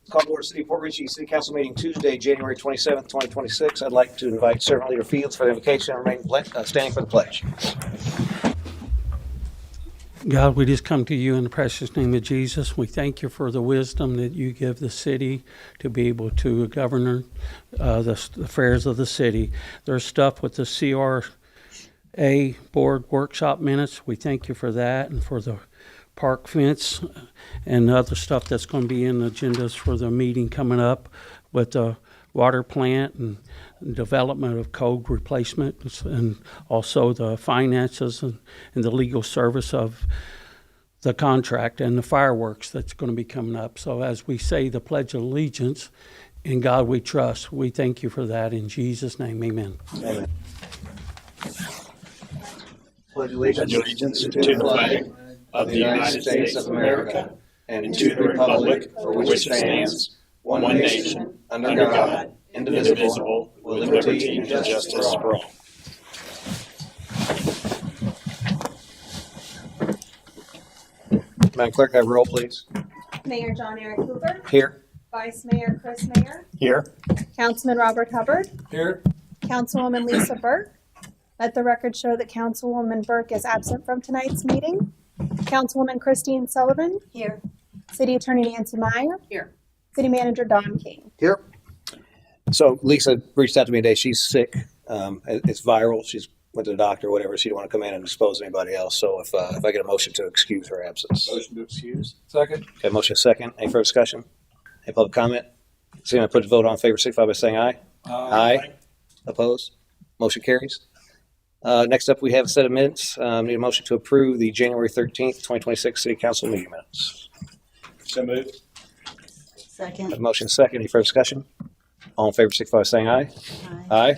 Call to order City of Port Richey City Council meeting Tuesday, January 27th, 2026. I'd like to invite Servant Leader Fields for the invocation and remain standing for the pledge. God, we just come to you in the precious name of Jesus. We thank you for the wisdom that you give the city to be able to govern the affairs of the city. There's stuff with the CRA board workshop minutes. We thank you for that and for the park fence and other stuff that's going to be in the agendas for the meeting coming up with the water plant and development of code replacements and also the finances and the legal service of the contract and the fireworks that's going to be coming up. So as we say the Pledge of Allegiance, in God we trust, we thank you for that. In Jesus' name, amen. Amen. Pledge allegiance to the flag of the United States of America and to the republic for which it stands, one nation, under God, indivisible, with liberty and justice for all. Madam Clerk, have a roll, please. Mayor John Eric Hoover. Here. Vice Mayor Chris Mayer. Here. Councilman Robert Hubbard. Here. Councilwoman Lisa Burke. Let the record show that Councilwoman Burke is absent from tonight's meeting. Councilwoman Christine Sullivan. Here. City Attorney Nancy Meyer. Here. City Manager Don King. Here. So Lisa reached out to me today. She's sick. It's viral. She's went to the doctor or whatever. She didn't want to come in and expose anybody else. So if I get a motion to excuse her absence. Motion to excuse. Second. Okay, motion second. Any further discussion? Any public comment? Seeing I put the vote on in favor, signify by saying aye. Aye. Opposed? Motion carries. Next up, we have a set of minutes. Need a motion to approve the January 13th, 2026 City Council meeting minutes. So moved. Second. Have a motion second. Any further discussion? All in favor, signify by saying aye. Aye.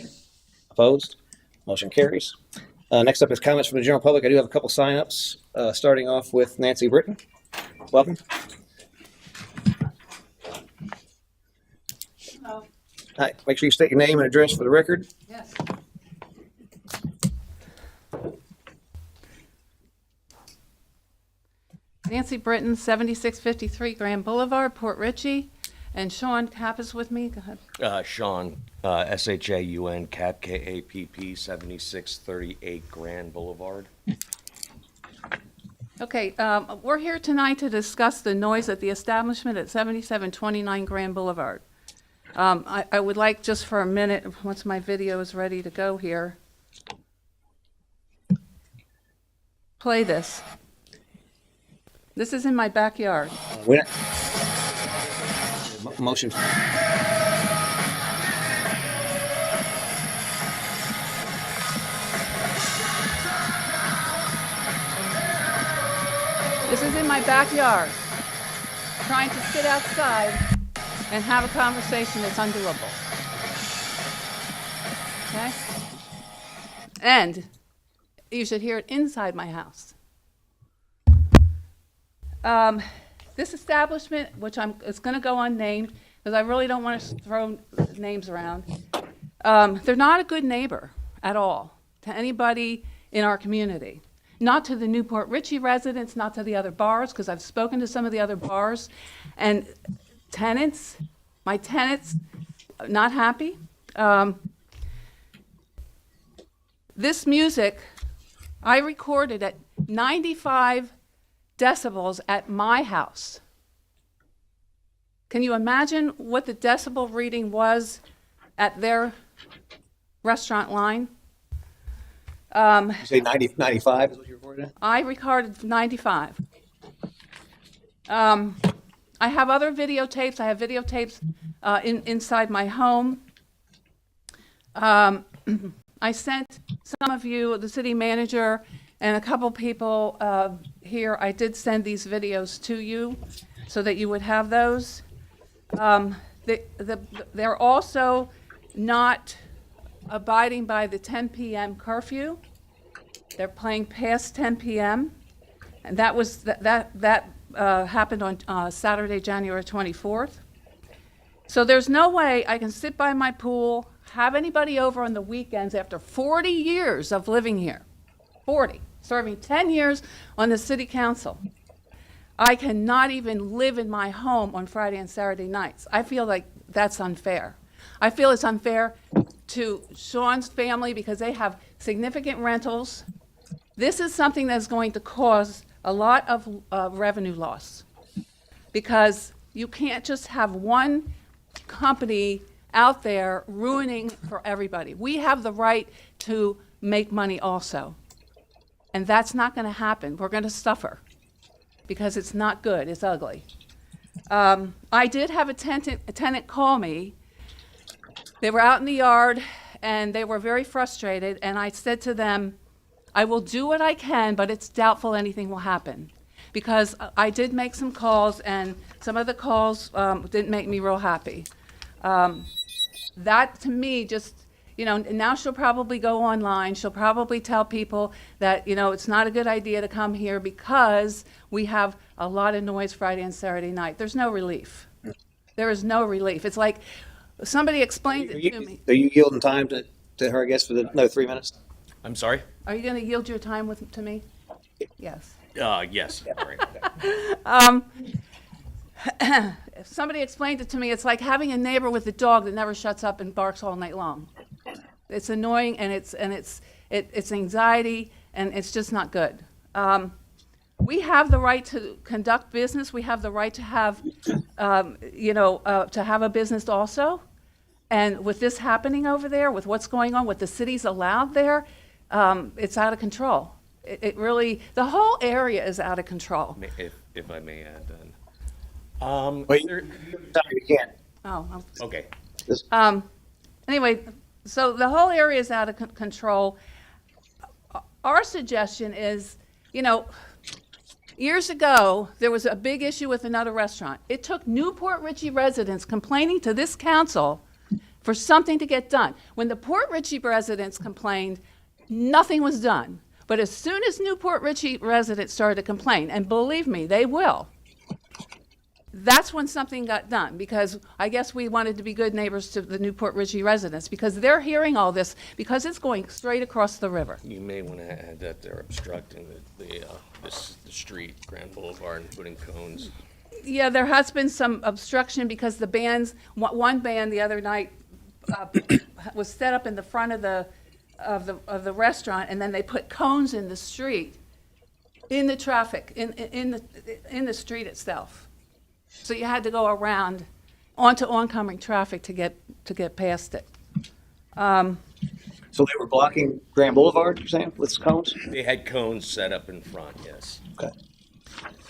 Opposed? Motion carries. Next up is comments from the general public. I do have a couple sign-ups, starting off with Nancy Britton. Welcome. Hello. Hi. Make sure you state your name and address for the record. Yes. Nancy Britton, 7653 Grand Boulevard, Port Richey. And Sean Kapp is with me. Go ahead. Sean, S-H-A-U-N, Kapp, K-A-P-P, 7638 Grand Boulevard. Okay, we're here tonight to discuss the noise at the establishment at 7729 Grand Boulevard. I would like just for a minute, once my video is ready to go here, play this. This is in my backyard. Motion. This is in my backyard, trying to sit outside and have a conversation that's undoable. Okay? And you should hear it inside my house. This establishment, which it's going to go unnamed because I really don't want to throw names around, they're not a good neighbor at all to anybody in our community. Not to the Newport Richey residents, not to the other bars, because I've spoken to some of the other bars, and tenants, my tenants, not happy. This music, I recorded at 95 decibels at my house. Can you imagine what the decibel reading was at their restaurant line? You say 90, 95 is what you reported at? I recorded 95. I have other videotapes. I have videotapes inside my home. I sent some of you, the city manager, and a couple people here. I did send these videos to you so that you would have those. They're also not abiding by the 10 p.m. curfew. They're playing past 10 p.m. And that was that happened on Saturday, January 24th. So there's no way I can sit by my pool, have anybody over on the weekends after 40 years of living here. 40, serving 10 years on the city council. I cannot even live in my home on Friday and Saturday nights. I feel like that's unfair. I feel it's unfair to Sean's family because they have significant rentals. This is something that's going to cause a lot of revenue loss because you can't just have one company out there ruining for everybody. We have the right to make money also. And that's not going to happen. We're going to suffer because it's not good. It's ugly. I did have a tenant call me. They were out in the yard and they were very frustrated. And I said to them, I will do what I can, but it's doubtful anything will happen. Because I did make some calls and some of the calls didn't make me real happy. That to me just, now she'll probably go online. She'll probably tell people that, it's not a good idea to come here because we have a lot of noise Friday and Saturday night. There's no relief. There is no relief. It's like somebody explained it to me. Are you yielding time to her, I guess, for another 3 minutes? I'm sorry? Are you going to yield your time to me? Yes. Yes, sorry. If somebody explained it to me, it's like having a neighbor with a dog that never shuts up and barks all night long. It's annoying and it's anxiety and it's just not good. We have the right to conduct business. We have the right to have, to have a business also. And with this happening over there, with what's going on, what the city's allowed there, it's out of control. It really, the whole area is out of control. If I may add then. Wait, you can't. Oh, Okay. anyway, so the whole area is out of control. Our suggestion is, years ago, there was a big issue with another restaurant. It took Newport Richey residents complaining to this council for something to get done. When the Port Richey residents complained, nothing was done. But as soon as Newport Richey residents started to complain, and believe me, they will, that's when something got done, because I guess we wanted to be good neighbors to the Newport Richey residents, because they're hearing all this, because it's going straight across the river. You may want to add that they're obstructing the street, Grand Boulevard, and putting cones. Yeah, there has been some obstruction because the bands, one band the other night was set up in the front of the restaurant, and then they put cones in the street, in the traffic, in the street itself. So you had to go around onto oncoming traffic to get past it. So they were blocking Grand Boulevard, you're saying, with cones? They had cones set up in front, yes, Okay.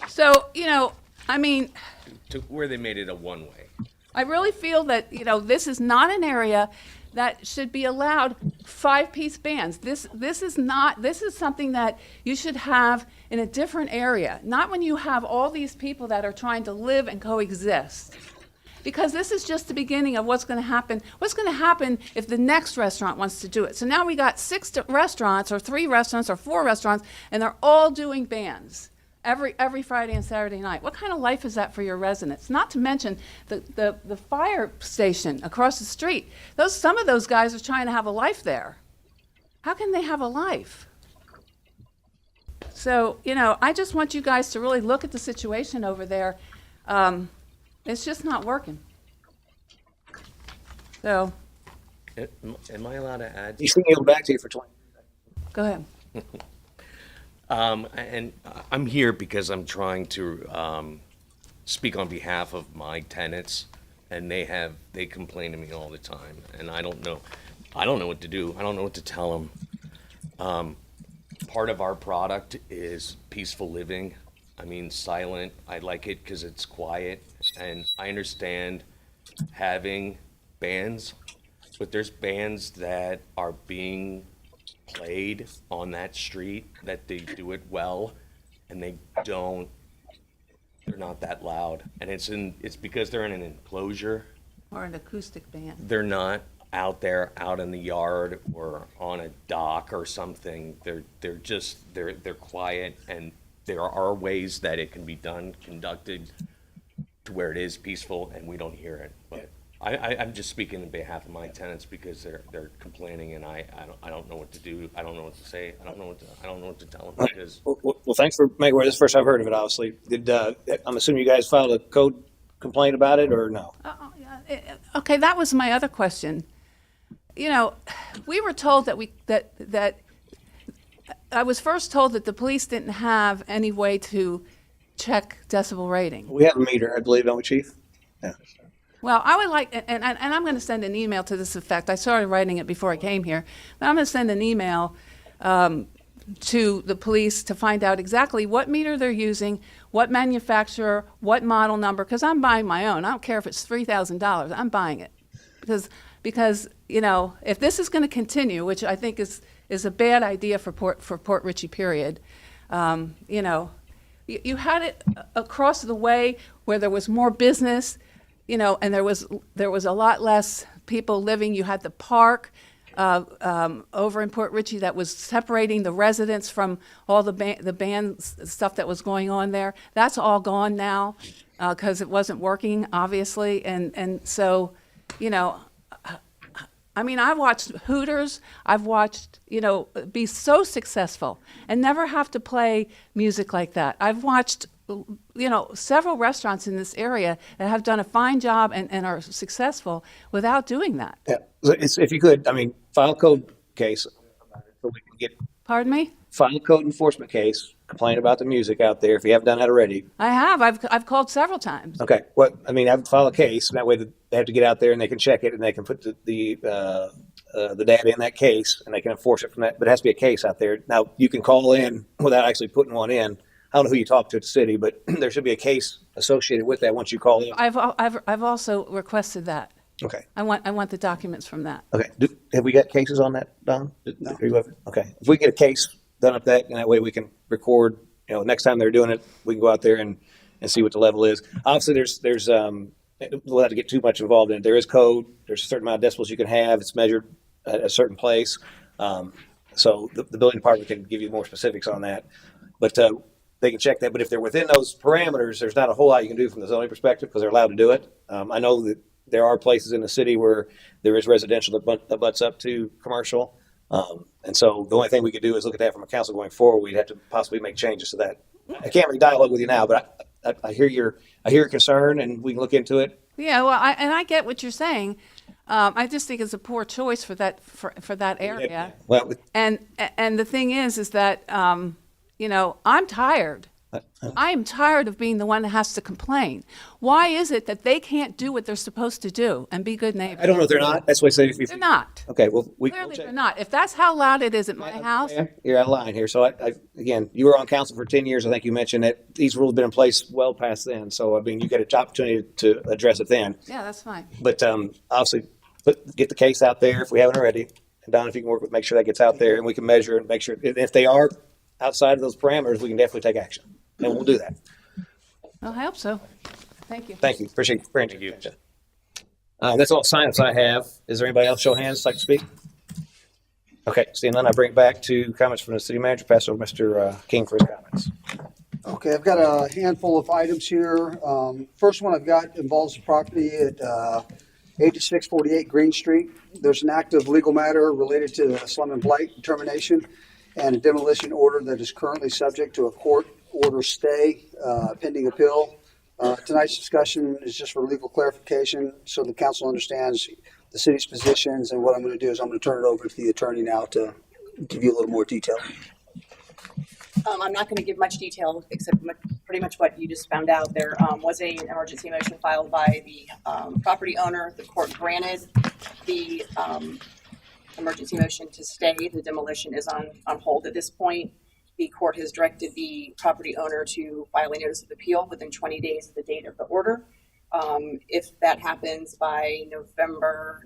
So, to where they made it a one-way. I really feel that, this is not an area that should be allowed 5-piece bands. This is something that you should have in a different area, not when you have all these people that are trying to live and coexist. Because this is just the beginning of what's going to happen. What's going to happen if the next restaurant wants to do it? So now we got 6 restaurants or 3 restaurants or 4 restaurants, and they're all doing bands every Friday and Saturday night. What kind of life is that for your residents? Not to mention the fire station across the street. Some of those guys are trying to have a life there. How can they have a life? So, I just want you guys to really look at the situation over there. It's just not working. So, Am I allowed to add? He's thinking back to you for 20. go ahead. And I'm here because I'm trying to speak on behalf of my tenants, and they complain to me all the time, and I don't know what to do. I don't know what to tell them. Part of our product is peaceful living. I mean, silent. I like it because it's quiet, and I understand having bands, but there's bands that are being played on that street that they do it well, and they're not that loud, and it's because they're in an enclosure. Or an acoustic band. They're not out in the yard or on a dock or something. They're quiet, and there are ways that it can be conducted to where it is peaceful and we don't hear it. But I'm just speaking on behalf of my tenants because they're complaining and I don't know what to do. I don't know what to say. I don't know what to tell them because Well, thanks for making aware. This is the first I've heard of it, obviously. I'm assuming you guys filed a code complaint about it or no? Okay, that was my other question. You know, we were told that I was first told that the police didn't have any way to check decibel rating. We have a meter, I believe, don't we, Chief? Yeah. Well, I would like, and I'm going to send an email to this effect. I started writing it before I came here, but I'm going to send an email to the police to find out exactly what meter they're using, what manufacturer, what model number, because I'm buying my own. I don't care if it's $3,000. I'm buying it because you know, if this is going to continue, which I think is a bad idea for Port Richey, period. You know, you had it across the way where there was more business. You know, and there was a lot less people living. You had the park over in Port Richey that was separating the residents from all the band stuff that was going on there. That's all gone now because it wasn't working, obviously. And so, you know, I mean, I watched Hooters. I've watched, you know, be so successful and never have to play music like that. I've watched, you know, several restaurants in this area that have done a fine job and are successful without doing that. Yeah. So if you could, I mean, file a code case so we can get Pardon me? file a code enforcement case, complain about the music out there if you haven't done that already. I have. I've called several times. Okay. What I mean, I would file a case, and that way they have to get out there and they can check it and they can put the data in that case and they can enforce it from that. But it has to be a case out there. Now you can call in without actually putting one in. I don't know who you talk to at the city, but there should be a case associated with that once you call in. I've also requested that. Okay. I want the documents from that. Okay. Have we got cases on that, Don? No. Okay. If we get a case done up that, and that way we can record, you know, next time they're doing it, we can go out there and see what the level is. Obviously, there's we'll have to get too much involved in it. There is code. There's a certain amount of decibels you can have. It's measured at a certain place. So the building department can give you more specifics on that. But they can check that. But if they're within those parameters, there's not a whole lot you can do from the zoning perspective because they're allowed to do it. I know that there are places in the city where there is residential that butts up to commercial. And so the only thing we could do is look at that from a council going forward. We'd have to possibly make changes to that. I can't really dialogue with you now, but I hear your concern and we can look into it. Yeah, well, I get what you're saying. I just think it's a poor choice for that area. Well, And the thing is that you know, I'm tired. I am tired of being the one that has to complain. Why is it that they can't do what they're supposed to do and be good neighbors? I don't know if they're not. That's why I say They're not. Okay, well, we'll Clearly, check. they're not. If that's how loud it is at my house, You're out of line here. So again, you were on council for 10 years. I think you mentioned that these rules have been in place well past then. So, I mean, you get an opportunity to address it then. yeah, that's fine. But obviously, get the case out there if we haven't already. And Don, if you can work with, make sure that gets out there and we can measure and make sure if they are outside of those parameters, we can definitely take action. And we'll do that. Well, I hope so. Thank you. Thank you. Appreciate your attention. That's all the sign-ups I have. Is there anybody else show hands like to speak? Okay, seeing none, I bring it back to comments from the city manager. Pass over Mr. King for his comments. Okay, I've got a handful of items here. First one I've got involves the property at 8648 Green Street. There's an active legal matter related to the slum and blight determination and a demolition order that is currently subject to a court order stay pending appeal. Tonight's discussion is just for legal clarification so the council understands the city's positions, and what I'm going to do is I'm going to turn it over to the attorney now to give you a little more detail. I'm not going to give much detail except pretty much what you just found out. There was an emergency motion filed by the property owner. The court granted the emergency motion to stay. The demolition is on hold at this point. The court has directed the property owner to file a notice of appeal within 20 days of the date of the order. If that happens by February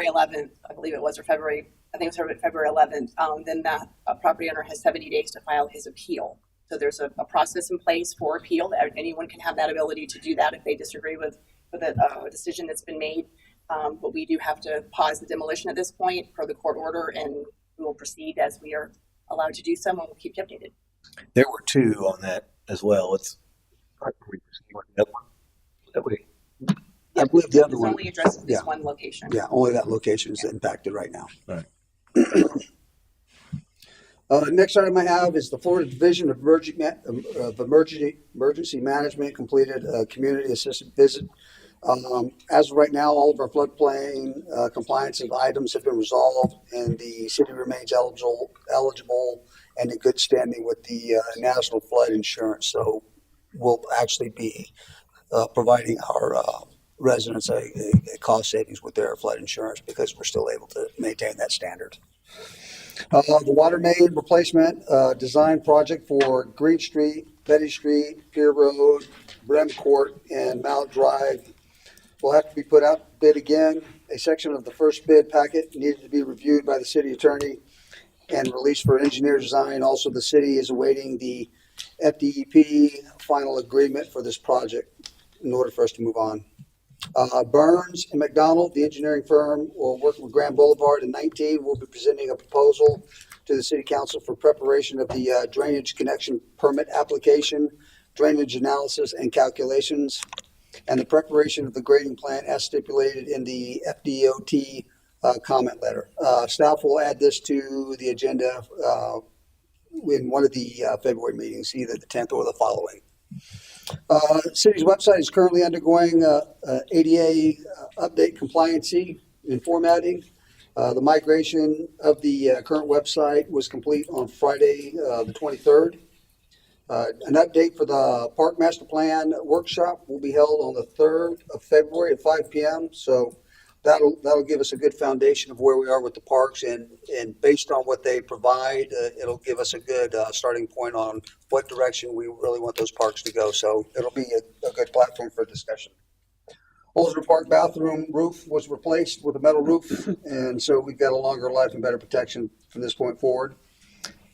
11th, I believe it was, or February 11th, then that property owner has 70 days to file his appeal. So there's a process in place for appeal. That anyone can have that ability to do that if they disagree with a decision that's been made. But we do have to pause the demolition at this point per the court order, and we will proceed as we are allowed to do so, and we'll keep you updated. There were two on that as well. I believe the other This one, only addresses this yeah. one location. yeah, only that location is impacted right now. Right. Next item I have is the Florida Division of Emergency Management completed a community assistant visit. As of right now, all of our floodplain compliance items have been resolved, and the city remains eligible and in good standing with the National Flood Insurance. So we'll actually be providing our residents a cost savings with their flood insurance because we're still able to maintain that standard. The water main replacement design project for Green Street, Betty Street, Pier Road, Brem Court, and Mount Drive will have to be put out to bid again. A section of the first bid packet needed to be reviewed by the city attorney and released for engineer design. Also, the city is awaiting the FDEP final agreement for this project in order for us to move on. Burns and McDonald, the engineering firm, will work with Grand Boulevard in 19. Will be presenting a proposal to the city council for preparation of the drainage connection permit application, drainage analysis and calculations, and the preparation of the grading plan as stipulated in the FDOT comment letter. Staff will add this to the agenda in one of the February meetings, either the 10th or the following. City's website is currently undergoing ADA update compliancy and formatting. The migration of the current website was complete on Friday, the 23rd. An update for the Park Master Plan workshop will be held on the 3rd of February at 5 p.m. So that'll give us a good foundation of where we are with the parks, and based on what they provide, it'll give us a good starting point on what direction we really want those parks to go. So it'll be a good platform for discussion. Oldsmobile Park bathroom roof was replaced with a metal roof, and so we've got a longer life and better protection from this point forward.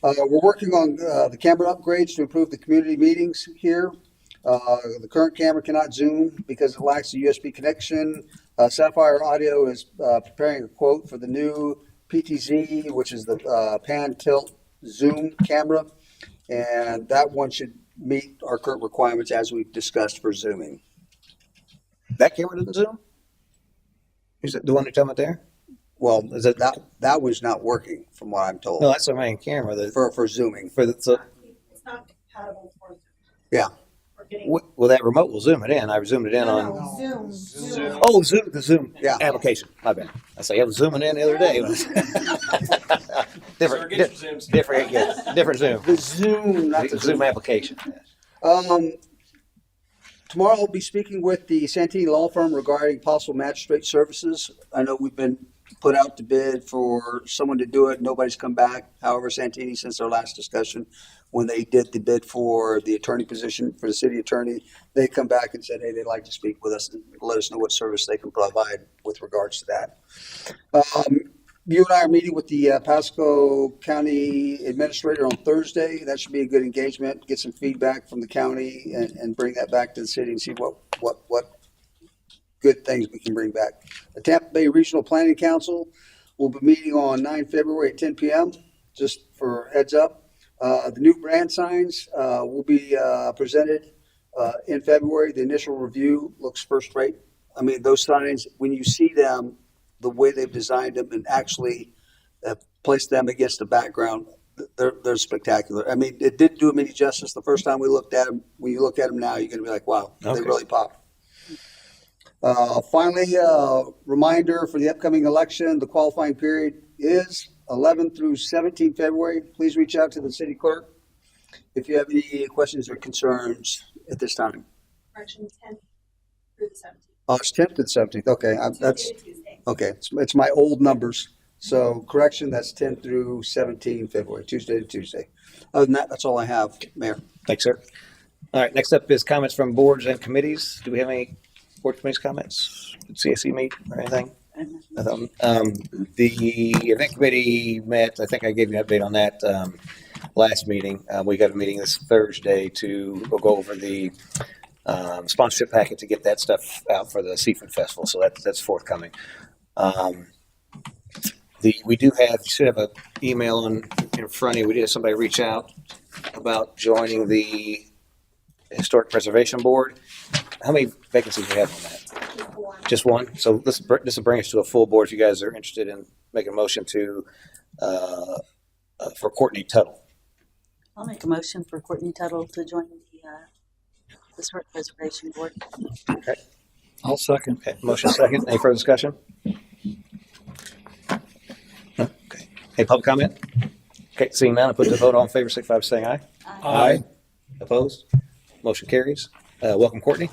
We're working on the camera upgrades to improve the community meetings here. The current camera cannot zoom because it lacks a USB connection. Sapphire Audio is preparing a quote for the new PTZ, which is the pan tilt zoom camera, and that one should meet our current requirements as we've discussed for zooming. That camera doesn't zoom? Is it the one you're talking about there? Well, Is it that was not working from what I'm told No, that's the main camera. for zooming. So, It's not compatible for. Yeah. For getting. well, that remote will zoom it in. I zoomed it in on. No, Zoom. Oh, the Zoom Yeah. application. My bad. I say I was zooming in the other day. different Zoom. The Zoom, not the Zoom application. Tomorrow I'll be speaking with the Santini Law Firm regarding possible magistrate services. I know we've been put out to bid for someone to do it. Nobody's come back. However, Santini, since our last discussion, when they did the bid for the attorney position for the city attorney, they come back and said, hey, they'd like to speak with us and let us know what service they can provide with regards to that. You and I are meeting with the Pasco County Administrator on Thursday. That should be a good engagement, get some feedback from the county and bring that back to the city and see what good things we can bring back. The Tampa Bay Regional Planning Council will be meeting on 9 February at 10 p.m., just for heads up. The new brand signs will be presented in February. The initial review looks first rate. I mean, those signs, when you see them, the way they've designed them and actually placed them against the background, they're spectacular. I mean, it didn't do them any justice the first time we looked at them. When you look at them now, you're going to be like, wow, Okay. they really pop. Finally, reminder for the upcoming election, the qualifying period is 11 through 17 February. Please reach out to the city clerk if you have any questions or concerns at this time. Correction 10 through the 17th. Oh, it's 10th to the 17th. Okay, that's Tuesday to Tuesday. okay. It's my old numbers. So correction, that's 10 through 17 February, Tuesday to Tuesday. Other than that, that's all I have, Mayor. Thanks, sir. All right, next up is comments from boards and committees. Do we have any board committees comments? Did CSE meet or anything? The event committee met. I think I gave you an update on that last meeting. We got a meeting this Thursday to go over the sponsorship packet to get that stuff out for the Seafood Festival. So that's forthcoming. We do have, you should have an email in front of you. We did have somebody reach out about joining the Historic Preservation Board. How many vacancies do we have on that? Just one. So this will bring us to a full board if you guys are interested in making a motion to, for Courtney Tuttle. I'll make a motion for Courtney Tuttle to join the Historic Preservation Board. I'll second. Okay, motion second. Any further discussion? No? Okay. Any public comment? Okay, seeing none, I put the vote. All in favor, signify by saying aye. Aye. Opposed? Motion carries. Welcome, Courtney.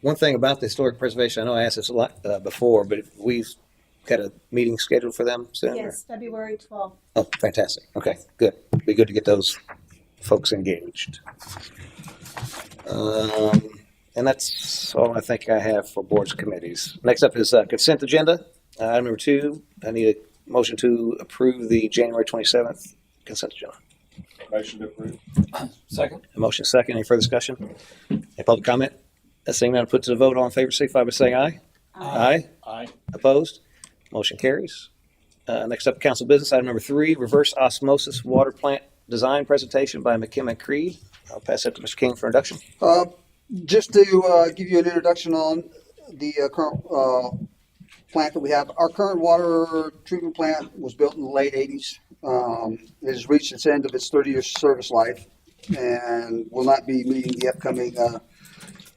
One thing about the historic preservation, I know I asked this a lot before, but we've got a meeting scheduled for them soon? Yes, February 12th. Oh, fantastic. Okay, good. Be good to get those folks engaged. And that's all I think I have for boards and committees. Next up is consent agenda. Item number 2, I need a motion to approve the January 27th consent agenda. Motion to approve. Second. A motion second. Any further discussion? Any public comment? Seeing none, put to the vote. All in favor, signify by saying aye. Aye. Aye. Opposed? Motion carries. Next up, council business. Item number 3, reverse osmosis water plant design presentation by McKim and Creed. I'll pass that to Mr. King for introduction. Just to give you an introduction on the current plant that we have. Our current water treatment plant was built in the late 80s. It has reached its end of its 30-year service life and will not be meeting the upcoming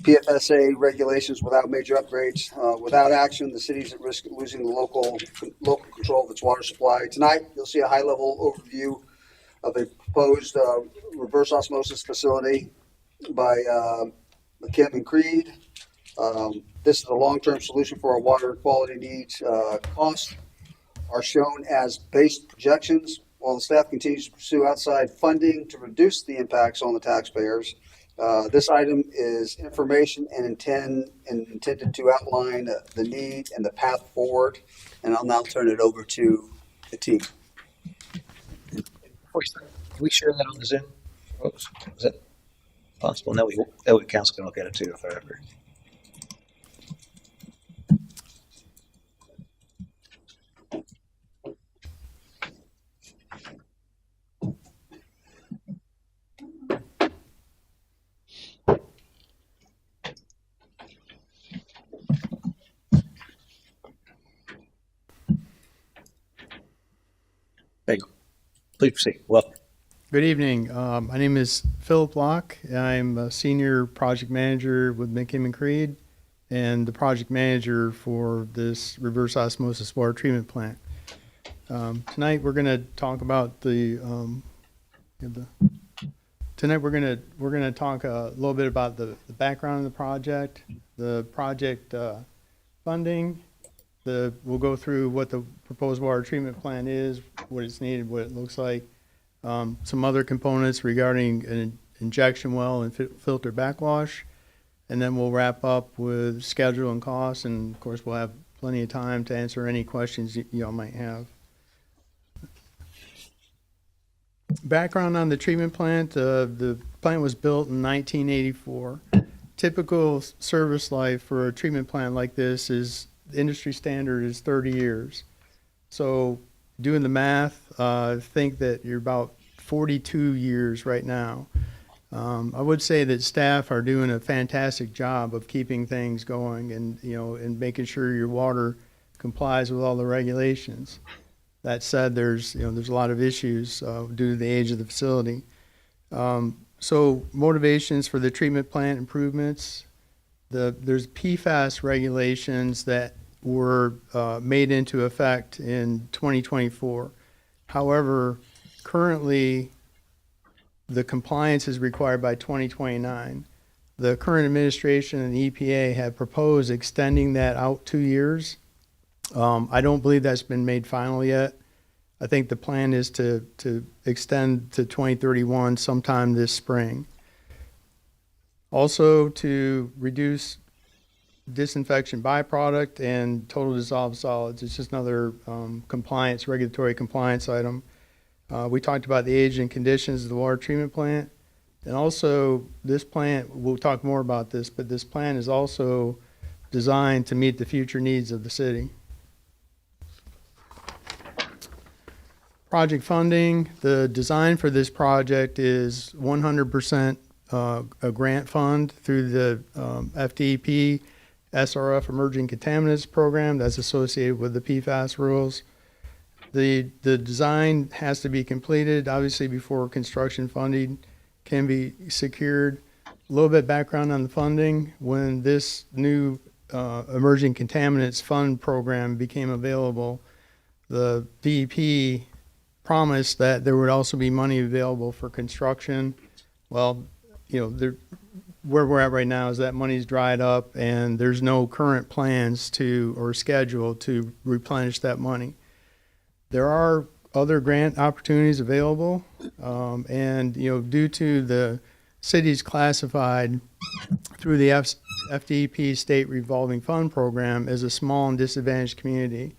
PFSA regulations without major upgrades. Without action, the city is at risk of losing the local control of its water supply. Tonight, you'll see a high-level overview of a proposed reverse osmosis facility by McKim and Creed. This is a long-term solution for our water quality needs. Costs are shown as base projections, while the staff continues to pursue outside funding to reduce the impacts on the taxpayers. This item is information and intended to outline the need and the path forward. And I'll now turn it over to the team. Can we share that on the Zoom? Oops. Is that possible? No, council can look at it too if I ever. There you go. Please proceed. Welcome. Good evening. My name is Philip Locke. I'm a senior project manager with McKim and Creed and the project manager for this reverse osmosis water treatment plant. Tonight we're going to talk about Tonight we're going to talk a little bit about the background of the project funding. We'll go through what the proposed water treatment plant is, what it's needed, what it looks like, some other components regarding an injection well and filter backwash, and then we'll wrap up with schedule and costs, and of course we'll have plenty of time to answer any questions y'all might have. Background on the treatment plant. The plant was built in 1984. Typical service life for a treatment plant like this is industry standard is 30 years. So doing the math, think that you're about 42 years right now. I would say that staff are doing a fantastic job of keeping things going and making sure your water complies with all the regulations. That said, there's a lot of issues due to the age of the facility. So motivations for the treatment plant improvements. There's PFAS regulations that were made into effect in 2024. However, currently the compliance is required by 2029. The current administration and the EPA have proposed extending that out 2 years. I don't believe that's been made final yet. I think the plan is to extend to 2031 sometime this spring. Also, to reduce disinfection byproduct and total dissolved solids. It's just another regulatory compliance item. We talked about the age and conditions of the water treatment plant. And also, this plant, we'll talk more about this, but this plant is also designed to meet the future needs of the city. Project funding. The design for this project is 100% a grant fund through the FDP SRF Emerging Contaminants Program that's associated with the PFAS rules. The design has to be completed, obviously, before construction funding can be secured. A little bit background on the funding. When this new Emerging Contaminants Fund program became available, the DEP promised that there would also be money available for construction. Well, where we're at right now is that money's dried up and there's no current plans to or schedule to replenish that money. There are other grant opportunities available, and due to the cities classified through the FDP State Revolving Fund Program as a small and disadvantaged community.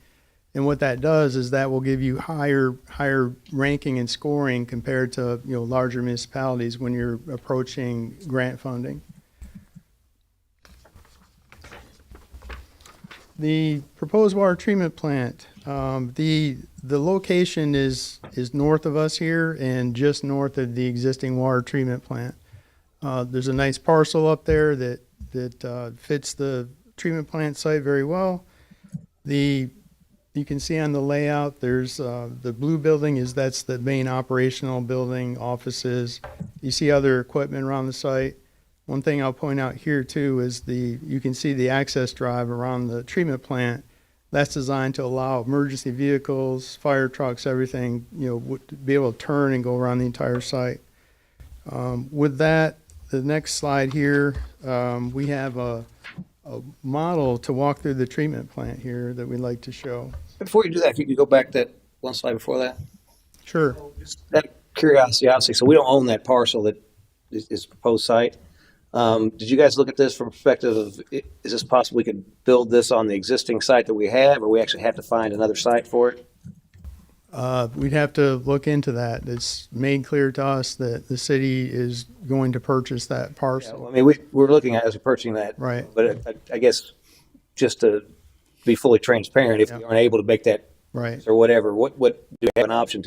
And what that does is that will give you higher ranking and scoring compared to larger municipalities when you're approaching grant funding. The proposed water treatment plant, the location is north of us here and just north of the existing water treatment plant. There's a nice parcel up there that fits the treatment plant site very well. You can see on the layout, there's the blue building that's the main operational building, offices. You see other equipment around the site. One thing I'll point out here too is you can see the access drive around the treatment plant. That's designed to allow emergency vehicles, fire trucks, everything, to be able to turn and go around the entire site. With that, the next slide here, we have a model to walk through the treatment plant here that we'd like to show. Before you do that, if you could go back that one slide before that. Sure. That curiosity, obviously, so we don't own that parcel that is proposed site. Did you guys look at this from perspective of, is this possible we could build this on the existing site that we have, or we actually have to find another site for it? We'd have to look into that. It's made clear to us that the city is going to purchase that Yeah, parcel. well, I mean, we're looking at as purchasing that. Right. But I guess just to be fully transparent, if we aren't able to make that Right. or whatever, what do you have an option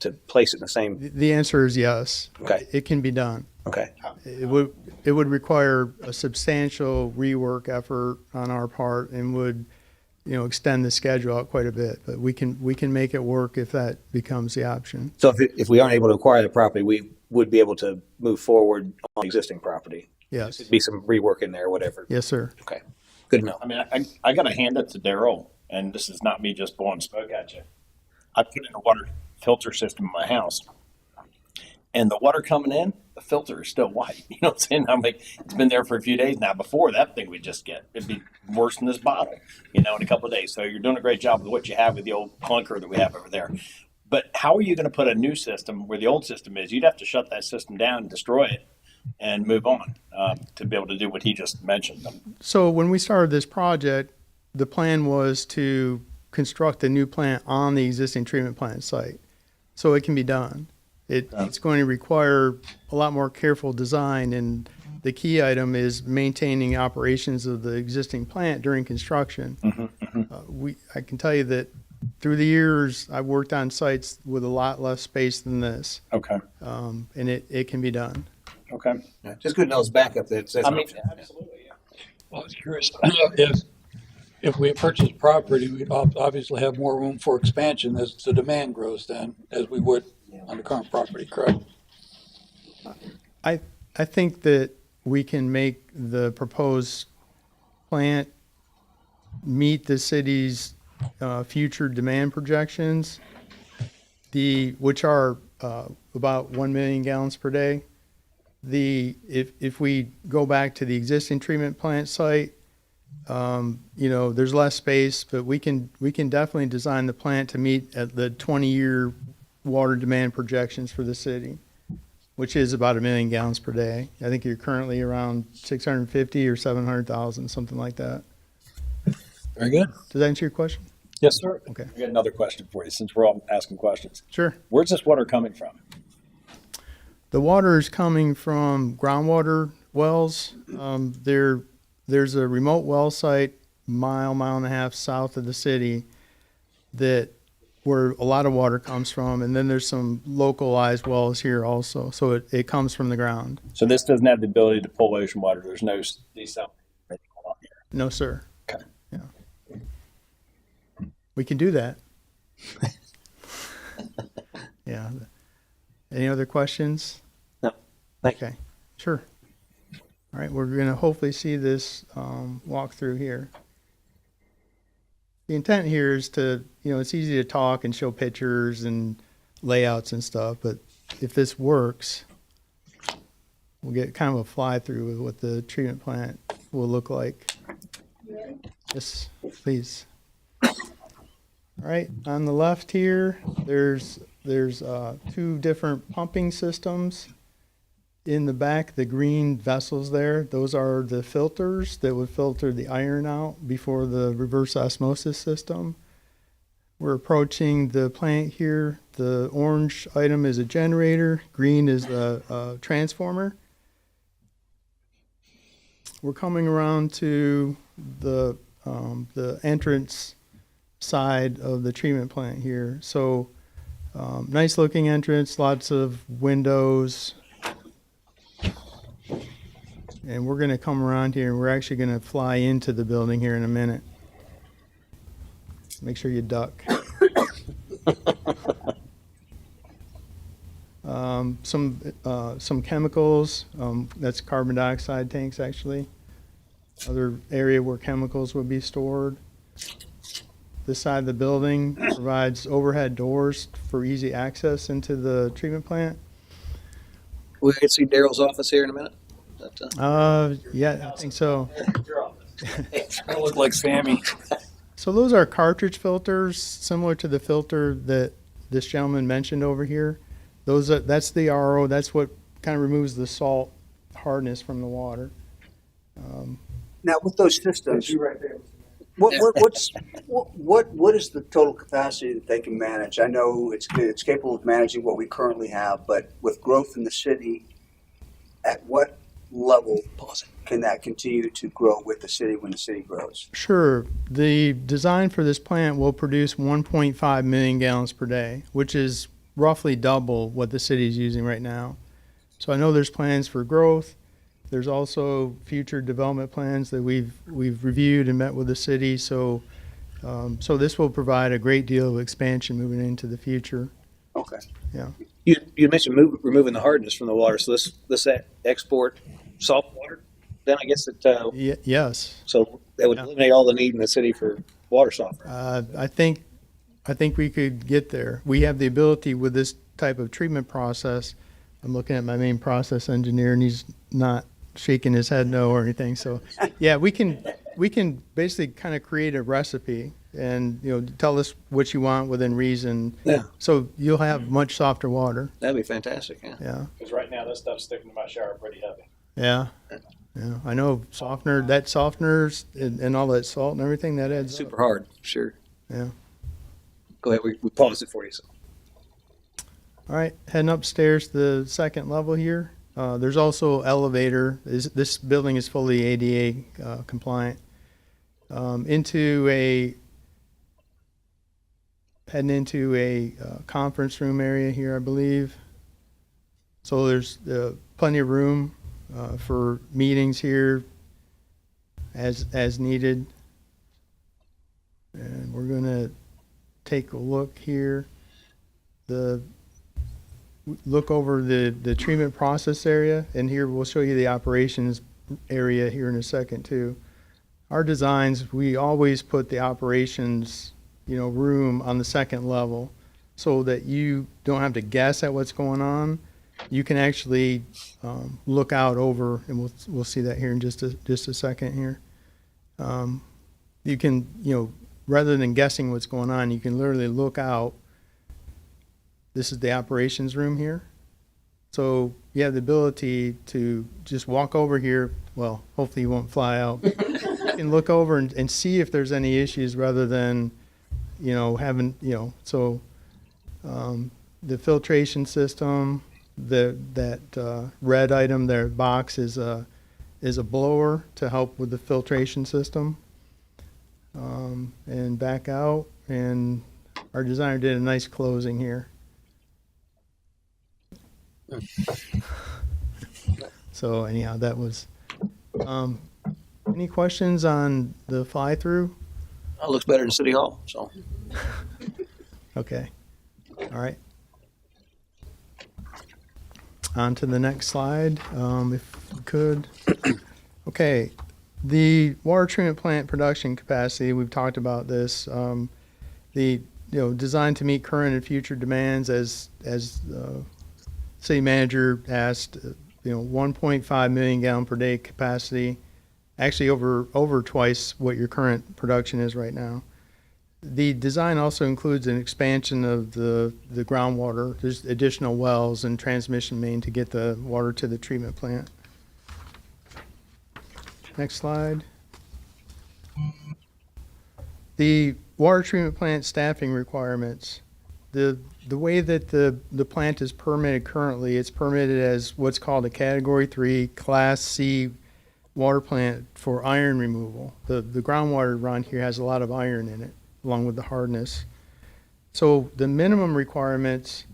to place it in the same? The answer is yes. Okay. It can be done. Okay. It would require a substantial rework effort on our part and would, extend the schedule out quite a bit. But we can make it work if that becomes the option. So if we aren't able to acquire the property, we would be able to move forward on the existing property. Yes. There'd be some rework in there, or whatever. Yes, sir. Okay. Good to know. I mean, I got to hand it to Daryl, and this is not me just blowing smoke at you. I put in a water filter system in my house, and the water coming in, the filter is still white. You know what I'm saying? I'm like, it's been there for a few days now. Before that thing would just it'd be worse than this bottle, in a couple of days. So you're doing a great job with what you have with the old clunker that we have over there. But how are you going to put a new system where the old system is? You'd have to shut that system down and destroy it and move on to be able to do what he just mentioned. So when we started this project, the plan was to construct a new plant on the existing treatment plant site. So it can be done. It's going to require a lot more careful design, and the key item is maintaining operations of the existing plant during construction. I can tell you that through the years, I've worked on sites with a lot less space than this, Okay. and it can be done. Okay. Yeah, just good to know it's backup. That's Absolutely. Yeah. Well, I was curious if we purchase property, we'd obviously have more room for expansion as the demand grows then, as we would on the current property, correct? I think that we can make the proposed plant meet the city's future demand projections, which are about 1 million gallons per day. If we go back to the existing treatment plant site, there's less space, but we can definitely design the plant to meet at the 20-year water demand projections for the city, which is about 1 million gallons per day. I think you're currently around 650 or 700,000, something like that. Very good. Does that answer your question? Yes, sir. Okay. I got another question for you, since we're all asking questions. Sure. Where's this water coming from? The water is coming from groundwater wells. There's a remote well site mile and a half south of the city where a lot of water comes from, and then there's some localized wells here also. So it comes from the ground. So this doesn't have the ability to pull ocean water. There's no desalination going on here. No, sir. Okay. Yeah. We can do that. Yeah. Any other questions? No, thank you. Okay, sure. All right, we're gonna hopefully see this walk through here. The intent here is to, it's easy to talk and show pictures and layouts and stuff, but if this works, we'll get kind of a fly through with what the treatment plant will look like. Yes, please. All right, on the left here, there's two different pumping systems. In the back, the green vessels there, those are the filters that would filter the iron out before the reverse osmosis system. We're approaching the plant here. The orange item is a generator, green is a transformer. We're coming around to the entrance side of the treatment plant here. So nice looking entrance, lots of windows. And we're going to come around here and we're actually going to fly into the building here in a minute. Make sure you duck. Some chemicals, that's carbon dioxide tanks actually. Other area where chemicals would be stored. This side of the building provides overhead doors for easy access into the treatment plant. We can see Daryl's office here in a minute. Yeah, I think so. I look like Sammy. So those are cartridge filters, similar to the filter that this gentleman mentioned over here. That's the RO. That's what kind of removes the salt hardness from the water. Now, with those systems, what is the total capacity that they can manage? I know it's capable of managing what we currently have, but with growth in the city, at what level can that continue to grow with the city when the city grows? Sure. The design for this plant will produce 1.5 million gallons per day, which is roughly double what the city is using right now. So I know there's plans for growth. There's also future development plans that we've reviewed and met with the city. So this will provide a great deal of expansion moving into the future. Okay. Yeah. You mentioned removing the hardness from the water, so this export salt water. Then I guess Yes. so that would eliminate all the need in the city for water softener. I think we could get there. We have the ability with this type of treatment process. I'm looking at my main process engineer, and he's not shaking his head no or anything. So, yeah, we can basically kind of create a recipe and tell us what you want within reason. Yeah. So you'll have much softer water. That'd be fantastic. Yeah. Yeah. Because right now, this stuff's sticking to my shower pretty heavy. Yeah. Yeah. I know softeners and all that salt and everything that adds Super up. hard. Sure. Yeah. Go ahead. We paused it for you. So. All right, heading upstairs to the second level here. There's also elevator. This building is fully ADA compliant. Heading into a conference room area here, I believe. So there's plenty of room for meetings here as needed. And we're going to take a look here. Look over the treatment process area, and here we'll show you the operations area here in a second too. Our designs, we always put the operations, room on the second level so that you don't have to guess at what's going on. You can actually look out over, and we'll see that here in just a second here. You can, rather than guessing what's going on, you can literally look out. This is the operations room here. So you have the ability to just walk over here. Well, hopefully you won't fly out. You can look over and see if there's any issues rather than, having, so the filtration system, that red item there, box is a blower to help with the filtration system. And back out, and our designer did a nice closing here. So anyhow, that was Any questions on the fly-through? It looks better than City Hall, so. Okay. All right. On to the next slide, if we could. Okay. The water treatment plant production capacity, we've talked about this. Designed to meet current and future demands as city manager asked, 1.5 million gallon per day capacity, actually over twice what your current production is right now. The design also includes an expansion of the groundwater. There's additional wells and transmission main to get the water to the treatment plant. Next slide. The water treatment plant staffing requirements. The way that the plant is permitted currently, it's permitted as what's called a Category 3 Class C water plant for iron removal. The groundwater around here has a lot of iron in it, along with the hardness. So the minimum requirements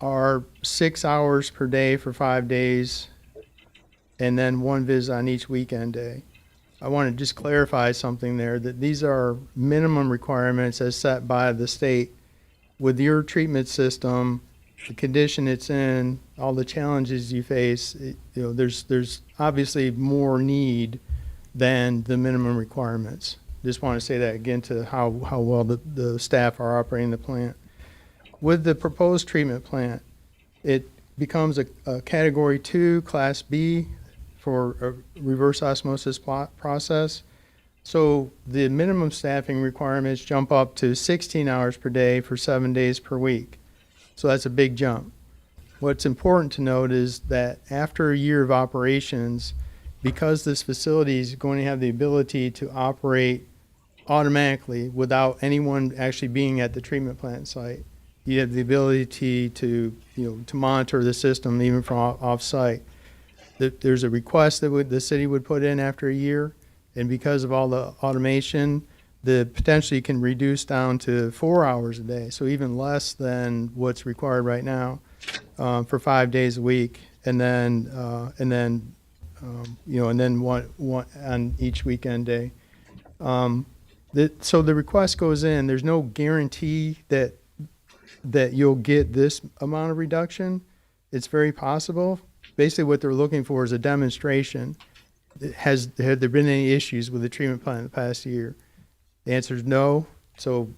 are 6 hours per day for 5 days, and then 1 visit on each weekend day. I want to just clarify something there, that these are minimum requirements as set by the state. With your treatment system, the condition it's in, all the challenges you face, there's obviously more need than the minimum requirements. Just want to say that again to how well the staff are operating the plant. With the proposed treatment plant, it becomes a Category 2 Class B for a reverse osmosis process. So the minimum staffing requirements jump up to 16 hours per day for 7 days per week. So that's a big jump. What's important to note is that after a year of operations, because this facility is going to have the ability to operate automatically without anyone actually being at the treatment plant site, you have the ability to monitor the system even from off-site. There's a request that the city would put in after a year, and because of all the automation, the potentially can reduce down to 4 hours a day, so even less than what's required right now for 5 days a week, and then one on each weekend day. So the request goes in. There's no guarantee that you'll get this amount of reduction. It's very possible. Basically, what they're looking for is a demonstration. Have there been any issues with the treatment plant in the past year? The answer is no. So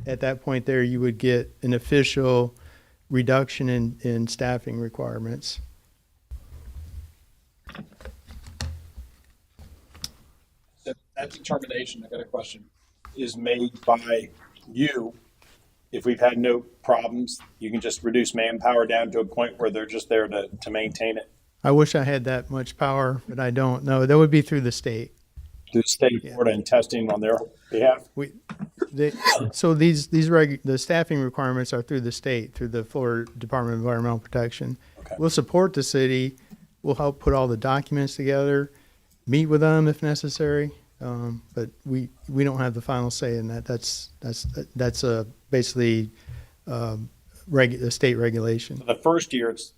at that point there, you would get an official reduction in staffing requirements. That determination, I got a question, is made by you. If we've had no problems, you can just reduce manpower down to a point where they're just there to maintain it I wish I had that much power, but I don't. No, that would be through the state. through the state board and testing on their behalf. So the staffing requirements are through the state, through the Florida Department of Environmental Protection. Okay. We'll support the city. We'll help put all the documents together, meet with them if necessary. But we don't have the final say in that. That's basically a state regulation. The first year it's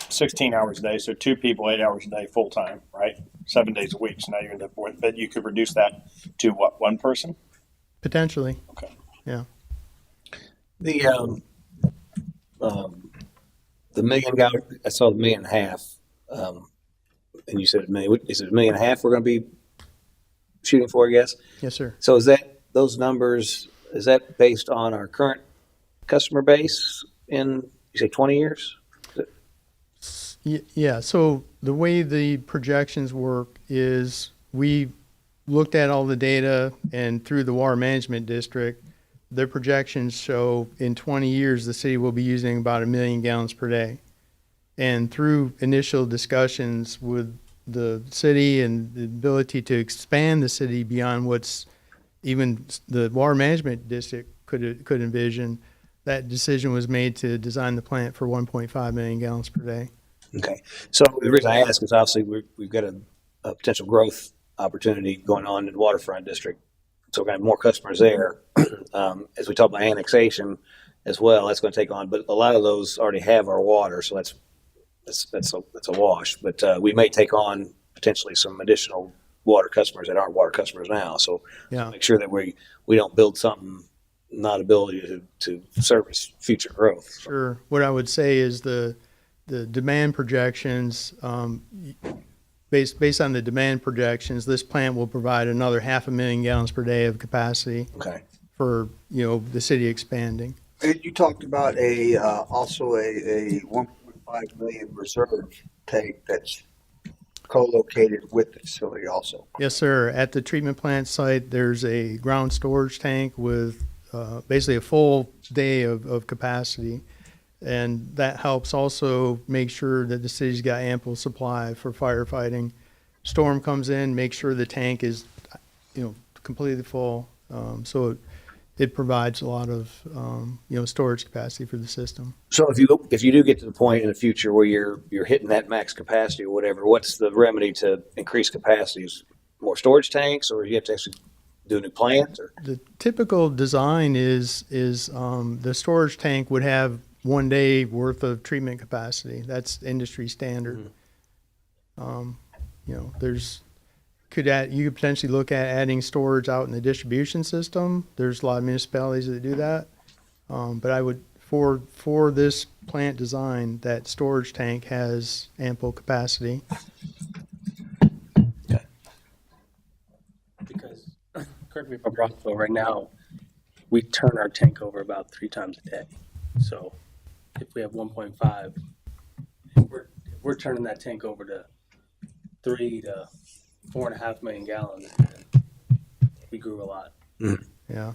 16 hours a day, so 2 people 8 hours a day full time, right? 7 days a week. So now you're in the point, but you could reduce that to what, 1 person? Potentially. Okay. Yeah. The million gallon, I saw the 1.5 million, and you said $1 million. Is it $1.5 million we're going to be shooting for, I guess? Yes, sir. So is that those numbers? Is that based on our current customer base in, you say, 20 years? Yeah. So the way the projections work is we looked at all the data, and through the water management district, their projections show in 20 years the city will be using about 1 million gallons per day. And through initial discussions with the city and the ability to expand the city beyond what's even the water management district could envision, that decision was made to design the plant for 1.5 million gallons per day. Okay. So the reason I ask is obviously we've got a potential growth opportunity going on in the waterfront district. So we're going to have more customers there. As we talk about annexation as well, that's going to take on, but a lot of those already have our water. So that's a wash, but we may take on potentially some additional water customers that aren't water customers now. So Yeah. make sure that we don't build something not ability to service future growth. So, Sure. What I would say is the demand projections, based on the demand projections, this plant will provide another 500,000 gallons per day of capacity okay. for, the city expanding. And you talked about also a 1.5 million reserve tank that's co-located with the facility also. Yes, sir. At the treatment plant site, there's a ground storage tank with basically a full day of capacity. And that helps also make sure that the city's got ample supply for firefighting. Storm comes in, make sure the tank is, completely full. So it provides a lot of, storage capacity for the system. So if you do get to the point in the future where you're hitting that max capacity or whatever, what's the remedy to increase capacities? More storage tanks, or you have to actually do a new plant? Or? The typical design is the storage tank would have 1 day worth of treatment capacity. That's industry standard. You could potentially look at adding storage out in the distribution system. There's a lot of municipalities that do that. But I would, for this plant design, that storage tank has ample capacity. Because, correct me if I'm wrong, Phil, right now, we turn our tank over about 3 times a day. So if we have 1.5, if we're turning that tank over to 3 to 4.5 million gallons, we grew a lot. Yeah.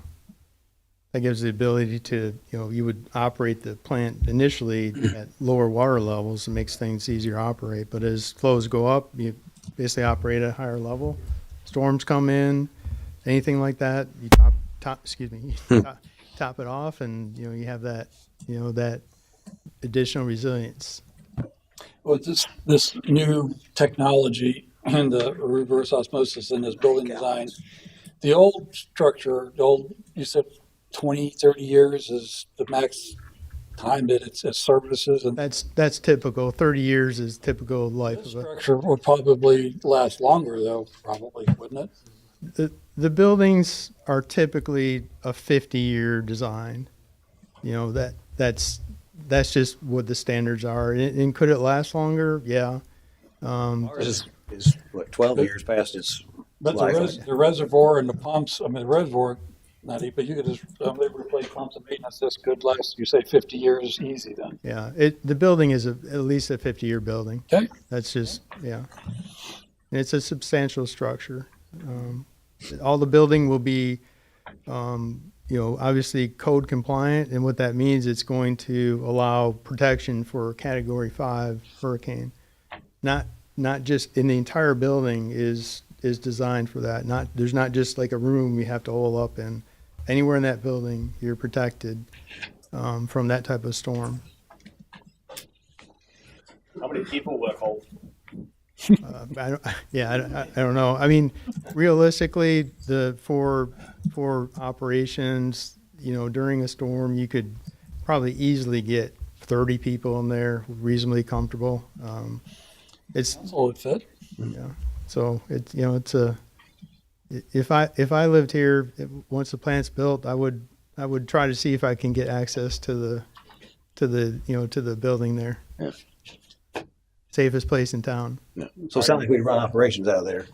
That gives the ability to, you would operate the plant initially at lower water levels and makes things easier to operate. But as flows go up, you basically operate at a higher level. Storms come in, anything like that, you top it off, and you have that, that additional resilience. Well, this new technology and the reverse osmosis in this building design, the old structure, you said 20, 30 years is the max time that it's services, and That's typical. 30 years is typical life this of it. structure will probably last longer, though, probably, wouldn't it? The buildings are typically a 50-year design. That's just what the standards are. And could it last longer? Yeah. Ours is what, 12 years past its But life. the reservoir and the pumps, the reservoir, not even, but you could just replace pumps and maintenance. This could last, you say 50 years easy then. Yeah. The building is at least a 50-year building. Okay. That's just, yeah. And it's a substantial structure. All the building will be, obviously code compliant. And what that means, it's going to allow protection for Category 5 hurricane. Not just in the entire building is designed for that. There's not just like a room you have to hole up in. Anywhere in that building, you're protected from that type of storm. How many people will it hold? I don't know. I mean, realistically, for operations, during a storm, you could probably easily get 30 people in there, reasonably comfortable. It's all it fit. Yeah. So it's if I lived here, once the plant's built, I would try to see if I can get access to the building there. Yeah. Safest place in town. No. So it sounds like we run operations out of there.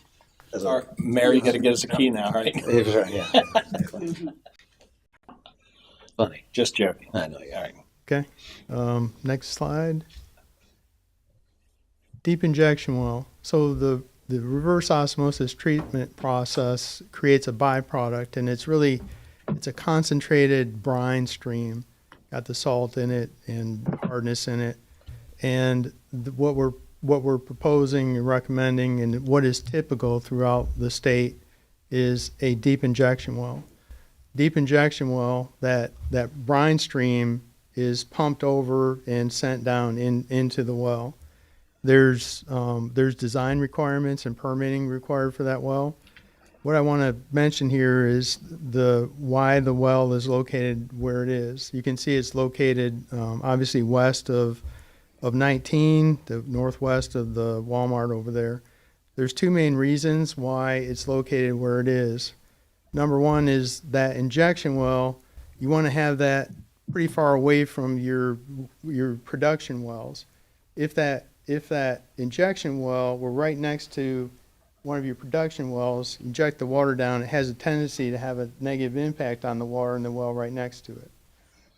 Mary, you got to get us a key now, right? Yeah. Funny. Just joking. I know. All right. Okay. Next slide. Deep injection well. So the reverse osmosis treatment process creates a byproduct, and it's a concentrated brine stream. Got the salt in it and hardness in it. And what we're proposing and recommending, and what is typical throughout the state, is a deep injection well. Deep injection well, that brine stream is pumped over and sent down into the well. There's design requirements and permitting required for that well. What I want to mention here is why the well is located where it is. You can see it's located obviously west of 19, the northwest of the Walmart over there. There's two main reasons why it's located where it is. Number one is that injection well, you want to have that pretty far away from your production wells. If that injection well were right next to one of your production wells, inject the water down, it has a tendency to have a negative impact on the water in the well right next to it.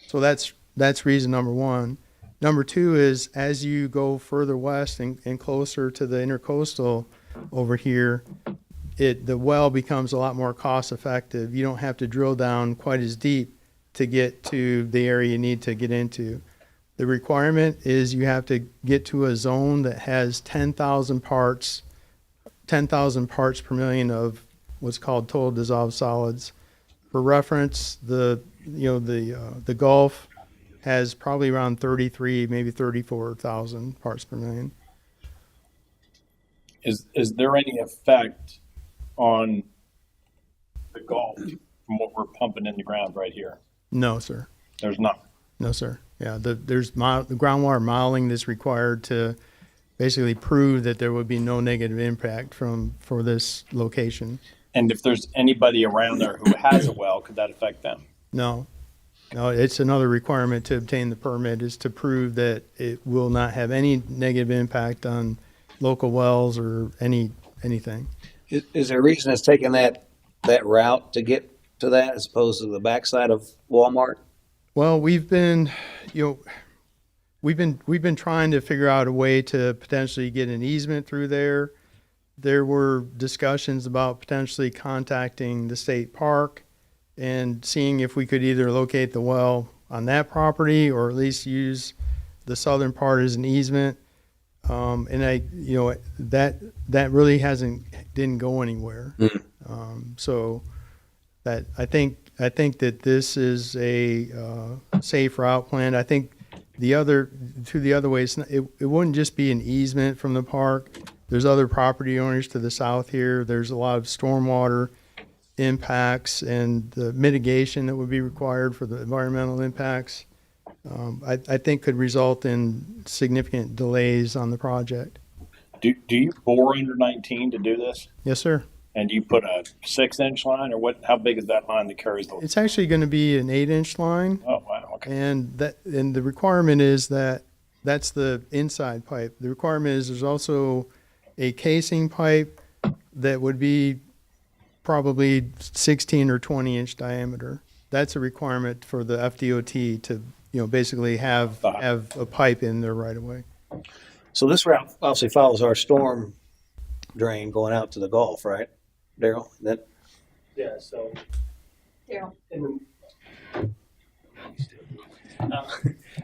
So that's reason number one. Number two is as you go further west and closer to the intercoastal over here, the well becomes a lot more cost effective. You don't have to drill down quite as deep to get to the area you need to get into. The requirement is you have to get to a zone that has 10,000 parts per million of what's called total dissolved solids. For reference, the Gulf has probably around 33, maybe 34,000 parts per million. Is there any effect on the Gulf from what we're pumping in the ground right here? No, sir. There's not. No, sir. Yeah, there's the groundwater modeling that's required to basically prove that there would be no negative impact for this location. And if there's anybody around there who has a well, could that affect them? No, it's another requirement to obtain the permit is to prove that it will not have any negative impact on local wells or anything. Is there a reason it's taking that route to get to that as opposed to the backside of Walmart? Well, we've been trying to figure out a way to potentially get an easement through there. There were discussions about potentially contacting the state park and seeing if we could either locate the well on that property or at least use the southern part as an easement. And that really didn't go anywhere. So that I think that this is a safe route plan. I think the other ways, it wouldn't just be an easement from the park. There's other property owners to the south here. There's a lot of stormwater impacts and the mitigation that would be required for the environmental impacts. I think could result in significant delays on the project. Do you bore under 19 to do this? Yes, sir. And do you put a 6-inch line, or what? How big is that line that carries the? It's actually going to be an 8-inch line. Oh wow! Okay. And the requirement is that's the inside pipe. The requirement is there's also a casing pipe that would be probably 16 or 20-inch diameter. That's a requirement for the FDOT to basically have a pipe in there right away. So this route obviously follows our storm drain going out to the Gulf, right, Daryl? Yeah, so. Daryl.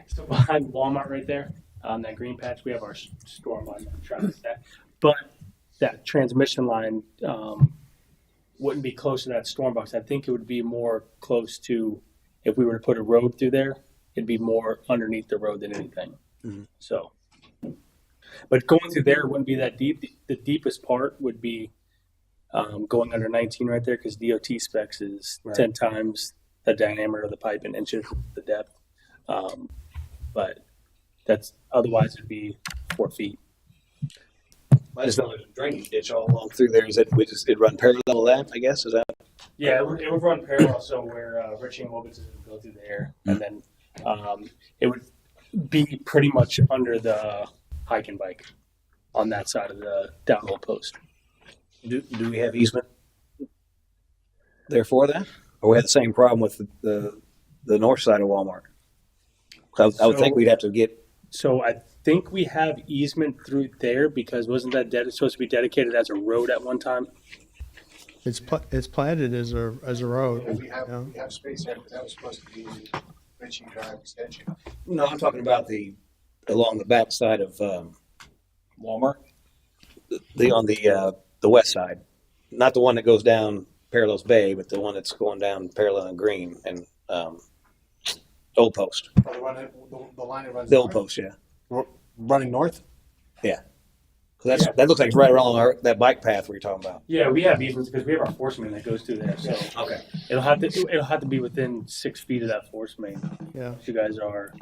So behind Walmart right there, on that green patch, we have our storm line Trask. But that transmission line wouldn't be close to that storm box. I think it would be more close to, if we were to put a road through there, it'd be more underneath the road than anything. Mm-hmm. So, but going through there wouldn't be that deep. The deepest part would be going under 19 right there, because DOT specs is 10 times the diameter of the pipe in inches the depth. But that's otherwise it'd be 4 feet. I just know there's a drainage ditch all along through there. Is that it'd run parallel to that? I guess is that. Yeah, it would run parallel. So where Richie and Wilkins would go through there, and then it would be pretty much under the hike and bike on that side of the downhole post. Do we have easement there for that, or we have the same problem with the north side of Walmart? I would think we'd have to get. So I think we have easement through there, because wasn't that supposed to be dedicated as a road at one time? It's platted as a road. Yeah, we have space there, but that was supposed to be Richie Drive extension. No, I'm talking about along the back side of Walmart. On the west side, not the one that goes down Parallels Bay, but the one that's going down Parallel and Green and Old Post. Oh, the line that runs The Old north? Post, yeah. Running north? Yeah. That looks like it's right along that bike path we were talking about. Yeah, we have easements because we have our force main that goes through there. So Okay. it'll have to be within 6 feet of that force main. Yeah. If you guys are.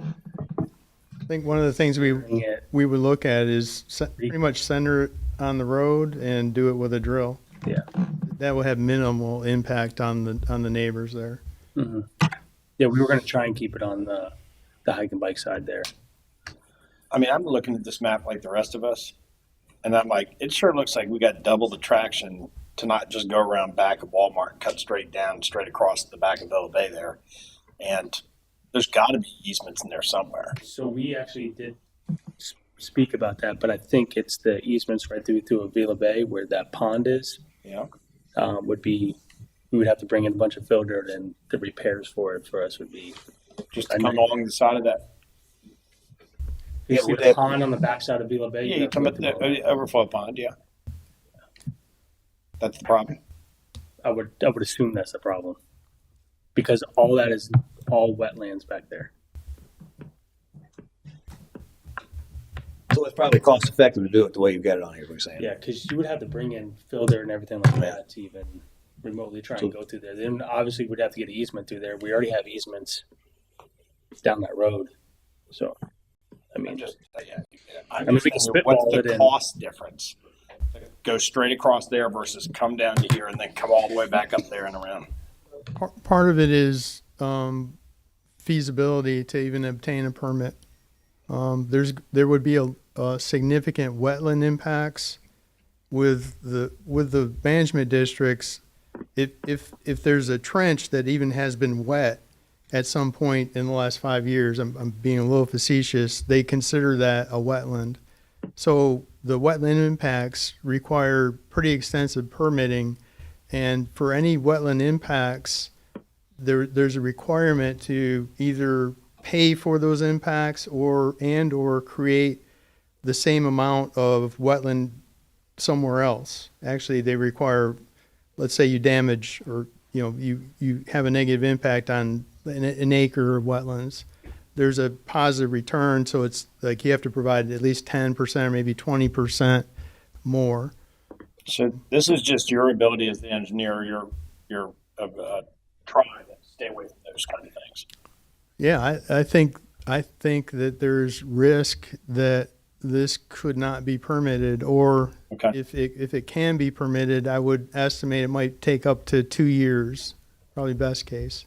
I think one of the things we would look at is pretty much center on the road and do it with a drill. Yeah. That will have minimal impact on the neighbors there. hmm Yeah, we were going to try and keep it on the hike and bike side there. I mean, I'm looking at this map like the rest of us, and I'm like, it sure looks like we got double the traction to not just go around back of Walmart and cut straight down, straight across the back of Villa Bay there. And there's got to be easements in there somewhere. So we actually did speak about that, but I think it's the easements right through Avila Bay where that pond is. Yeah. We would have to bring in a bunch of fill dirt, and the repairs for it for us would be Just to come along the side of that. you Yeah, see would the that- pond on the backside of Avila Bay. Yeah, you come up the overflow pond, yeah. That's the problem. I would assume that's the problem because all that is all wetlands back there. So it's probably cost effective to do it the way you've got it on here, we're saying. Yeah, because you would have to bring in fill dirt and everything like that to even remotely try and go through there. Then obviously we'd have to get an easement through there. We already have easements down that road, so I mean, I'm mean, just we can wondering, what's spitball the it in. cost difference? Go straight across there versus come down to here and then come all the way back up there and around. Part of it is feasibility to even obtain a permit. There would be a significant wetland impacts with the management districts. If there's a trench that even has been wet at some point in the last 5 years, I'm being a little facetious, they consider that a wetland. So the wetland impacts require pretty extensive permitting, and for any wetland impacts, there's a requirement to either pay for those impacts or create the same amount of wetland somewhere else. Actually, they require, let's say you damage or you have a negative impact on an acre of wetlands. There's a positive return, so it's like you have to provide at least 10% or maybe 20% more. So this is just your ability as the engineer, your try to stay away from those kind of things. Yeah, I think that there's risk that this could not be permitted, or if it can be permitted, I would estimate it might take up to 2 years, probably best case.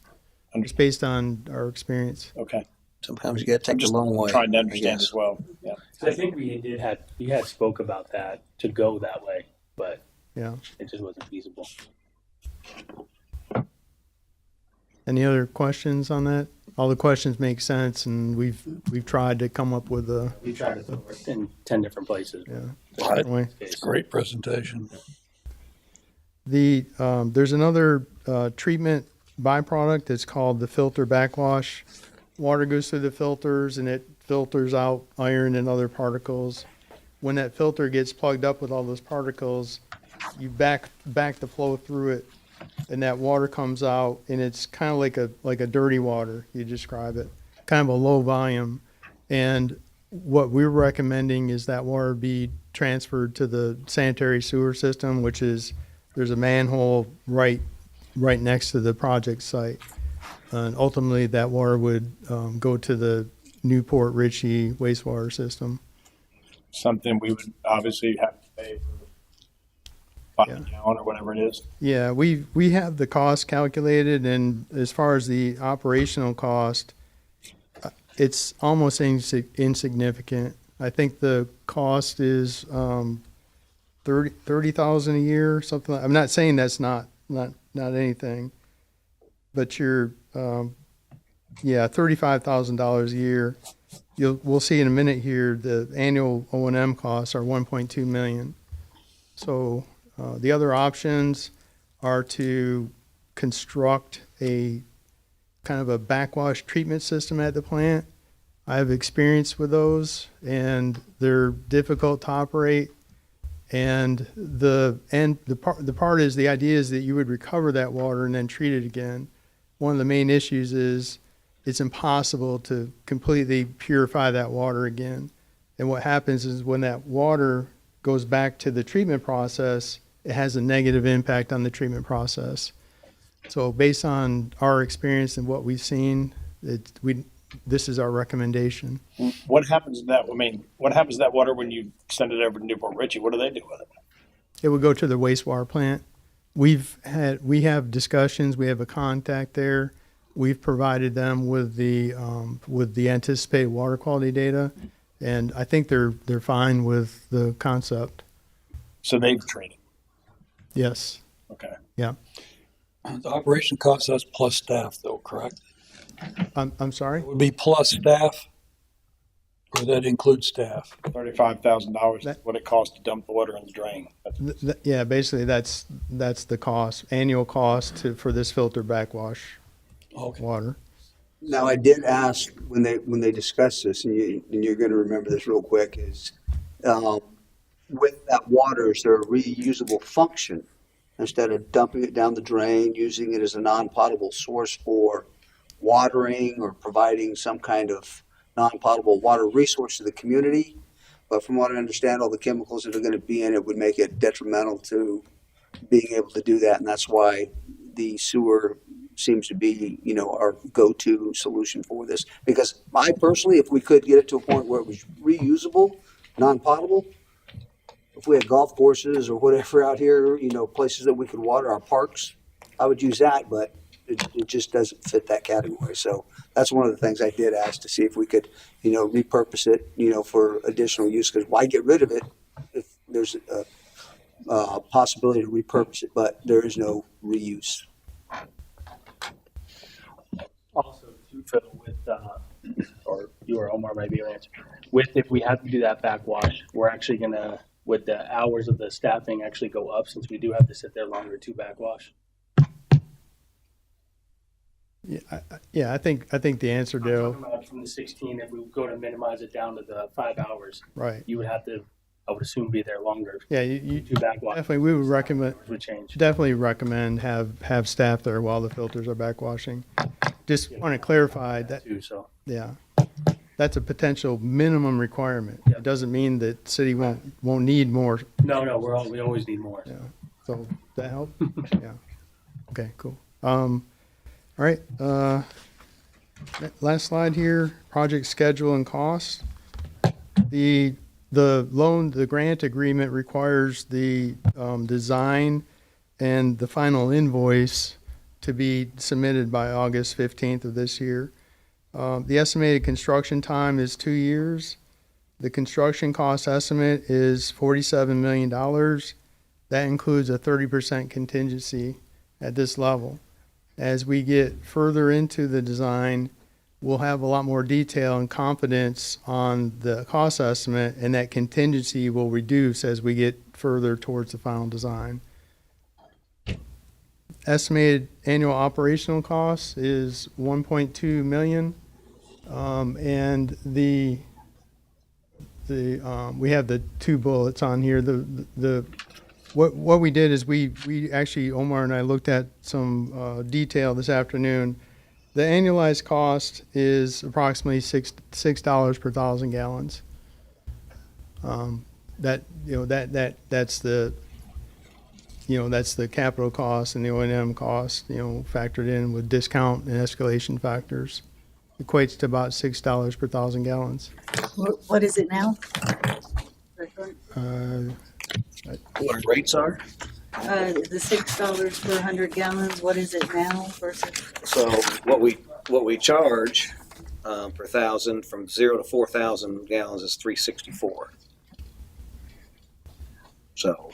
Just based on our experience. Okay. Sometimes you got to take a long way. Trying to understand as well. Yeah. So I think we had spoke about that to go that way, but yeah, it just wasn't feasible. Any other questions on that? All the questions make sense, and we've tried to come up with a. We tried to throw it in 10 different places. Yeah. It's a great presentation. There's another treatment byproduct. It's called the filter backwash. Water goes through the filters and it filters out iron and other particles. When that filter gets plugged up with all those particles, you back the flow through it, and that water comes out, and it's kind of like a dirty water. You describe it, kind of a low volume. And what we're recommending is that water be transferred to the sanitary sewer system, which is there's a manhole right next to the project site. And ultimately, that water would go to the Newport Ritchie wastewater system. Something we would obviously have to pay for $5 a gallon or whatever it is. Yeah, we have the cost calculated, and as far as the operational cost, it's almost insignificant. I think the cost is $30,000 a year, something. I'm not saying that's not anything, but you're $35,000 a year. We'll see in a minute here. The annual O&M costs are $1.2 million. So the other options are to construct a kind of a backwash treatment system at the plant. I have experience with those, and they're difficult to operate. And the part is, the idea is that you would recover that water and then treat it again. One of the main issues is it's impossible to completely purify that water again. And what happens is when that water goes back to the treatment process, it has a negative impact on the treatment process. So based on our experience and what we've seen, this is our recommendation. What happens to that? I mean, what happens to that water when you send it over to Newport Richie? What do they do with it? It would go to the wastewater plant. We have discussions. We have a contact there. We've provided them with the anticipated water quality data, and I think they're fine with the concept. So they've treated. Yes. Okay. Yeah. The operation costs us plus staff, though, correct? I'm sorry. It would be plus staff, or that includes staff? $35,000 is what it costs to dump the water in the drain. Yeah, basically that's the cost, annual cost for this filter backwash water. Now, I did ask when they discussed this, and you're going to remember this real quick, is with that water, is there a reusable function instead of dumping it down the drain, using it as a non-potable source for watering or providing some kind of non-potable water resource to the community? But from what I understand, all the chemicals that are going to be in it would make it detrimental to being able to do that, and that's why the sewer seems to be, our go-to solution for this. Because I personally, if we could get it to a point where it was reusable, non-potable, if we had golf courses or whatever out here, places that we could water our parks, I would use that, but it just doesn't fit that category. So that's one of the things I did ask to see if we could, repurpose it, for additional use. Because why get rid of it if there's a possibility to repurpose it, but there is no reuse. Also, too, Phil, with, or you or Omar might be able to answer, with if we have to do that backwash, we're actually going to, would the hours of the staffing actually go up since we do have to sit there longer to backwash? Yeah, I think the answer, I'm Dale. talking about from the 16, if we go to minimize it down to the 5 hours, Right. you would have to, I would assume, be there longer. Yeah, you To backwash. definitely we would recommend Would change. definitely recommend have staff there while the filters are backwashing. Just want to clarify that. Too, so. Yeah, that's a potential minimum requirement. Yeah. It doesn't mean that city won't need more. No, we always need more. Yeah. So that help? Yeah. Okay. Cool. All right. Last slide here. Project schedule and cost. The grant agreement requires the design and the final invoice to be submitted by August 15th of this year. The estimated construction time is 2 years. The construction cost estimate is $47 million. That includes a 30% contingency at this level. As we get further into the design, we'll have a lot more detail and confidence on the cost estimate, and that contingency will reduce as we get further towards the final design. Estimated annual operational cost is $1.2 million, and we have the 2 bullets on here. What we did is we actually, Omar and I looked at some detail this afternoon. The annualized cost is approximately $6 per 1,000 gallons. That's the capital cost and the O&M cost, factored in with discount and escalation factors. Equates to about $6 per 1,000 gallons. What is it now? What rates are? The $6 per 100 gallons, what is it now versus? So what we charge per 1,000 from 0 to 4,000 gallons is $3.64. So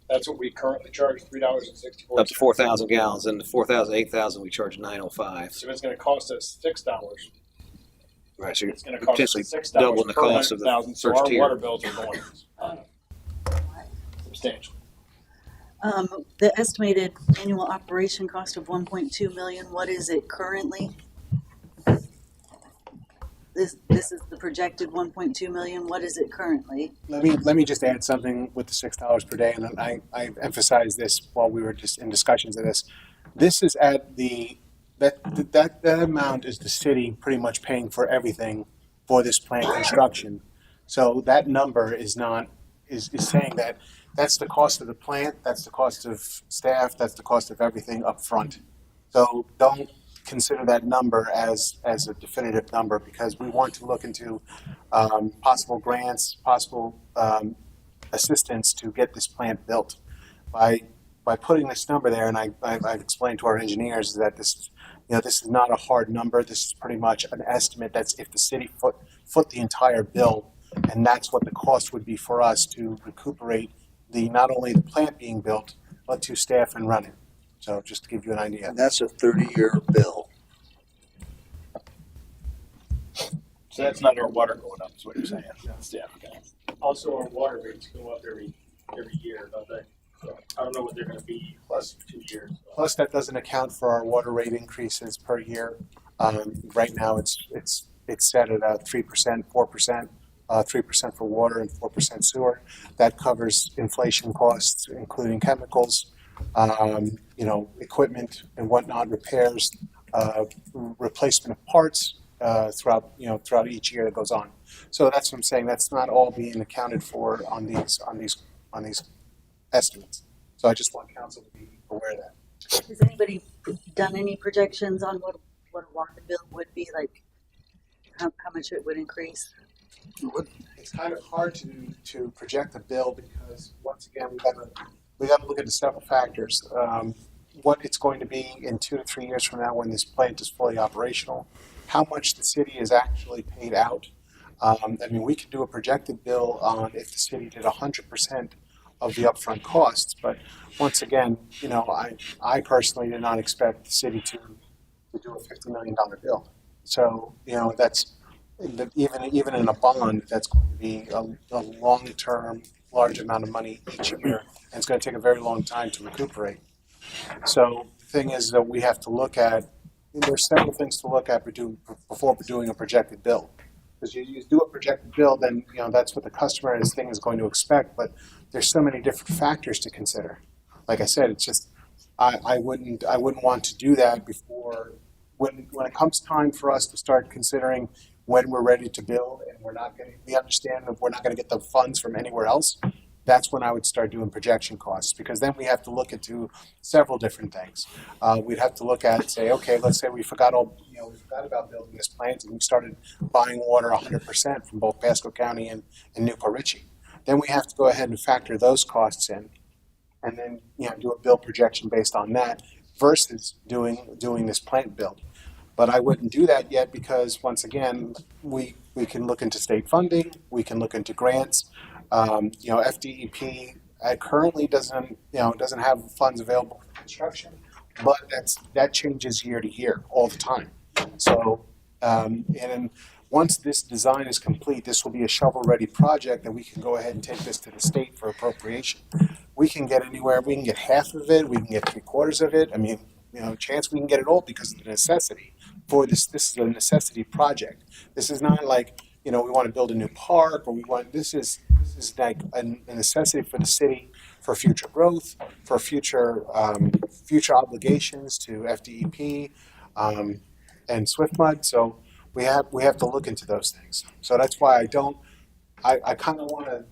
That's what we currently charge, $3.64. up to 4,000 gallons, and the 4,000, 8,000 we charge $9.05. So it's gonna cost us $6. Right, so you're It's gonna cost us potentially $6 doubling the per cost of the 100,000, so first our tier. water bills are going substantial. The estimated annual operation cost of 1.2 million, what is it currently? This is the projected 1.2 million, what is it currently? Let me just add something with the $6 per day, and then I emphasized this while we were just in discussions of this. This is at that amount is the city pretty much paying for everything for this plant construction. So that number is saying that that's the cost of the plant, that's the cost of staff, that's the cost of everything up front. So don't consider that number as a definitive number, because we want to look into possible grants, possible assistance to get this plant built. By putting this number there, and I've explained to our engineers that this is not a hard number. This is pretty much an estimate. That's if the city foot the entire bill, and that's what the cost would be for us to recuperate not only the plant being built, but to staff and run it. So just to give you an idea. And that's a 30-year bill. So that's not our water going up, is what you're saying? Yeah, okay. Also, our water rates go up every year, don't they? So I don't know what they're gonna be plus 2 years. Plus, that doesn't account for our water rate increases per year. Right now, it's set at 3%, 4%, 3% for water and 4% sewer. That covers inflation costs, including chemicals, equipment and whatnot, repairs, replacement of parts throughout each year that goes on. So that's what I'm saying. That's not all being accounted for on these estimates. So I just want council to be aware of that. Has anybody done any projections on what a water bill would be, like how much it would increase? It's kind of hard to project a bill because once again we got to look at the several factors. What it's going to be in 2 to 3 years from now when this plant is fully operational, how much the city is actually paid out. We could do a projected bill on if the city did 100% of the upfront costs, but once again, I personally did not expect the city to do a $50 million bill. So that's even in a bond, that's going to be a long-term, large amount of money each year, and it's going to take a very long time to recuperate. So the thing is that we have to look at. There's several things to look at before doing a projected bill. Because you do a projected bill, then that's what the customer is going to expect. But there's so many different factors to consider. Like I said, it's just I wouldn't want to do that before when it comes time for us to start considering when we're ready to build and we understand that we're not going to get the funds from anywhere else. That's when I would start doing projection costs, because then we have to look into several different things. We'd have to look at, say, okay, let's say we forgot about building this plant and we started buying water 100% from both Pasco County and Newport Richey. Then we have to go ahead and factor those costs in, and then do a bill projection based on that versus doing this plant build. But I wouldn't do that yet because once again, we can look into state funding, we can look into grants. FDEP currently doesn't have funds available for construction, but that changes year to year all the time. So, and then once this design is complete, this will be a shovel-ready project, and we can go ahead and take this to the state for appropriation. We can get anywhere. We can get half of it. We can get 3/4 of it. Chance we can get it all because of the necessity for this. This is a necessity project. This is not like we want to build a new park or this is like a necessity for the city for future growth, for future obligations to FDEP and SwiftMud. So we have to look into those things. So that's why I kind of want to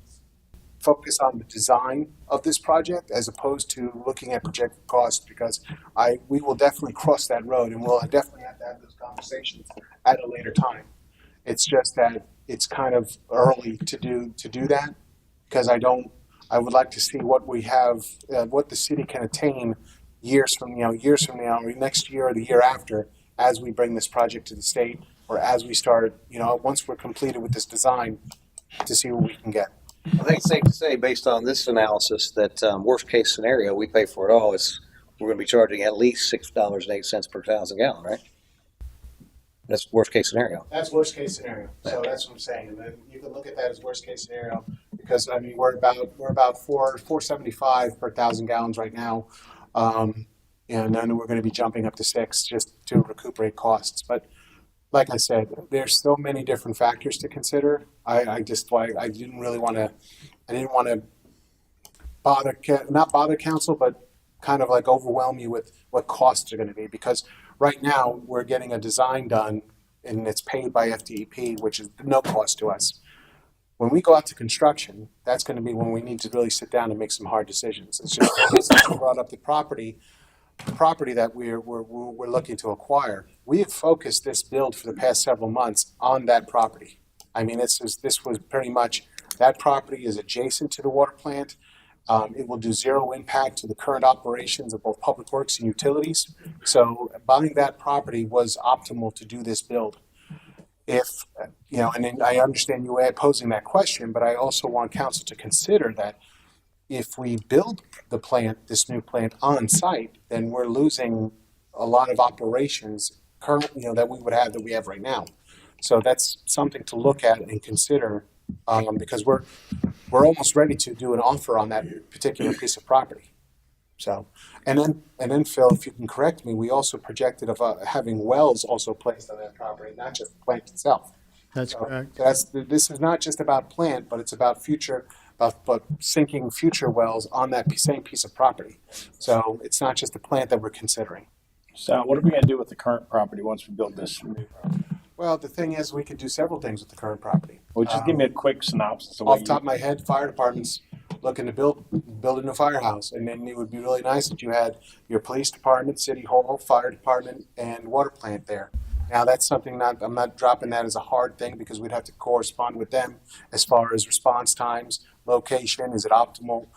focus on the design of this project as opposed to looking at projected costs, because we will definitely cross that road and we'll definitely have to have those conversations at a later time. It's just that it's kind of early to do that, because I would like to see what we have, what the city can attain years from now, or next year or the year after, as we bring this project to the state, or as we start, once we're completed with this design, to see what we can get. I think it's safe to say, based on this analysis, that worst case scenario, we pay for it all. We're going to be charging at least $6.08 per 1,000 gallon, right? That's worst case scenario. That's worst case scenario. So that's what I'm saying. And then you can look at that as worst case scenario, because we're about $4.75 per 1,000 gallons right now, and then we're going to be jumping up to $6 just to recuperate costs. But like I said, there's so many different factors to consider. I didn't want to not bother council, but kind of like overwhelm you with what costs are going to be, because right now we're getting a design done and it's paid by FDEP, which is no cost to us. When we go out to construction, that's going to be when we need to really sit down and make some hard decisions. It's just, since you brought up the property, property that we're looking to acquire, we have focused this build for the past several months on that property. I mean, this was pretty much, that property is adjacent to the water plant. It will do zero impact to the current operations of both public works and utilities. So buying that property was optimal to do this build. If, and then I understand you posing that question, but I also want council to consider that if we build the plant, this new plant on site, then we're losing a lot of operations currently, that we have right now. So that's something to look at and consider, because we're almost ready to do an offer on that particular piece of property. So, and then Phil, if you can correct me, we also projected of having wells also placed on that property, not just the plant itself. That's correct. This is not just about plant, but it's about but sinking future wells on that same piece of property. So it's not just the plant that we're considering. So what are we going to do with the current property once we build this new property? Well, the thing is, we could do several things with the current property. Well, just give me a quick synopsis. Off the top of my head, fire department's looking to build a new firehouse, and then it would be really nice if you had your police department, city hall, fire department, and water plant there. Now, that's something I'm not dropping that as a hard thing, because we'd have to correspond with them as far as response times, location, is it optimal?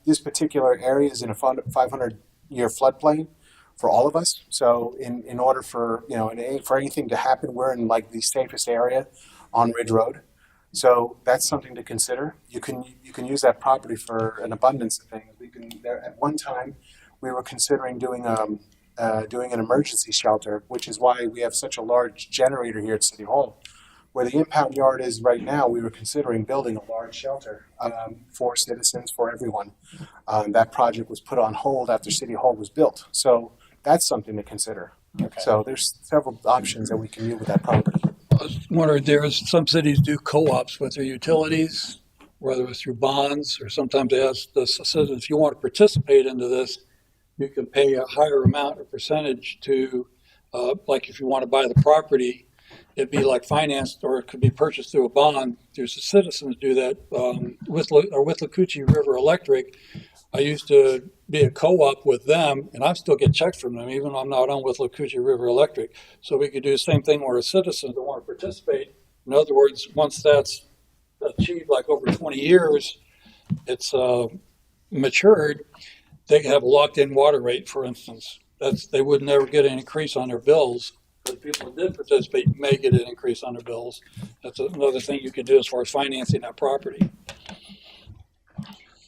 This particular area is in a 500-year floodplain for all of us. So in order for, for anything to happen, we're in like the safest area on Ridge Road. So that's something to consider. You can use that property for an abundance of things. At one time, we were considering doing an emergency shelter, which is why we have such a large generator here at City Hall. Where the impound yard is right now, we were considering building a large shelter for citizens, for everyone. That project was put on hold after City Hall was built. So that's something to consider. Okay. So there's several options that we can use with that property. I was wondering, some cities do co-ops with their utilities, whether it's through bonds, or sometimes they ask the citizens, if you want to participate into this, you can pay a higher amount or percentage to, like if you want to buy the property, it'd be like financed, or it could be purchased through a bond. There's the citizens do that with Lacucci River Electric. I used to be a co-op with them, and I still get checks from them, even though I'm not on with Lacucci River Electric. So we could do the same thing where a citizen that want to participate. In other words, once that's achieved, like over 20 years, it's matured, they have a locked-in water rate, for instance. They would never get an increase on their bills. But people that did participate may get an increase on their bills. That's another thing you could do as far as financing that property.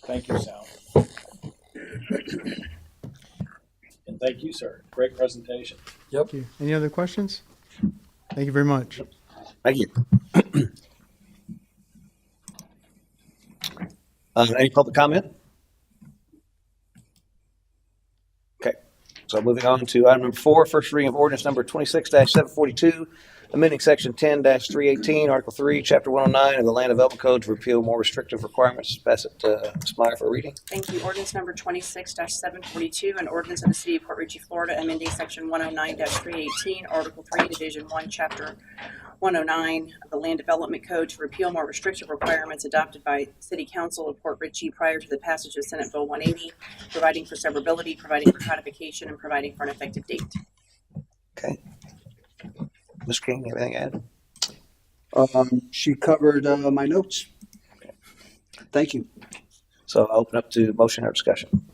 Thank you, Sal. And thank you, sir. Great presentation. Yep. Thank you. Any other questions? Thank you very much. Thank you. Any public comment? Okay. So moving on to item number 4, first reading of ordinance number 26-742, amending section 10-318, article 3, chapter 109 of the Land Development Code to repeal more restrictive requirements. Pass it to Ms. Meyer for a reading. Thank you. Ordinance number 26-742, an ordinance of the City of Port Richey, Florida, amending section 109-318, article 3, division 1, chapter 109 of the Land Development Code to repeal more restrictive requirements adopted by City Council of Port Richey prior to the passage of Senate Bill 180, providing for severability, providing for codification, and providing for an effective date. Okay. Ms. King, anything to add? She covered my notes. Thank you. So I'll open up to motion or discussion.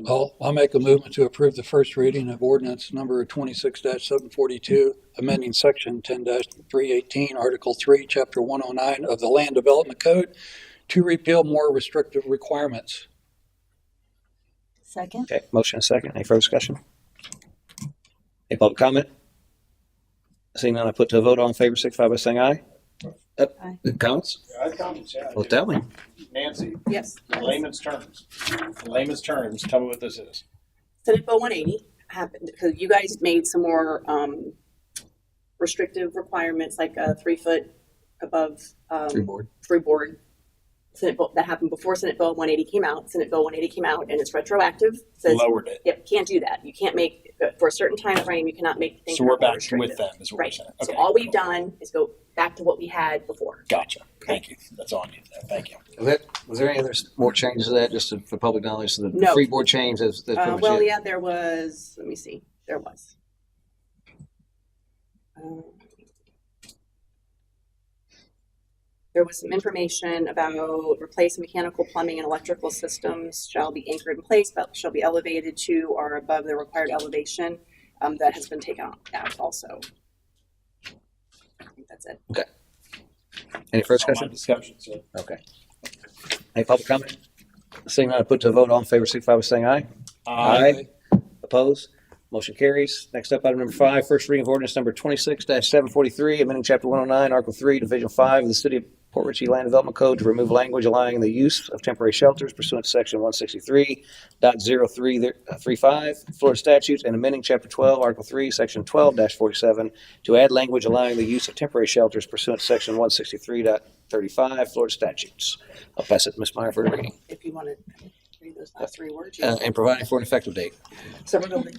I'll make a movement to approve the first reading of ordinance number 26-742, amending section 10-318, article 3, chapter 109 of the Land Development Code to repeal more restrictive requirements. Second. Okay, motion and second. Any further discussion? Any public comment? Seeing none, I put to a vote. All in favor, signify by saying aye. Aye. Comments? I have comments, yeah. Well, tell me. Nancy, Yes. in layman's terms, tell me what this is. Senate Bill 180 happened because you guys made some more restrictive requirements, like 3 foot above freeboard. Senate Bill that happened before Senate Bill 180 came out. Senate Bill 180 came out and it's retroactive. Says, Lowered it. Yep, can't do that. You can't make for a certain time frame. You cannot make things. So we're more back restrictive. with them, is what right. we're saying. Okay, So all we've cool. done is go back to what we had before. Gotcha. Thank you. That's all I need to know. Thank you. Was there any other more changes to that, just for public knowledge? So the No. freeboard change, that's pretty much Well, it? yeah, there was, let me see, there was. There was some information about replace mechanical, plumbing, and electrical systems shall be anchored in place, but shall be elevated to or above the required elevation. That has been taken out also. I think that's it. Okay. Any further That's all my discussion? discussion, sir. Okay. Any public comment? Seeing none, I put to a vote. All in favor, signify by saying aye. Aye. Opposed? Motion carries. Next up, item number 5, first reading of ordinance number 26-743, amending chapter 109, article 3, division 5 of the city of Port Richey Land Development Code to remove language allowing the use of temporary shelters pursuant to section 163.0335 Florida statutes, and amending chapter 12, article 3, section 12-47 to add language allowing the use of temporary shelters pursuant to section 163.35 Florida statutes. I'll pass it to Ms. Meyer for the reading. If you want to read those last 3 words. And providing for an effective date. Severability.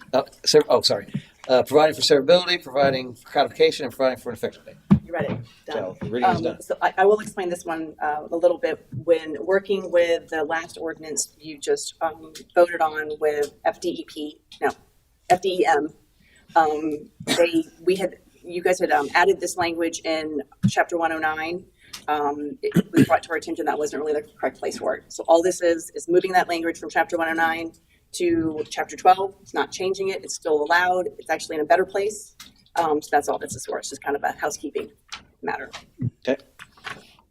Providing for severability, providing for codification, and providing for an effective date. You read it. Done. So, the reading is done. So I will explain this one a little bit. When working with the last ordinance you just voted on with FDEM, you guys had added this language in chapter 109. It was brought to our attention that wasn't really the correct place for it. So all this is moving that language from chapter 109 to chapter 12. It's not changing it. It's still allowed. It's actually in a better place. So that's all this is for. It's just kind of a housekeeping matter. Okay.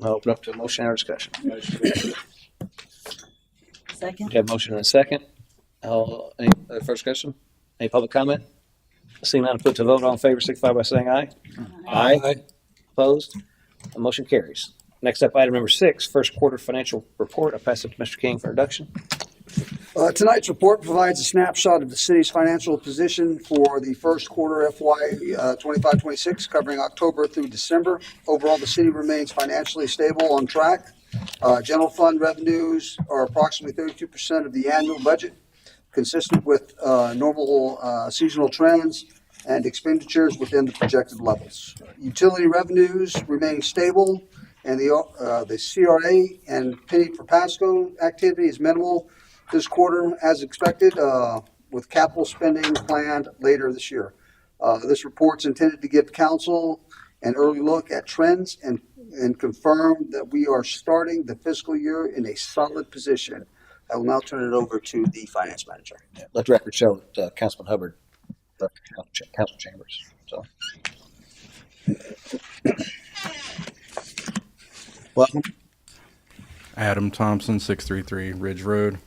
I'll open up to a motion or discussion. Second. We have a motion and a second. Any other first discussion? Any public comment? Seeing none, put to vote. All in favor, signify by saying aye. Aye. Opposed? The motion carries. Next up, item number 6, first quarter financial report. I'll pass it to Mr. King for introduction. Tonight's report provides a snapshot of the city's financial position for the first quarter FY 25-26, covering October through December. Overall, the city remains financially stable, on track. General fund revenues are approximately 32% of the annual budget, consistent with normal seasonal trends, and expenditures within the projected levels. Utility revenues remaining stable, and the CRA and penny per Pasco activity is minimal this quarter, as expected, with capital spending planned later this year. This report's intended to give council an early look at trends and confirm that we are starting the fiscal year in a solid position. I will now turn it over to the finance manager. Let the record show that Councilman Hubbard left the council chambers. So, welcome. Adam Thompson, 633 Ridge Road.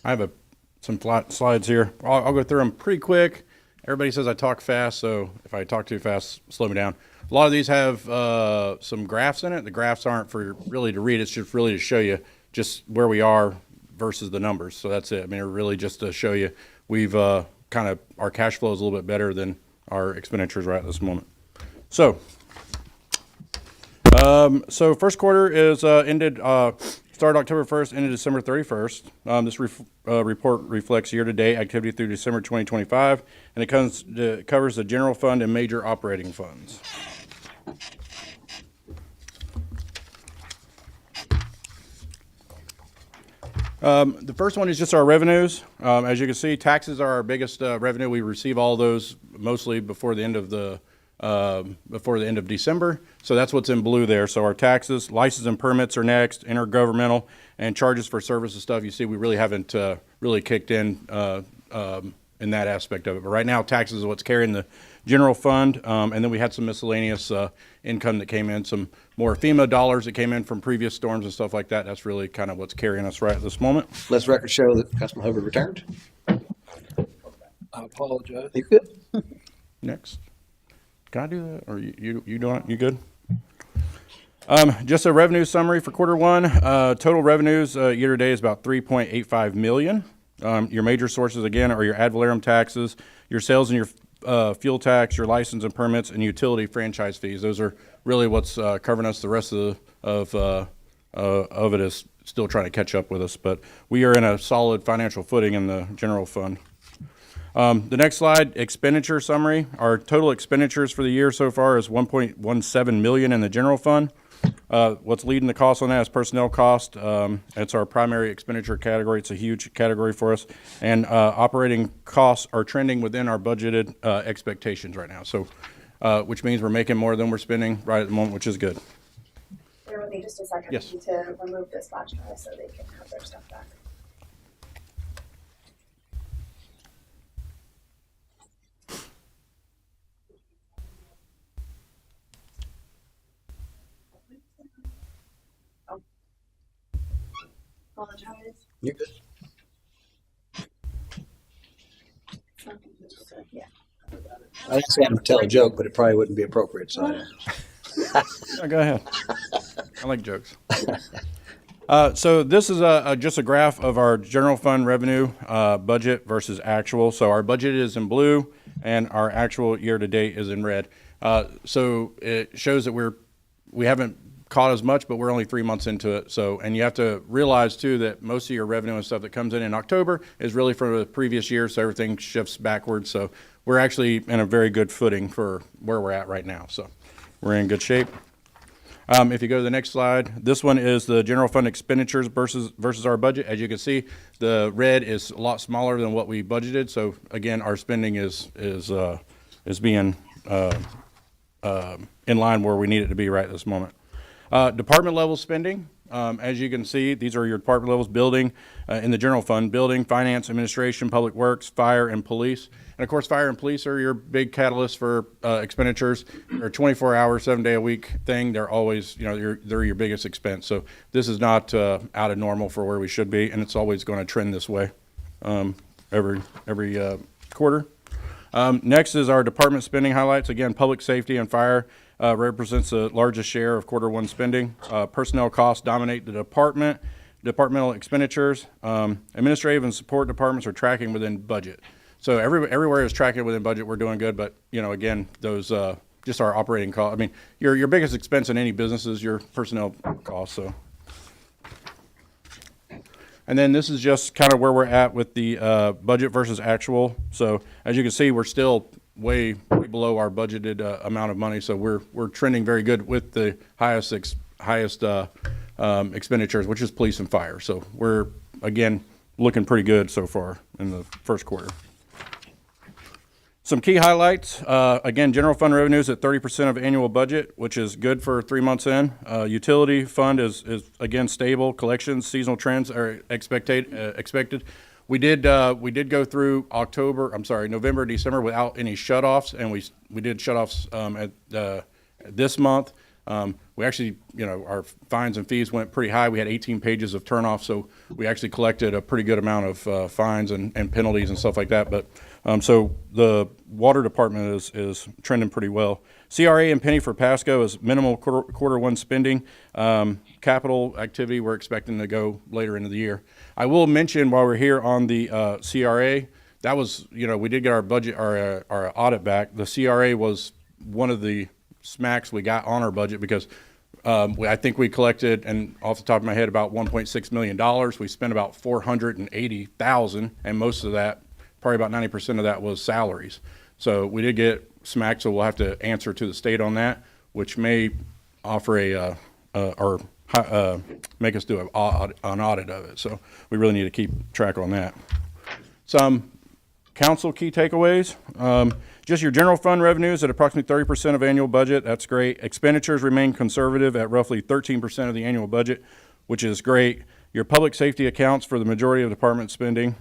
I have some flat slides here. I'll go through them pretty quick. Everybody says I talk fast, so if I talk too fast, slow me down. A lot of these have some graphs in it. The graphs aren't for really to read. It's just really to show you just where we are versus the numbers. So that's it. I mean, really just to show you we've our cash flow is a little bit better than our expenditures right at this moment. So first quarter is ended started October 1st, ended December 31st. This report reflects year-to-date activity through December 2025, and it covers the general fund and major operating funds. The first one is just our revenues. As you can see, taxes are our biggest revenue. We receive all those mostly before the end of December. So that's what's in blue there. So our taxes, license and permits are next, intergovernmental, and charges for service and stuff. You see, we really haven't really kicked in that aspect of it. But right now, taxes is what's carrying the general fund. And then we had some miscellaneous income that came in, some more FEMA dollars that came in from previous storms and stuff like that. That's really kind of what's carrying us right at this moment. Let's record show that Councilman Hubbard returned. I apologize. You good? Next. Can I do that? Or you doing it? You good? Just a revenue summary for quarter one. Total revenues year to date is about $3.85 million. Your major sources, again, are your ad valorem taxes, your sales and your fuel tax, your license and permits, and utility franchise fees. Those are really what's covering us. The rest of it is still trying to catch up with us, but we are in a solid financial footing in the general fund. The next slide, expenditure summary. Our total expenditures for the year so far is 1.17 million in the general fund. What's leading the cost on that is personnel cost. It's our primary expenditure category. It's a huge category for us. And operating costs are trending within our budgeted expectations right now. So, which means we're making more than we're spending right at the moment, which is good. Bear with me just a second. Yes. I need to remove this flash drive so they can have their stuff back. Apologize. You're good. Yeah. I didn't say I'm gonna tell a joke, but it probably wouldn't be appropriate, so. Yeah, go ahead. I like jokes. So this is just a graph of our general fund revenue budget versus actual. So our budget is in blue and our actual year to date is in red. So it shows that we haven't caught as much, but we're only 3 months into it. So, and you have to realize too that most of your revenue and stuff that comes in October is really from the previous year. So everything shifts backwards. So we're actually in a very good footing for where we're at right now. So we're in good shape. If you go to the next slide, this one is the general fund expenditures versus our budget. As you can see, the red is a lot smaller than what we budgeted. So again, our spending is being in line where we need it to be right at this moment. Department level spending, as you can see, these are your department levels: building, in the general fund, building, finance, administration, public works, fire, and police. And of course, fire and police are your big catalyst for expenditures. They're a 24-hour, 7-day-a-week thing. They're always, they're your biggest expense. So this is not out of normal for where we should be, and it's always going to trend this way every quarter. Next is our department spending highlights. Again, public safety and fire represents the largest share of quarter one spending. Personnel costs dominate the departmental expenditures. Administrative and support departments are tracking within budget. So everywhere is tracking within budget. We're doing good, but again, those just our operating costs. I mean, your biggest expense in any business is your personnel costs. So, and then this is just kind of where we're at with the budget versus actual. So as you can see, we're still way below our budgeted amount of money. So we're trending very good with the highest expenditures, which is police and fire. So we're again looking pretty good so far in the first quarter. Some key highlights. Again, general fund revenues at 30% of annual budget, which is good for 3 months in. Utility fund is again stable. Collections, seasonal trends are expected. We did go through November, December without any shutoffs, and we did shutoffs at this month. We actually, our fines and fees went pretty high. We had 18 pages of turnoff, so we actually collected a pretty good amount of fines and penalties and stuff like that. But so the water department is trending pretty well. CRA and penny for Pasco is minimal quarter one spending. Capital activity we're expecting to go later into the year. I will mention while we're here on the CRA, that was, we did get our budget, our audit back. The CRA was one of the smacks we got on our budget because I think we collected, and off the top of my head, about $1.6 million. We spent about $480,000, and most of that, probably about 90% of that was salaries. So we did get smacked, so we'll have to answer to the state on that, which may offer or make us do an audit of it. So we really need to keep track on that. Some council key takeaways. Just your general fund revenues at approximately 30% of annual budget. That's great. Expenditures remain conservative at roughly 13% of the annual budget, which is great. Your public safety accounts for the majority of department spending.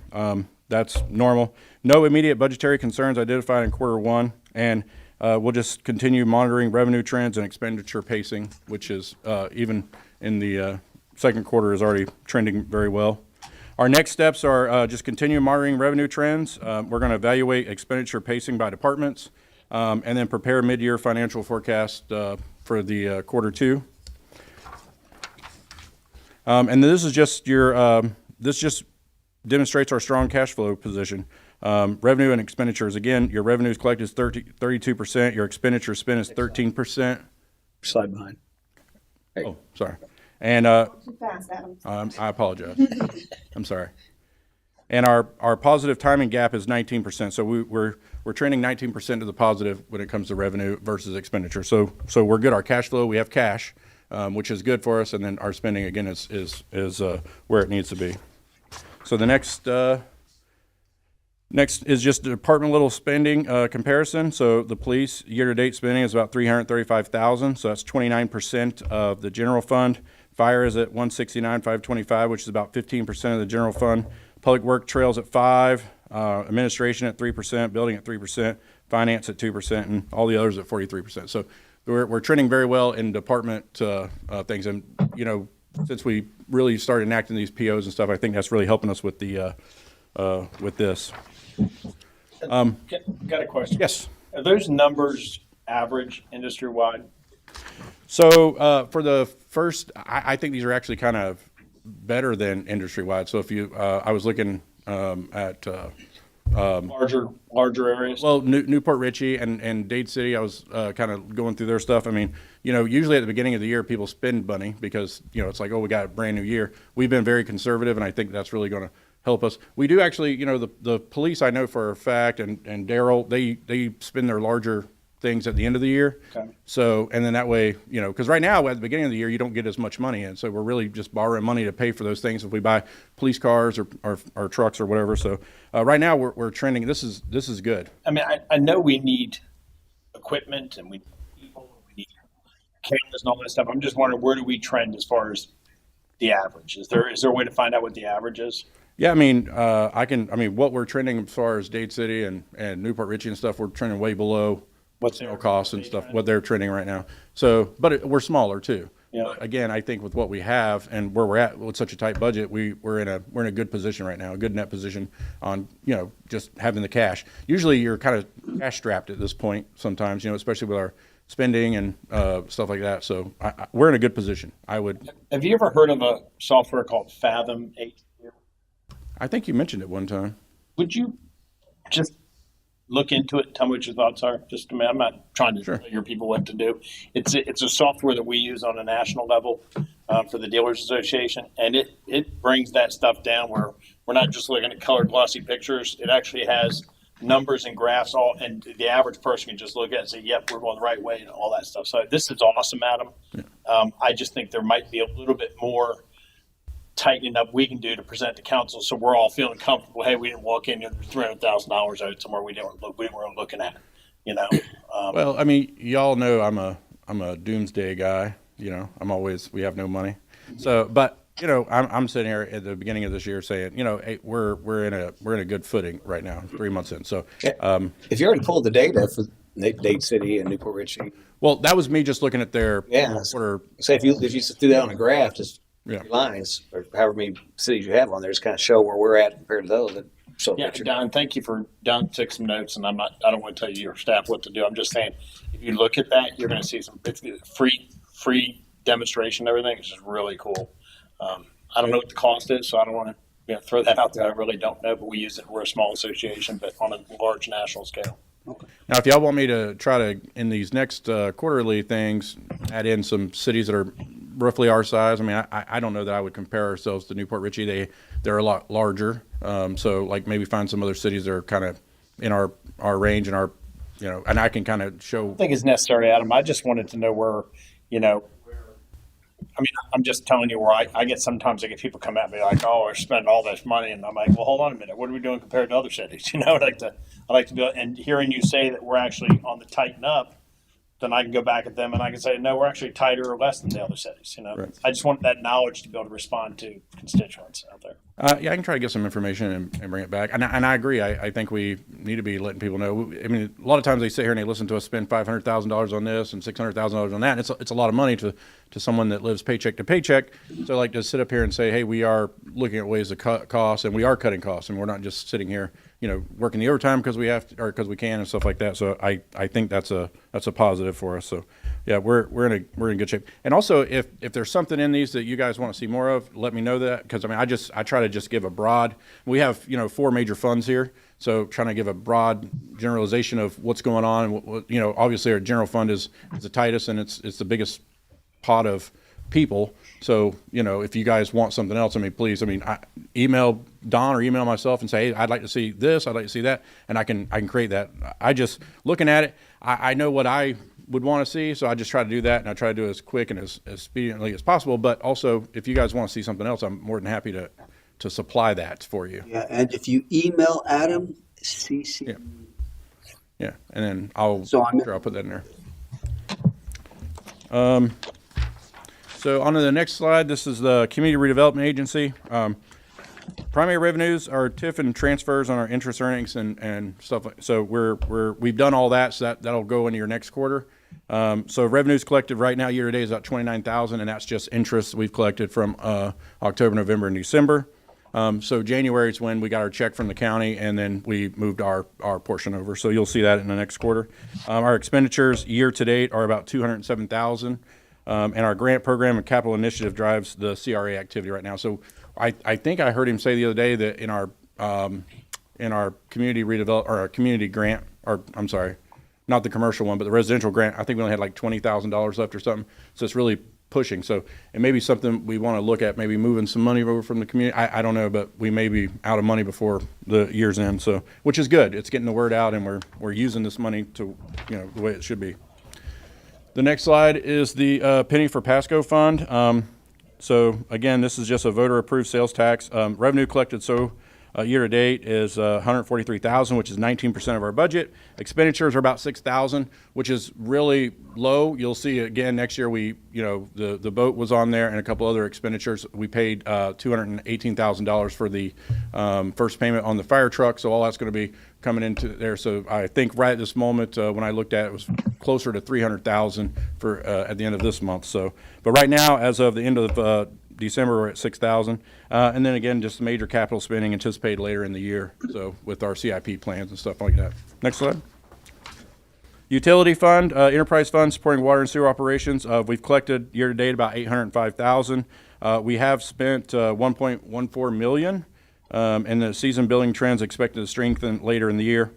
That's normal. No immediate budgetary concerns identified in quarter one, and we'll just continue monitoring revenue trends and expenditure pacing, which is even in the second quarter is already trending very well. Our next steps are just continue monitoring revenue trends. We're going to evaluate expenditure pacing by departments, and then prepare mid-year financial forecast for the quarter two. And this is just your this just demonstrates our strong cash flow position. Revenue and expenditures. Again, your revenues collected is 32%. Your expenditure spent is 13%. Slide behind. Oh, sorry. And Too fast, Adam. I apologize. I'm sorry. And our positive timing gap is 19%. So we're trending 19% to the positive when it comes to revenue versus expenditure. So we're good. Our cash flow, we have cash, which is good for us. And then our spending, again, is where it needs to be. So the next is just department little spending comparison. So the police year-to-date spending is about $335,000. So that's 29% of the general fund. Fire is at $169,525, which is about 15% of the general fund. Public work trails at 5%, administration at 3%, building at 3%, finance at 2%, and all the others at 43%. So we're trending very well in department things. And since we really started enacting these POs and stuff, I think that's really helping us with the with this. Got a question. Yes. Are those numbers average industry-wide? So for the first, I think these are actually kind of better than industry-wide. So if you, I was looking at larger areas. Well, Newport Richey and Dade City, I was kind of going through their stuff. I mean, usually at the beginning of the year, people spend money because it's like, oh, we got a brand new year. We've been very conservative, and I think that's really going to help us. We do actually, the police, I know for a fact, and Daryl, they spend their larger things at the end of the year. Okay. So, and then that way, because right now at the beginning of the year, you don't get as much money in. So we're really just borrowing money to pay for those things if we buy police cars or trucks or whatever. So right now we're trending. This is good. I mean, I know we need equipment and we need people, we need cameras and all that stuff. I'm just wondering, where do we trend as far as the average? Is there a way to find out what the average is? Yeah, I mean, what we're trending as far as Dade City and Newport Richey and stuff, we're trending way below what's their costs and stuff, what they're trending right now. So, but we're smaller too. Yeah. But again, I think with what we have and where we're at with such a tight budget, we're in a good position right now, a good net position on, just having the cash. Usually you're kind of cash strapped at this point sometimes, especially with our spending and stuff like that. So we're in a good position. Have you ever heard of a software called Fathom HQ? I think you mentioned it one time. Would you just look into it and tell me what your thoughts are? I'm not trying to tell your people what to do. It's a software that we use on a national level for the Dealers Association, and it brings that stuff down where we're not just looking at colored glossy pictures. It actually has numbers and graphs, and the average person can just look at it and say, yep, we're going the right way and all that stuff. So this is awesome, Adam. Yeah. I just think there might be a little bit more tightening up we can do to present to council so we're all feeling comfortable. Hey, we didn't walk in here, there's $300,000 out somewhere we weren't looking at, Well, I mean, y'all know I'm a doomsday guy. We have no money. So, but I'm sitting here at the beginning of this year saying, hey, we're in a good footing right now, 3 months in. So, if you already pulled the data for Dade City and Newport Richey, well, that was me just looking at their order. Say if you threw that on a graph, just lines or however many cities you have on there, just kind of show where we're at compared to those. Don, thank you for Don took some notes, and I don't want to tell you your staff what to do. I'm just saying, if you look at that, you're going to see some free demonstration and everything. It's just really cool. I don't know what the cost is, so I don't want to throw that out there. I really don't know, but we use it. We're a small association, but on a large national scale. Okay. Now, if y'all want me to try to, in these next quarterly things, add in some cities that are roughly our size. I mean, I don't know that I would compare ourselves to Newport Richey. They're a lot larger. So like maybe find some other cities that are kind of in our range and our, and I can kind of show. I think it's necessary, Adam. I just wanted to know where, I mean, I'm just telling you where I get sometimes I get people come at me like, oh, we're spending all this money. And I'm like, well, hold on a minute. What are we doing compared to other cities? I like to do it. And hearing you say that we're actually on the tighten up, then I can go back at them and I can say, no, we're actually tighter or less than the other cities. Right. I just want that knowledge to be able to respond to constituents out there. Yeah, I can try to get some information and bring it back. And I agree. I think we need to be letting people know. I mean, a lot of times they sit here and they listen to us spend $500,000 on this and $600,000 on that. And it's a lot of money to someone that lives paycheck to paycheck. So like to sit up here and say, hey, we are looking at ways to cut costs, and we are cutting costs, and we're not just sitting here, working the overtime because we have to, or because we can and stuff like that. So I think that's a positive for us. So yeah, we're in good shape. And also if there's something in these that you guys want to see more of, let me know that, because I mean I try to just give a broad. We have 4 major funds here, so trying to give a broad generalization of what's going on. And obviously our general fund is the tightest, and it's the biggest pot of people. So, you know, if you guys want something else, I mean, please, I mean, email Don or email myself and say, hey, I'd like to see this, I'd like to see that, and I can create that. I just, looking at it, I know what I would want to see, so I just try to do that, and I try to do it as quick and as expediently as possible. But also, if you guys want to see something else, I'm more than happy to supply that for you. Yeah, and if you email Adam, CC. Yeah. Yeah, and then I'll put that in there. So on to the next slide. This is the Community Redevelopment Agency. Primary revenues are TIF and transfers on our interest earnings and stuff. So we've done all that. So that'll go into your next quarter. So revenues collected right now year to date is about 29,000, and that's just interest we've collected from October, November, and December. So January is when we got our check from the county, and then we moved our portion over. So you'll see that in the next quarter. Our expenditures year to date are about 207,000. And our grant program and capital initiative drives the CRA activity right now. So I think I heard him say the other day that in our community redevelop, or our community grant, or I'm sorry, not the commercial one, but the residential grant, I think we only had like $20,000 left or something. So it's really pushing. So it may be something we want to look at, maybe moving some money over from the community. I don't know, but we may be out of money before the year's end. So, which is good. It's getting the word out, and we're using this money to, you know, the way it should be. The next slide is the penny for Pasco fund. So again, this is just a voter approved sales tax. Revenue collected year to date is 143,000, which is 19% of our budget. Expenditures are about 6,000, which is really low. You'll see again next year. The boat was on there and a couple other expenditures. We paid $218,000 for the first payment on the fire truck. So all that's going to be coming into there. So I think right at this moment, when I looked at it, it was closer to 300,000 for at the end of this month. So, but right now, as of the end of December, we're at 6,000. And then again, just major capital spending anticipated later in the year. So with our CIP plans and stuff like that. Next slide. Utility fund, enterprise fund supporting water and sewer operations. We've collected year to date about 805,000. We have spent 1.14 million. And the season billing trends expected to strengthen later in the year.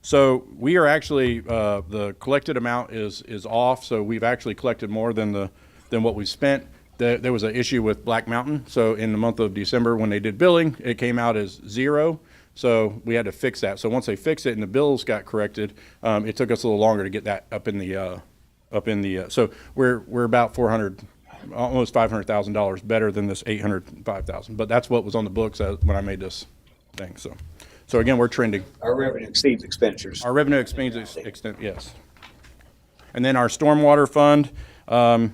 So we are actually, the collected amount is off. So we've actually collected more than what we spent. There was an issue with Black Mountain. So in the month of December, when they did billing, it came out as 0. So we had to fix that. So once they fixed it and the bills got corrected, it took us a little longer to get that up in the. So we're about 400. Almost $500,000 better than this 805,000. But that's what was on the books when I made this thing. So again, we're trending. Our revenue exceeds expenditures. Our revenue exceeds yes. And then our stormwater fund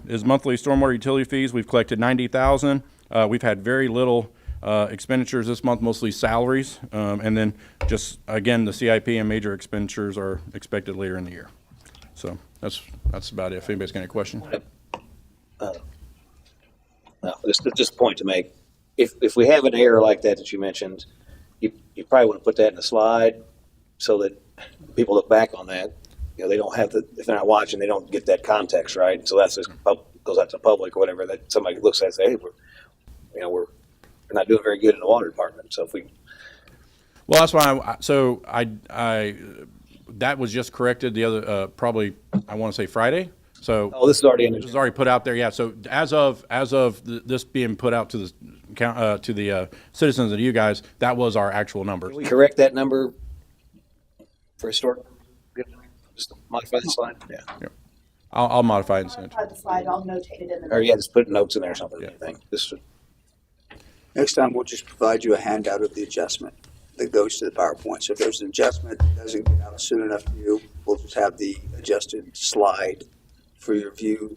is monthly stormwater utility fees. We've collected 90,000. We've had very little expenditures this month, mostly salaries. And then just again, the CIP and major expenditures are expected later in the year. So that's about it. If anybody's got any questions. No, just a point to make. If we have an error like that you mentioned, you probably want to put that in the slide so that people look back on that. You know, they don't have to, if they're not watching, they don't get that context, right? So that's just goes out to the public or whatever, that somebody looks at and say, hey, we're not doing very good in the water department. So if we. Well, that's why I that was just corrected the other, probably, I want to say Friday. So this is already this is already put out there. Yeah. So as of this being put out to the citizens and you guys, that was our actual number. Can we correct that number for historic? Just modify the slide. Yeah. I'll modify it and send it. Modify the slide, I'll notate it in the. Or just put notes in there or something. Yeah. Next time, we'll just provide you a handout of the adjustment that goes to the PowerPoint. So if there's an adjustment that doesn't get out soon enough to you, we'll just have the adjusted slide for your view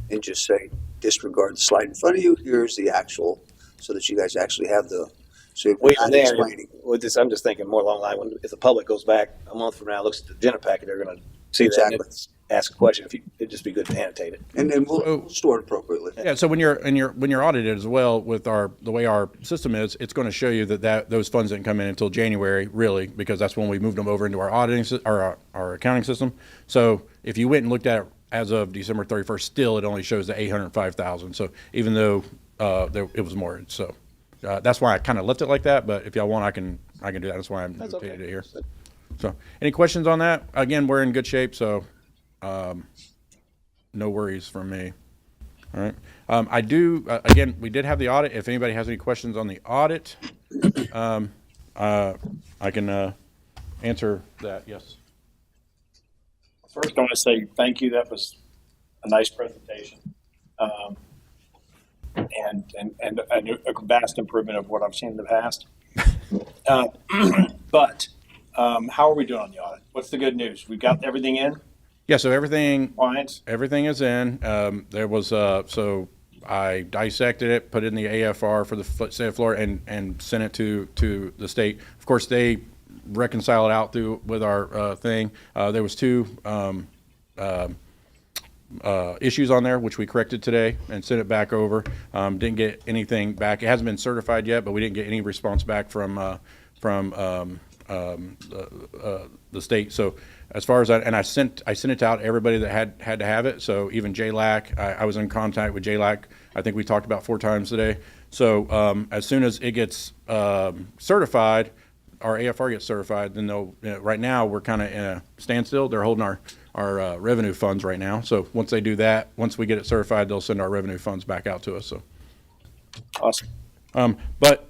and just say, disregard the slide in front of you. Here's the actual, so that you guys actually have the. So I'm just thinking more along the line when if the public goes back a month from now, looks at the agenda packet, they're going to see that and ask a question. It'd just be good to annotate it, and then we'll store it appropriately. Yeah. So when you're audited as well with the way our system is, it's going to show you that those funds didn't come in until January, really, because that's when we moved them over into our auditing our accounting system. So if you went and looked at it as of December 31st, still it only shows the 805,000. So even though it was more, so that's why I kind of left it like that. But if y'all want, I can do that. That's why I'm notated it here. So any questions on that? Again, we're in good shape. So no worries from me. All right. I do, again, we did have the audit. If anybody has any questions on the audit, I can answer that. Yes. First, I want to say thank you. That was a nice presentation. And a vast improvement of what I've seen in the past. But how are we doing on the audit? What's the good news? We got everything in? Yeah, so everything is in. There was so I dissected it, put it in the AFR for the state of Florida, and sent it to the state. Of course, they reconcile it out through with our thing. There was two issues on there which we corrected today and sent it back over. Didn't get anything back. It hasn't been certified yet, but we didn't get any response back from the state. So as far as that, and I sent it out to everybody that had to have it. So even JLAC, I was in contact with JLAC. I think we talked about 4 times today. So as soon as it gets certified, our AFR gets certified, then they'll. Right now we're kind of in a standstill. They're holding our revenue funds right now. So once they do that, once we get it certified, they'll send our revenue funds back out to us. So awesome. But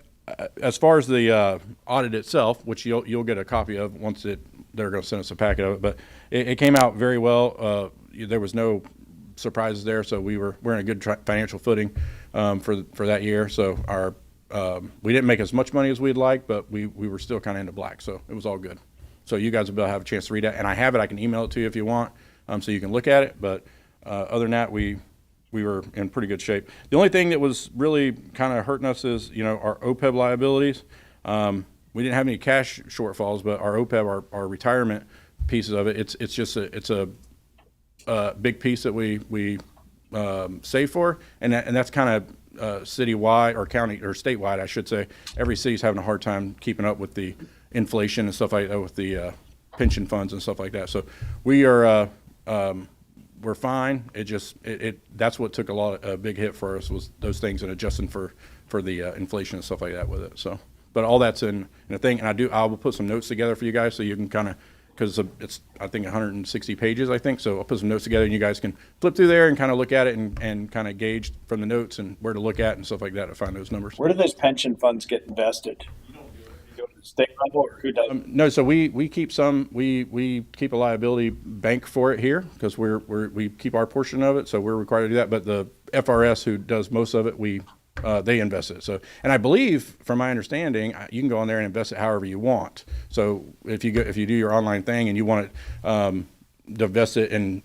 as far as the audit itself, which you'll get a copy of once they're going to send us a packet of it, but it came out very well. There was no surprises there, so we're in a good financial footing for that year. So our we didn't make as much money as we'd like, but we were still kind of in the black, so it was all good. So you guys will be able to have a chance to read it, and I have it. I can email it to you if you want, so you can look at it. But other than that, we were in pretty good shape. The only thing that was really kind of hurting us is, our OPEB liabilities. We didn't have any cash shortfalls, but our OPEB, our retirement pieces of it, it's a big piece that we save for, and that's kind of citywide or county or statewide, I should say. Every city's having a hard time keeping up with the inflation and stuff like that with the pension funds and stuff like that. So we are. We're fine. That's what took a big hit for us was those things and adjusting for the inflation and stuff like that with it. So, but all that's in a thing, and I will put some notes together for you guys so you can kind of, because it's I think 160 pages I think. So I'll put some notes together and you guys can flip through there and kind of look at it and kind of gauge from the notes and where to look at and stuff like that to find those numbers. Where do those pension funds get invested? State level, or who does? No, so we keep some. We keep a liability bank for it here because we keep our portion of it, so we're required to do that. But the FRS, who does most of it, they invest it. So, and I believe, from my understanding, you can go on there and invest it however you want. So if you do your online thing and you want it to invest it in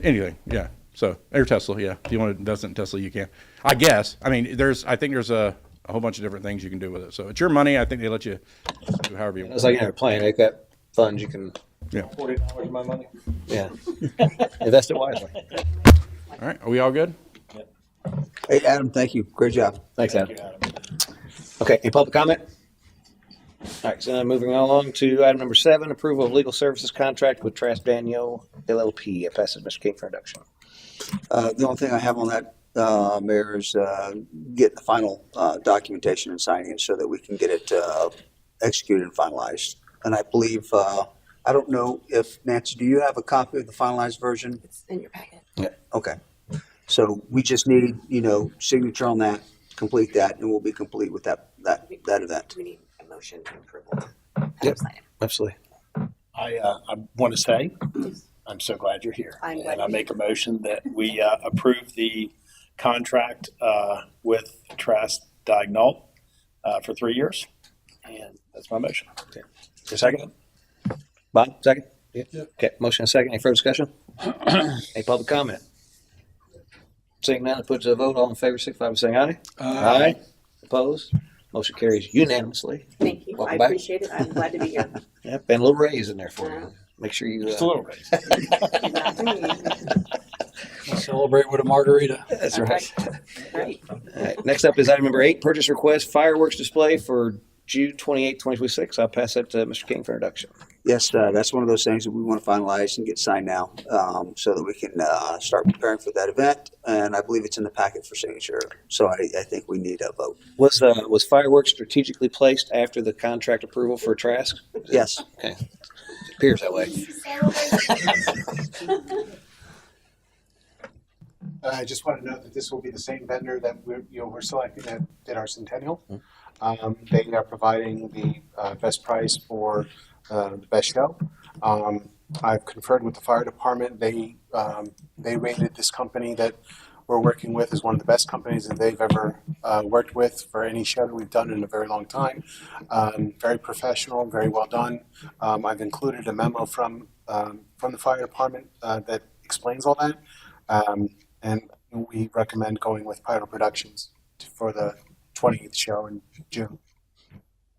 anything, yeah. So or Tesla, yeah. If you want to invest it in Tesla, you can. I guess. I mean, I think there's a whole bunch of different things you can do with it. So it's your money. I think they let you do however you want. It's like in a plane. They've got funds you can. Yeah. $40 of my money. Yeah. Invest it wisely. All right. Are we all good? Yep. Hey, Adam, thank you. Great job. Thanks, Adam. Okay. Any public comment? All right. So moving along to item number 7, approval of legal services contract with Trask Daigneault LLP. I pass it to Mr. King for introduction. The only thing I have on that, Mayor, is get the final documentation and signing it so that we can get it executed and finalized. And I believe, I don't know if, Nancy, do you have a copy of the finalized version? It's in your packet. Yeah. Okay. So we just need, signature on that, complete that, and we'll be complete with that event. We need a motion to approval. Yep. Absolutely. I want to say I'm so glad you're here. I'm glad and I you're make a motion that we approve the contract with Trask Daigneault for 3 years, and that's my motion. Okay. Your second? Bob, second? Yeah. Okay. Motion and second. Any further discussion? Any public comment? Seeing none, I put to the vote. All in favor, signify by saying aye. Aye. Opposed? Motion carries unanimously. Thank you. Welcome I back. appreciate it. I'm glad to be here. Yep. And a little raise in there for you. Make sure you. Just a little raise. Celebrate with a margarita. That's right. Right. All right. Next up is item number 8, purchase request fireworks display for June 28, 2026. I'll pass that to Mr. King for introduction. Yes, that's one of those things that we want to finalize and get signed now, so that we can start preparing for that event. And I believe it's in the packet for signature. So I think we need a vote. Was fireworks strategically placed after the contract approval for Trask? Yes. Okay. It appears that way. I just want to note that this will be the same vendor that we're selecting that did our Centennial. They are providing the best price for the best show. I've conferred with the fire department. They rated this company that we're working with as one of the best companies that they've ever worked with for any show that we've done in a very long time. Very professional, very well done. I've included a memo from the fire department that explains all that. And we recommend going with Pyro Productions for the 20th show in June.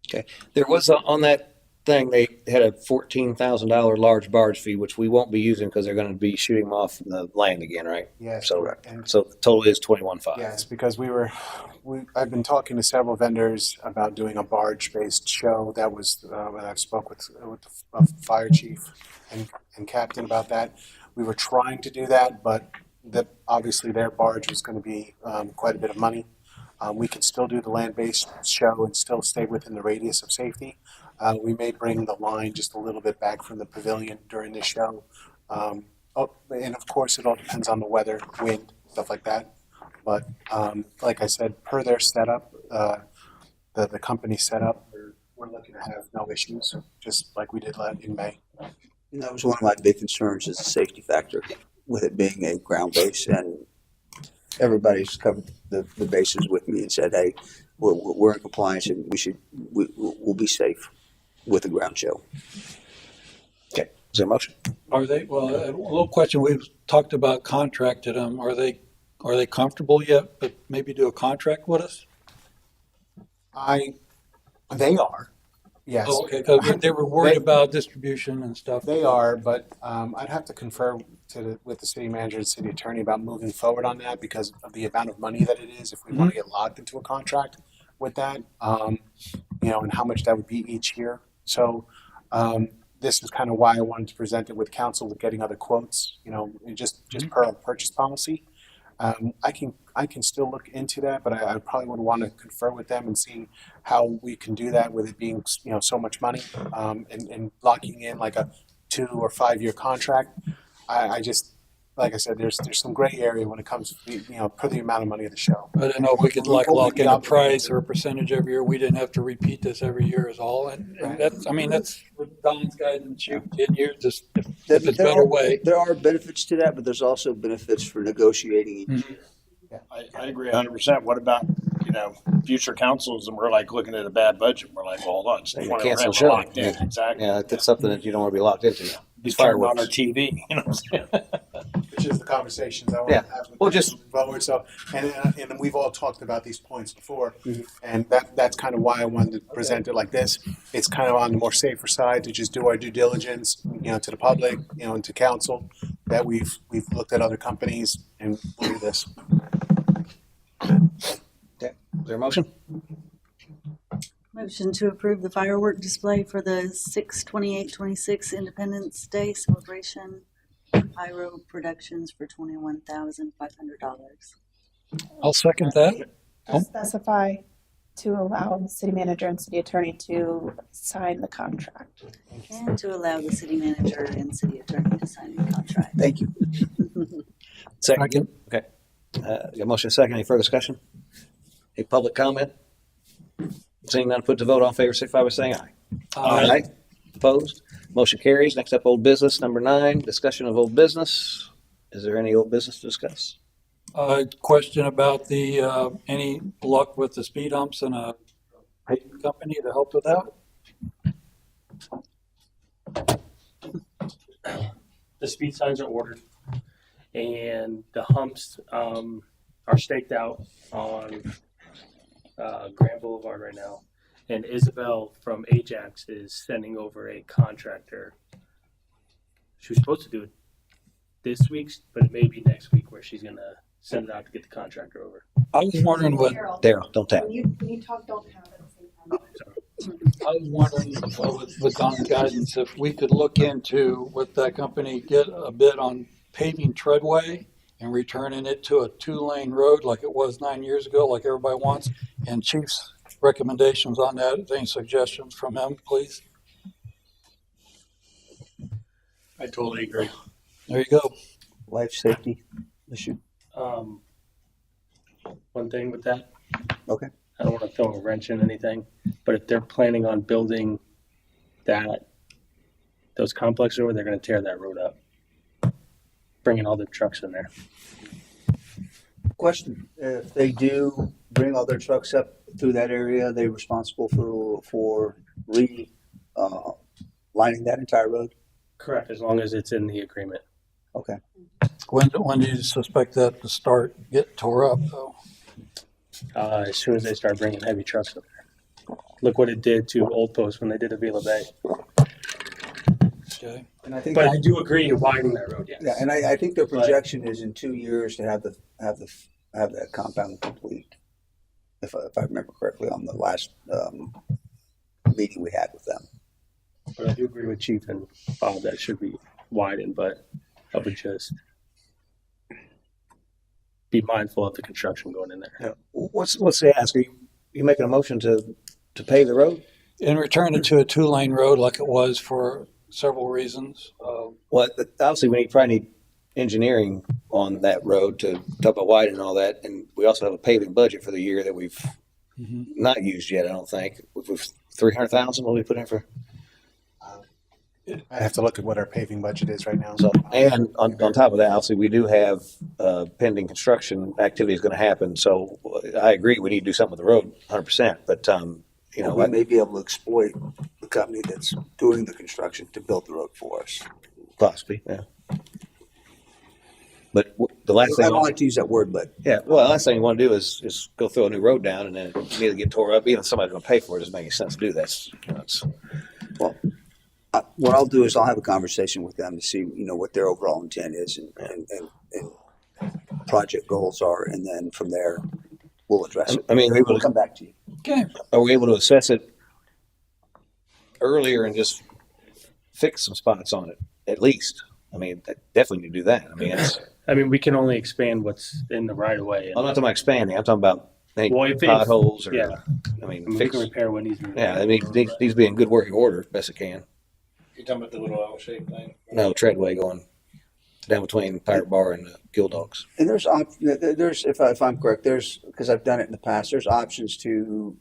Okay. There was on that thing, they had a $14,000 large barge fee, which we won't be using because they're going to be shooting them off the land again, right? Yes. So, And so the total is 21.5. yes, because I've been talking to several vendors about doing a barge-based show. That was when I spoke with the fire chief and captain about that. We were trying to do that, but obviously their barge was going to be quite a bit of money. We can still do the land-based show and still stay within the radius of safety. We may bring the line just a little bit back from the pavilion during the show. And of course, it all depends on the weather, wind, stuff like that. But like I said, per their setup, the company setup, we're looking to have no issues, just like we did in May. And that was one of my big concerns, is the safety factor with it being a ground base, and everybody's covered the bases with me and said, hey, we're in compliance and we'll be safe with the ground show. Okay. Is there a motion? Are they, well, a little question, we've talked about contracted them. Are they comfortable yet, but maybe do a contract with us? They are. Yes. Oh, okay, because they were worried about distribution and stuff. They are, but I'd have to confer with the city manager and city attorney about moving forward on that because of the amount of money that it is. If we want to get locked into a contract with that, and how much that would be each year. So this is kind of why I wanted to present it with council, with getting other quotes. Just per purchase policy. I can still look into that, but I probably would want to confer with them and see how we can do that with it being so much money and locking in like a 2 or 5 year contract. I just, like I said, there's some gray area when it comes to per the amount of money of the show. I don't know if we could lock in a price or a percentage every year. We didn't have to repeat this every year is all. And that's what Don's guidance you 10 years, just if it's a better way. There are benefits to that, but there's also benefits for negotiating each year. I agree 100%. What about, future councils and we're like looking at a bad budget? We're like, well, hold on. It's Cancel show. locked in. Exactly. Yeah, that's something that you don't want to be locked into. These fireworks on our TV, what I'm saying? Which is the conversations I want to have with moving forward. So, and we've all talked about these points before, and that's kind of why I wanted to present it like this. It's kind of on the more safer side to just do our due diligence, to the public, and to council, that we've looked at other companies and we'll do this. Okay. Is there a motion? Motion to approve the firework display for the 6/28/26 Independence Day celebration. Pyro Productions for $21,500. I'll second that. Specify to allow the city manager and city attorney to sign the contract. And to allow the city manager and city attorney to sign the contract. Thank you. Second. Okay. Got motion second. Any further discussion? Any public comment? Seeing none, put to vote. All in favor, signify by saying aye. Aye. Opposed? Motion carries. Next up, old business, number 9, discussion of old business. Is there any old business to discuss? Question about the any luck with the speed humps and a paving company to help with that? The speed signs are ordered, and the humps are staked out on Grand Boulevard right now. And Isabel from Ajax is sending over a contractor. She was supposed to do it this week, but it may be next week where she's going to send it out to get the contractor over. I was wondering what Daryl, don't tap. When you talk, don't count at the same time. I was wondering with Don's guidance if we could look into with that company, get a bid on paving Treadway and returning it to a 2-lane road like it was 9 years ago, like everybody wants. And Chief's recommendations on that. Any suggestions from him, please? I totally agree. There you go. Life safety issue. One thing with that, Okay. I don't want to throw a wrench in anything, but if they're planning on building those complexes over, they're going to tear that road up, bringing all the trucks in there. Question, if they do bring all their trucks up through that area, are they responsible for lining that entire road? Correct, as long as it's in the agreement. Okay. When do you suspect that to start get tore up though? As soon as they start bringing heavy trucks up there. Look what it did to Old Post when they did Avila Bay. Okay. And I think But I do agree to widen that road, yes. Yeah, and I think their projection is in 2 years to have that compound complete. If I remember correctly on the last meeting we had with them. But I do agree with Chief and Bob that should be widened, but I would just be mindful of the construction going in there. Yeah. What's the ask? Are you making a motion to pave the road? And return it to a 2-lane road like it was for several reasons. Well, obviously we probably need engineering on that road to talk about widening and all that, and we also have a paving budget for the year that we've not used yet. I don't think we've 300,000. What we put in for? I have to look at what our paving budget is right now. So, and on top of that, obviously we do have pending construction activities going to happen. So I agree we need to do something with the road, 100%. But you know, we may be able to exploit the company that's doing the construction to build the road for us. Possibly, yeah. But the last thing I don't like to use that word, but yeah, well, the last thing you want to do is go throw a new road down and then immediately get tore up. Even if somebody's going to pay for it, it doesn't make any sense to do that. well, what I'll do is I'll have a conversation with them to see what their overall intent is and project goals are, and then from there we'll address it. I mean, we'll come back to you. Okay. Are we able to assess it earlier and just fix some spots on it at least? I mean, definitely need to do that. I mean, we can only expand what's in the right of way. I'm not talking about expanding. I'm talking about potholes or, I mean, we fix. can repair what needs to be repaired. Yeah, I mean, it needs to be in good working order, best it can. You're talking about the little L-shaped thing? No, treadway going down between Pirate Bar and Gill Dogs. And there's if I'm correct, because I've done it in the past, there's options to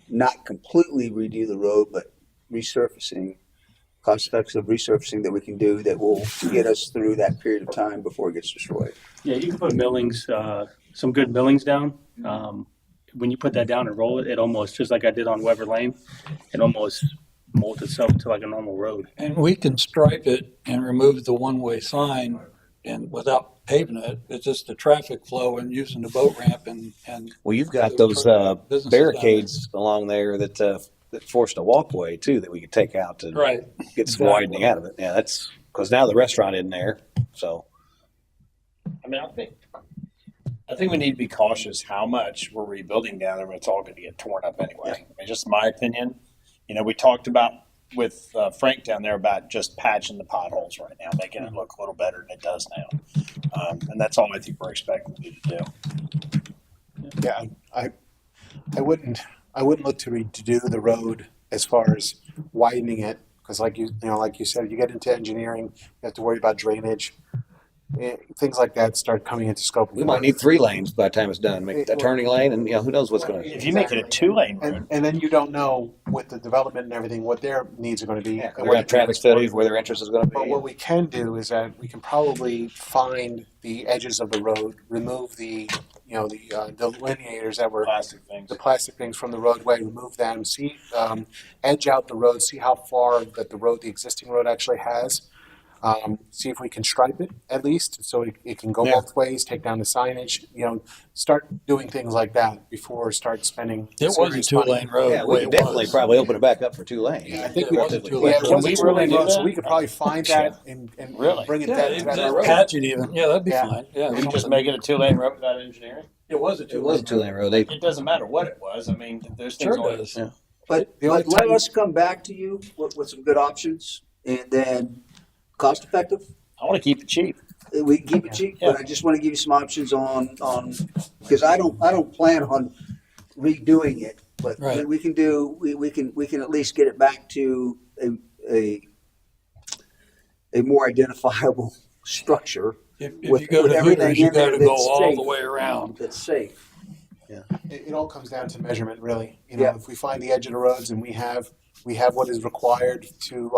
not completely redo the road, but resurfacing, cost-effective resurfacing that we can do that will get us through that period of time before it gets destroyed. Yeah, you can put millings, some good millings down. When you put that down and roll it, it almost, just like I did on Weber Lane, it almost molds itself to like a normal road. And we can stripe it and remove the one-way sign and without paving it. It's just the traffic flow and using the boat ramp and Well, you've got those barricades along there that forced a walkway too that we could take out to get some widening out of it. Yeah, that's because now the restaurant isn't there. So, I mean, I think we need to be cautious how much we're rebuilding down there when it's all going to get torn up anyway. I mean, just my opinion. We talked about with Frank down there about just patching the potholes right now, making it look a little better than it does now. And that's all I think we're expecting you to do. Yeah, I wouldn't look to redo the road as far as widening it, because like you said, you get into engineering, you have to worry about drainage. Things like that start coming into scope. We might need 3 lanes by the time it's done. Make a turning lane, and who knows what's going to. If you make it a 2-lane road, and then you don't know with the development and everything what their needs are going to be. Yeah, we're going to have traffic studies where their interest is going to be. But what we can do is that we can probably find the edges of the road, remove the delineators that were the plastic things from the roadway, remove them, edge out the road, see how far that the existing road actually has. See if we can stripe it at least, so it can go both ways. Take down the signage. Start doing things like that before start spending. It was a 2-lane road. Yeah, we could definitely probably open it back up for 2 lanes. Yeah, I think it was a 2-lane road. Can we really do that? So we could probably find that and bring it back to that road. Patch it even. Yeah, that'd be fine. Yeah, we just make it a 2-lane road without engineering. It was a 2-lane road. It doesn't matter what it was. I mean, there's things does. Yeah. But let us come back to you with some good options, and then cost effective. I want to keep it cheap. We can keep it cheap, but I just want to give you some options on because I don't plan on redoing it, but we can at least get it back to a more identifiable structure If with, you go with to everything Hooters, you in there gotta go that's all safe, the way around. that's safe. It all comes down to measurement, really. Yeah. If we find the edge of the roads and we have what is required to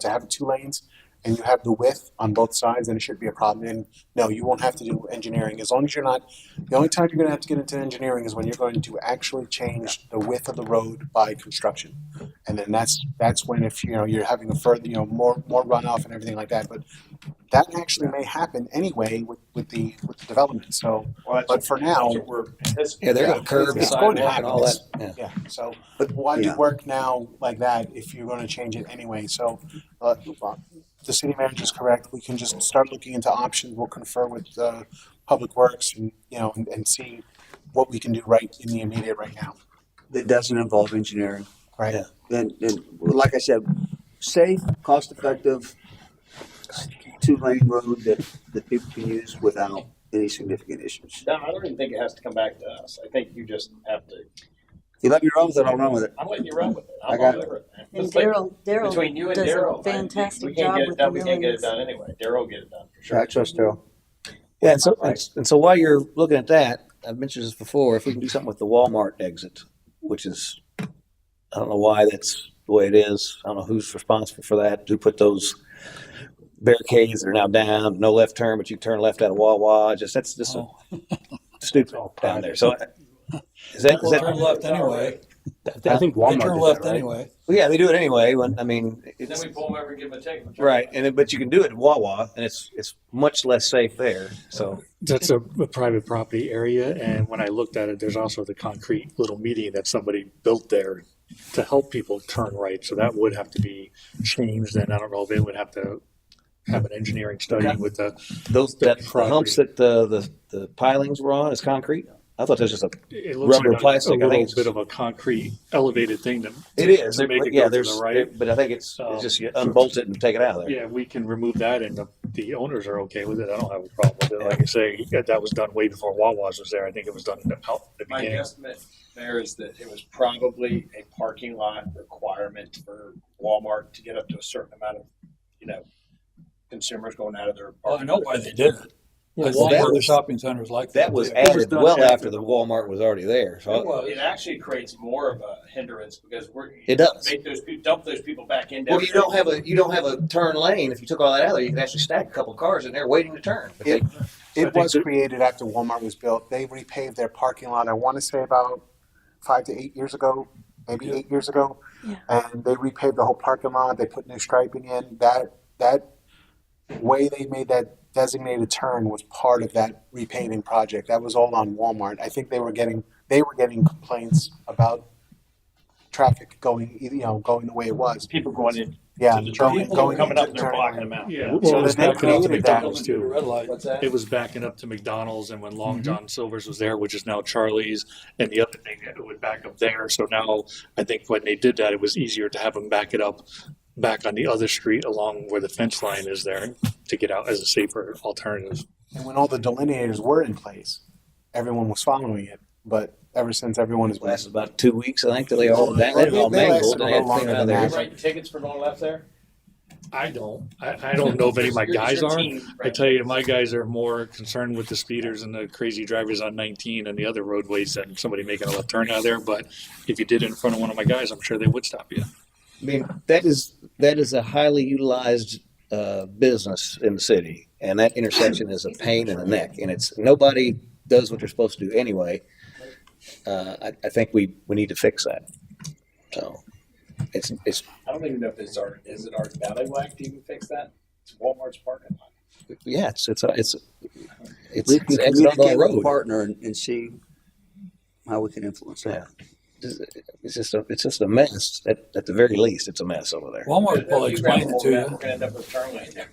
to have 2 lanes, and you have the width on both sides, then it should be a problem. And no, you won't have to do engineering as long as you're not. The only time you're going to have to get into engineering is when you're going to actually change the width of the road by construction, and then that's when if you're having a further more runoff and everything like that. But that actually may happen anyway with the development. So, but for now, Yeah, they're going to curve the it's going to sidewalk happen. and all that. Yeah. So, But why do yeah. work now like that if you're going to change it anyway? So, the city manager is correct. We can just start looking into options. We'll confer with Public Works and see what we can do right in the immediate right now. That doesn't involve engineering. Right. Yeah. And like I said, safe, cost effective, 2-lane road that people can use without any significant issues. No, I don't even think it has to come back to us. I think you just have to. If you let me run with it, I'll run with it. I'm letting you run with it. I'm I got all it. over it, man. And It's like Daryl between you and does a Daryl, fantastic we can't job get it with done. the We can't get it millions. done anyway. Daryl will get it done for sure. I trust Daryl. Yeah, and so while you're looking at that, I've mentioned this before, if we can do something with the Walmart exit, which is, I don't know why that's the way it is. I don't know who's responsible for that, who put those barricades that are now down, no left turn, but you turn left out of Wawa. That's just stupid down there. So is that Turn left anyway. I think They Walmart turn did left that, right? anyway. Well, yeah, they do it anyway. When I mean, Then it's we pull them over and give them a ticket. right, but you can do it at Wawa, and it's much less safe there. So That's a private property area, and when I looked at it, there's also the concrete little median that somebody built there to help people turn right. So that would have to be changed, and I don't know if it would have to have an engineering study with the the property. humps that the pilings were on is concrete. I thought that was just a It looks rubber like plastic. a I little think it's bit of a concrete elevated thing to it is. to make it Yeah, go to there's the right. but I think it's just you unbolt it and take it out of there. Yeah, we can remove that, and the owners are okay with it. I don't have a problem with it. Like I say, that was done way before Wawa's was there. I think it was done in the My beginning. guesstimate there is that it was probably a parking lot requirement for Walmart to get up to a certain amount of, consumers going out of their. Well, I know why they did it. Yeah, Because that other was- shopping centers like That was too. added well after the Walmart was already there. So It actually creates more of a hindrance because It does. make those dump those people back in. well, you don't have a turn lane. If you took all that out of there, you can actually stack a couple of cars in there waiting to turn. But It was created after Walmart was built. They repaved their parking lot. I want to say about 5 to 8 years ago, maybe 8 years ago, and they repaved the whole parking lot. They put new striping in. That way they made that designated turn was part of that repaving project. That was all on Walmart. I think they were getting complaints about traffic going the way it was. People going in. Yeah, to the turn, going coming up, into they're turning blocking lane. them out. Yeah, So well, it was then they backing up to created that. McDonald's too. Red light. What's that? It was backing up to McDonald's, and when Long John Silver's was there, which is now Charlie's, and the other thing, it would back up there. So now I think when they did that, it was easier to have them back it up back on the other street along where the fence line is there to get out as a safer alternative. And when all the delineators were in place, everyone was following it. But ever since everyone has lasted about 2 weeks, I think, till they all mangled lasted and a they had little to clean it longer out of than there. that. Write tickets for going left there. I don't. I don't know if any of my Your guys are. team, I right? tell you, my guys are more concerned with the speeders and the crazy drivers on 19 and the other roadways than somebody making a left turn out of there. But if you did it in front of one of my guys, I'm sure they would stop you. I mean, that is a highly utilized business in the city, and that intersection is a pain in the neck, and it's nobody does what they're supposed to do anyway. I think we need to fix that. So it's I don't even know if is it our Daigneault to even fix that? It's Walmart's parking lot. yeah, it's We can exit on communicate the with the road. partner and see how we can influence that. It's just a mess. At the very least, it's a mess over there. Walmart will explain it to you. We're gonna end up with a turn lane there.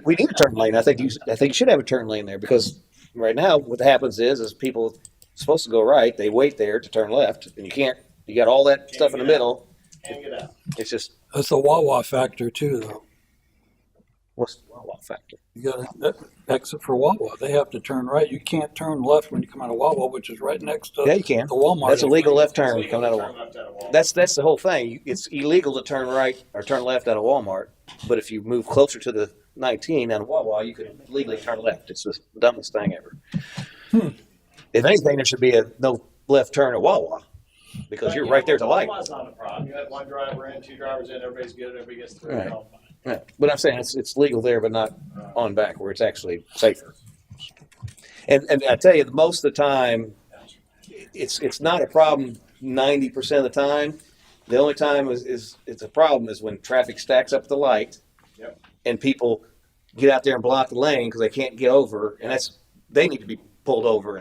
We need a turn lane. I think you should have a turn lane there because right now what happens is people supposed to go right, they wait there to turn left, and you can't. You got all that stuff in the middle. Can't get out. It's just That's the Wawa factor too, though. what's the Wawa factor? You got to exit for Wawa. They have to turn right. You can't turn left when you come out of Wawa, which is right next to Yeah, you can. the Walmart. That's a legal left turn when you come out of Turn Walmart. left out of Walmart. That's the whole thing. It's illegal to turn right or turn left out of Walmart, but if you move closer to the 19 on Wawa, you could legally turn left. It's the dumbest thing ever. If anything, there should be a no left turn at Wawa because you're right there to light. Wawa's not a problem. You have one driver in, two drivers in, everybody's good, everybody gets through. Right. All fine. Right. But I'm saying it's legal there, but not on back where it's actually safer. And I tell you, most of the time, it's not a problem 90% of the time. The only time it's a problem is when traffic stacks up at the light, Yep. and people get out there and block the lane because they can't get over, and they need to be pulled over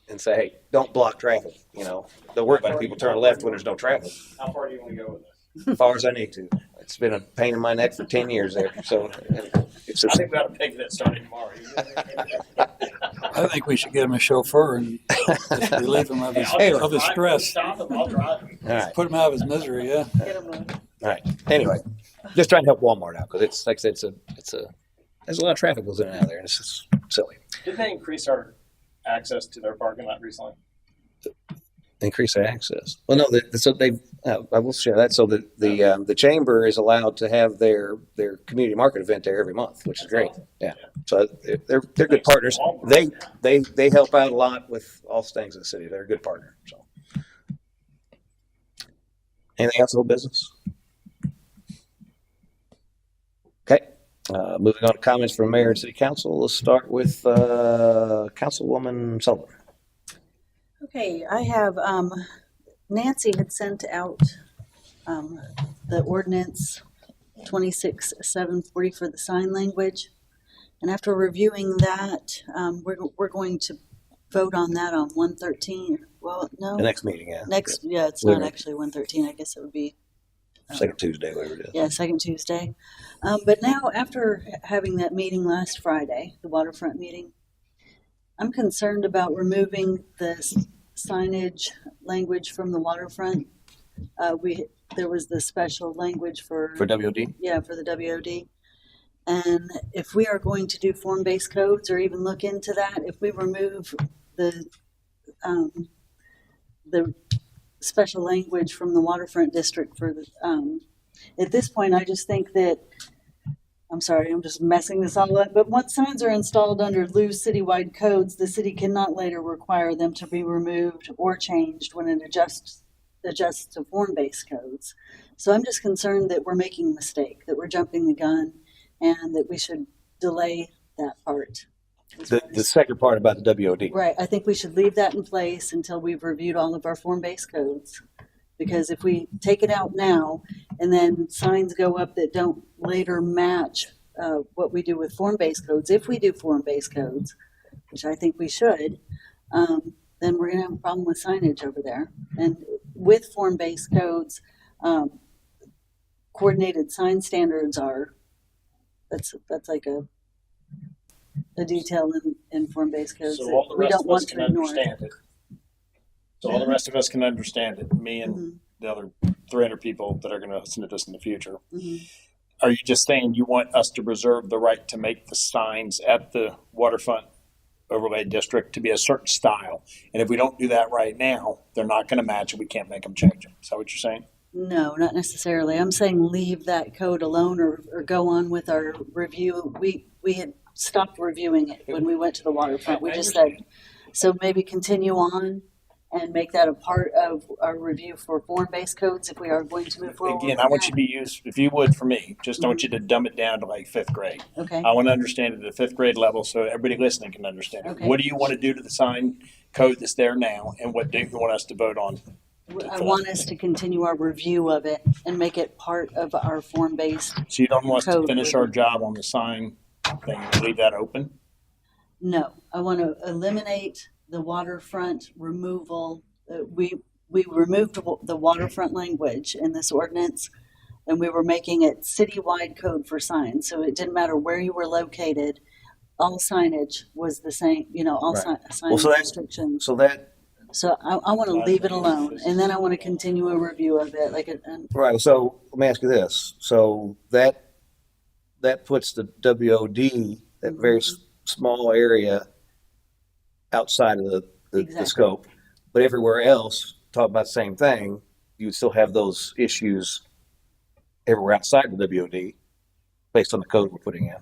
and say, hey, don't block traffic. Don't worry about it. People turn left when there's no traffic. How far do you want to go with this? As far as I need to. It's been a pain in my neck for 10 years there. So it's I just, think we ought to pick that starting tomorrow. I think we should get him a chauffeur and just relieve him of his stress. Stop him, I'll drive him. all right. Put him out of his misery, yeah. All right. Anyway, just trying to help Walmart out because it's like I said, there's a lot of traffic goes in and out of there, and it's just silly. Did they increase our access to their parking lot recently? Increase their access. Well, no, so they've. I will share that. So the chamber is allowed to have their community market event there every month, which is great. Yeah. So they're good partners. They help out a lot with all things in the city. They're a good partner. So, anything else, old business? Okay. Moving on to comments from mayor and city council. Let's start with Councilwoman Sullivan. Okay, I have, Nancy had sent out the ordinance 26-740 for the sign language. And after reviewing that, we're going to vote on that on 1/13. Well, no. The next meeting, yeah. It's not actually 1/13. I guess it would be Second Tuesday, whatever it is. yeah, second Tuesday. But now, after having that meeting last Friday, the waterfront meeting, I'm concerned about removing the signage language from the waterfront. There was the special language for WOD? Yeah, for the WOD. And if we are going to do form-based codes or even look into that, if we remove the special language from the waterfront district for the, at this point, I just think that, I'm sorry, I'm just messing this all up, but once signs are installed under loose citywide codes, the city cannot later require them to be removed or changed when it adjusts to form-based codes. So I'm just concerned that we're making a mistake, that we're jumping the gun, and that we should delay that part. The second part about the WOD. Right. I think we should leave that in place until we've reviewed all of our form-based codes. Because if we take it out now and then signs go up that don't later match what we do with form-based codes, if we do form-based codes, which I think we should, then we're going to have a problem with signage over there. And with form-based codes, coordinated sign standards that's like a detail in form-based codes So that all the we rest don't of want us to can ignore. understand it. So all the rest of us can understand it, me and the other 300 people that are going to listen to this in the future. Are you just saying you want us to reserve the right to make the signs at the waterfront overlay district to be a certain style? And if we don't do that right now, they're not going to match and we can't make them change them. Is that what you're saying? No, not necessarily. I'm saying leave that code alone or go on with our review. We had stopped reviewing it when we went to the waterfront. We just said, so maybe continue on and make that a part of our review for form-based codes if we are going to move forward. Again, I want you to be used, if you would, for me, just I want you to dumb it down to like 5th grade. Okay. I want to understand it at the 5th grade level so everybody listening can understand it. Okay. What do you want to do to the sign code that's there now, and what do you want us to vote on? I want us to continue our review of it and make it part of our form-based. So you don't want us to code finish our job on the sign thing and leave that open? No, I want to eliminate the waterfront removal. We removed the waterfront language in this ordinance, and we were making it citywide code for signs. So it didn't matter where you were located. All signage was the same, all Right. signage restrictions. So I want to leave it alone, and then I want to continue a review of it. Right. So let me ask you this. So that puts the WOD, that very small area, outside of the scope. But everywhere else, talk about the same thing, you would still have those issues everywhere outside the WOD based on the code we're putting in.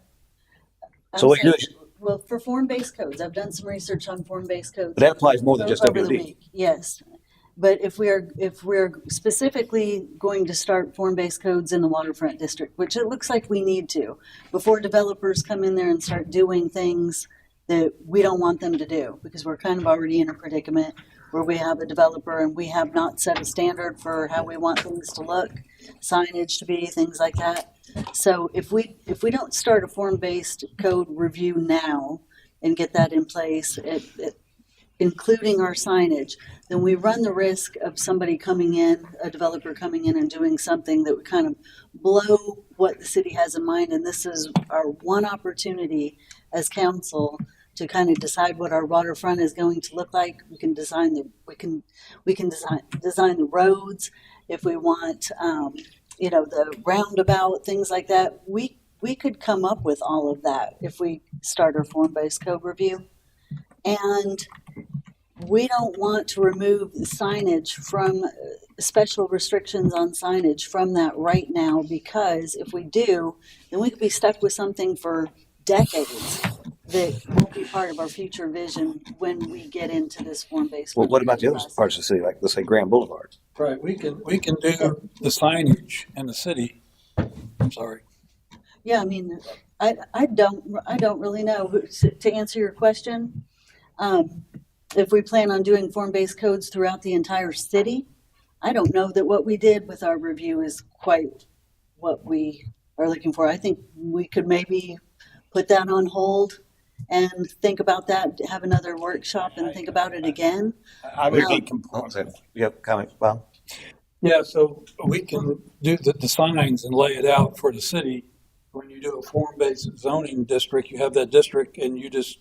So what you do is, Well, for form-based codes, I've done some research on form-based codes. but that applies more than just over the WD. week. Yes. But if we're specifically going to start form-based codes in the waterfront district, which it looks like we need to, before developers come in there and start doing things that we don't want them to do, because we're kind of already in a predicament where we have a developer and we have not set a standard for how we want things to look, signage to be, things like that. So if we don't start a form-based code review now and get that in place, including our signage, then we run the risk of somebody coming in, a developer coming in and doing something that would kind of blow what the city has in mind. And this is our one opportunity as council to kind of decide what our waterfront is going to look like. We can design design the roads if we want, the roundabout, things like that. We could come up with all of that if we start our form-based code review. And we don't want to remove the signage from special restrictions on signage from that right now, because if we do, then we could be stuck with something for decades that won't be part of our future vision when we get into this form-based. Well, what about the other parts of the city, like let's say Grand Boulevard? Right, we can do the signage in the city. I'm sorry. Yeah, I mean, I don't really know. To answer your question, if we plan on doing form-based codes throughout the entire city, I don't know that what we did with our review is quite what we are looking for. I think we could maybe put that on hold and think about that, have another workshop and think about it again. I would be You have a comment, Bob? Yeah, so we can do the signs and lay it out for the city. When you do a form-based zoning district, you have that district and you just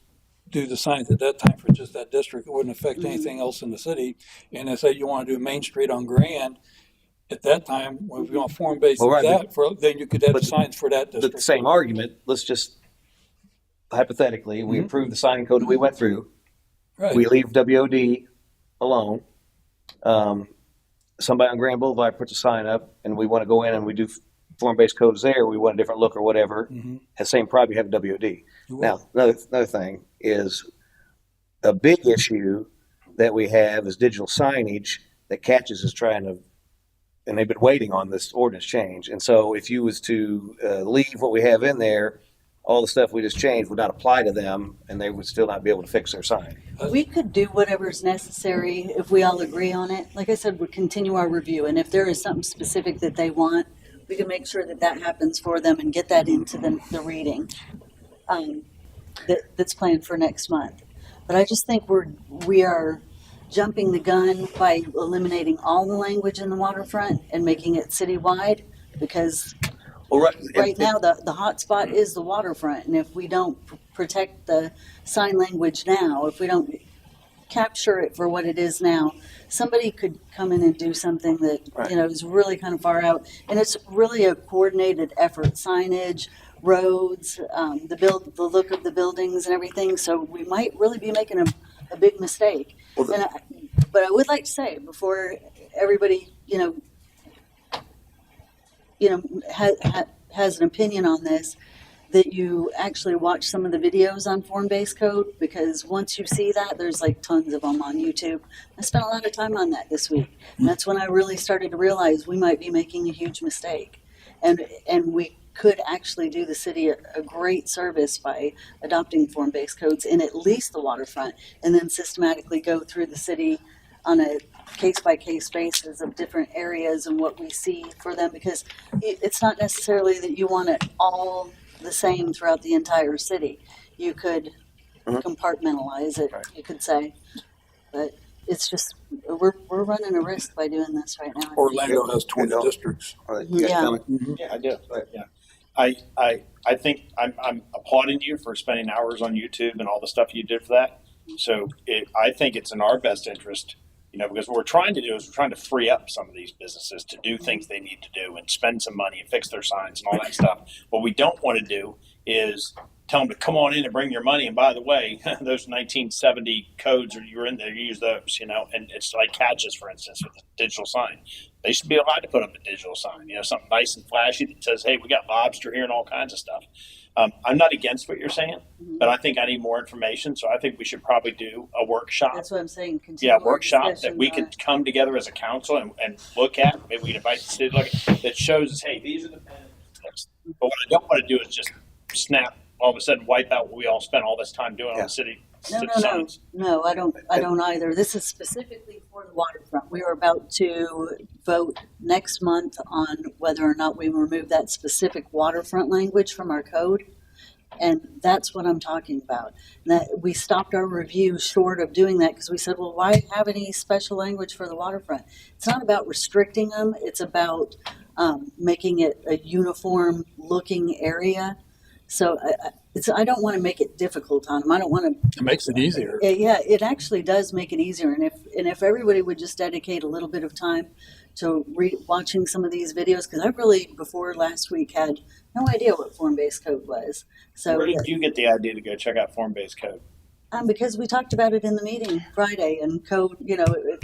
do the signs at that time for just that district. It wouldn't affect anything else in the city. And let's say you want to do Main Street on Grand, at that time, when we want form-based then you could have the signs for that district. The same argument, let's just, hypothetically, we approve the sign code that we went through. Right. We leave WOD alone. Somebody on Grand Boulevard puts a sign up and we want to go in and we do form-based codes there, we want a different look or whatever, that same problem you have in WOD. Now, another thing is a big issue that we have is digital signage that Catches is trying to, and they've been waiting on this ordinance change. And so if you was to leave what we have in there, all the stuff we just changed would not apply to them and they would still not be able to fix their sign. We could do whatever's necessary if we all agree on it. Like I said, we'll continue our review. And if there is something specific that they want, we can make sure that happens for them and get that into the reading that's planned for next month. But I just think we are jumping the gun by eliminating all the language in the waterfront and making it citywide, because right now the hot spot is the waterfront. And if we don't protect the sign language now, if we don't capture it for what it is now, somebody could come in and do something that is really kind of far out, and it's really a coordinated effort. Signage, roads, the look of the buildings and everything. So we might really be making a big mistake. But I would like to say, before everybody has an opinion on this, that you actually watch some of the videos on form-based code, because once you see that, there's like tons of them on YouTube. I spent a lot of time on that this week. And that's when I really started to realize we might be making a huge mistake. And we could actually do the city a great service by adopting form-based codes in at least the waterfront, and then systematically go through the city on a case-by-case basis of different areas and what we see for them, because it's not necessarily that you want it all the same throughout the entire city. You could compartmentalize it, you could say, but it's just we're running a risk by doing this right now. Orlando has 20 districts. Yeah. Yeah, I do. Yeah. I think I'm applauding you for spending hours on YouTube and all the stuff you did for that. So I think it's in our best interest, because what we're trying to do is we're trying to free up some of these businesses to do things they need to do and spend some money and fix their signs and all that stuff. What we don't want to do is tell them to come on in and bring your money. And by the way, those 1970 codes, or you're in there, use those, and it's like Catches, for instance, with the digital sign. They should be allowed to put up a digital sign, something nice and flashy that says, hey, we got lobster here and all kinds of stuff. I'm not against what you're saying, but I think I need more information. So I think we should probably do a workshop. That's what I'm saying. Yeah, Continue our workshop that discussions we on could it. come together as a council and look at. Maybe we can invite the city to look at, that shows us, hey, these are the benefits. But what I don't want to do is just snap, all of a sudden wipe out what we all spent all this time doing on the city. No, I don't either. This is specifically for the waterfront. We are about to vote next month on whether or not we remove that specific waterfront language from our code. And that's what I'm talking about. That we stopped our review short of doing that because we said, well, why have any special language for the waterfront? It's not about restricting them. It's about making it a uniform looking area. So I don't want to make it difficult on them. I don't want to. It makes it easier. Yeah, it actually does make it easier. And if everybody would just dedicate a little bit of time to watching some of these videos, because I really, before last week, had no idea what form-based code was. So where did you get the idea to go check out form-based code? Because we talked about it in the meeting Friday, and code,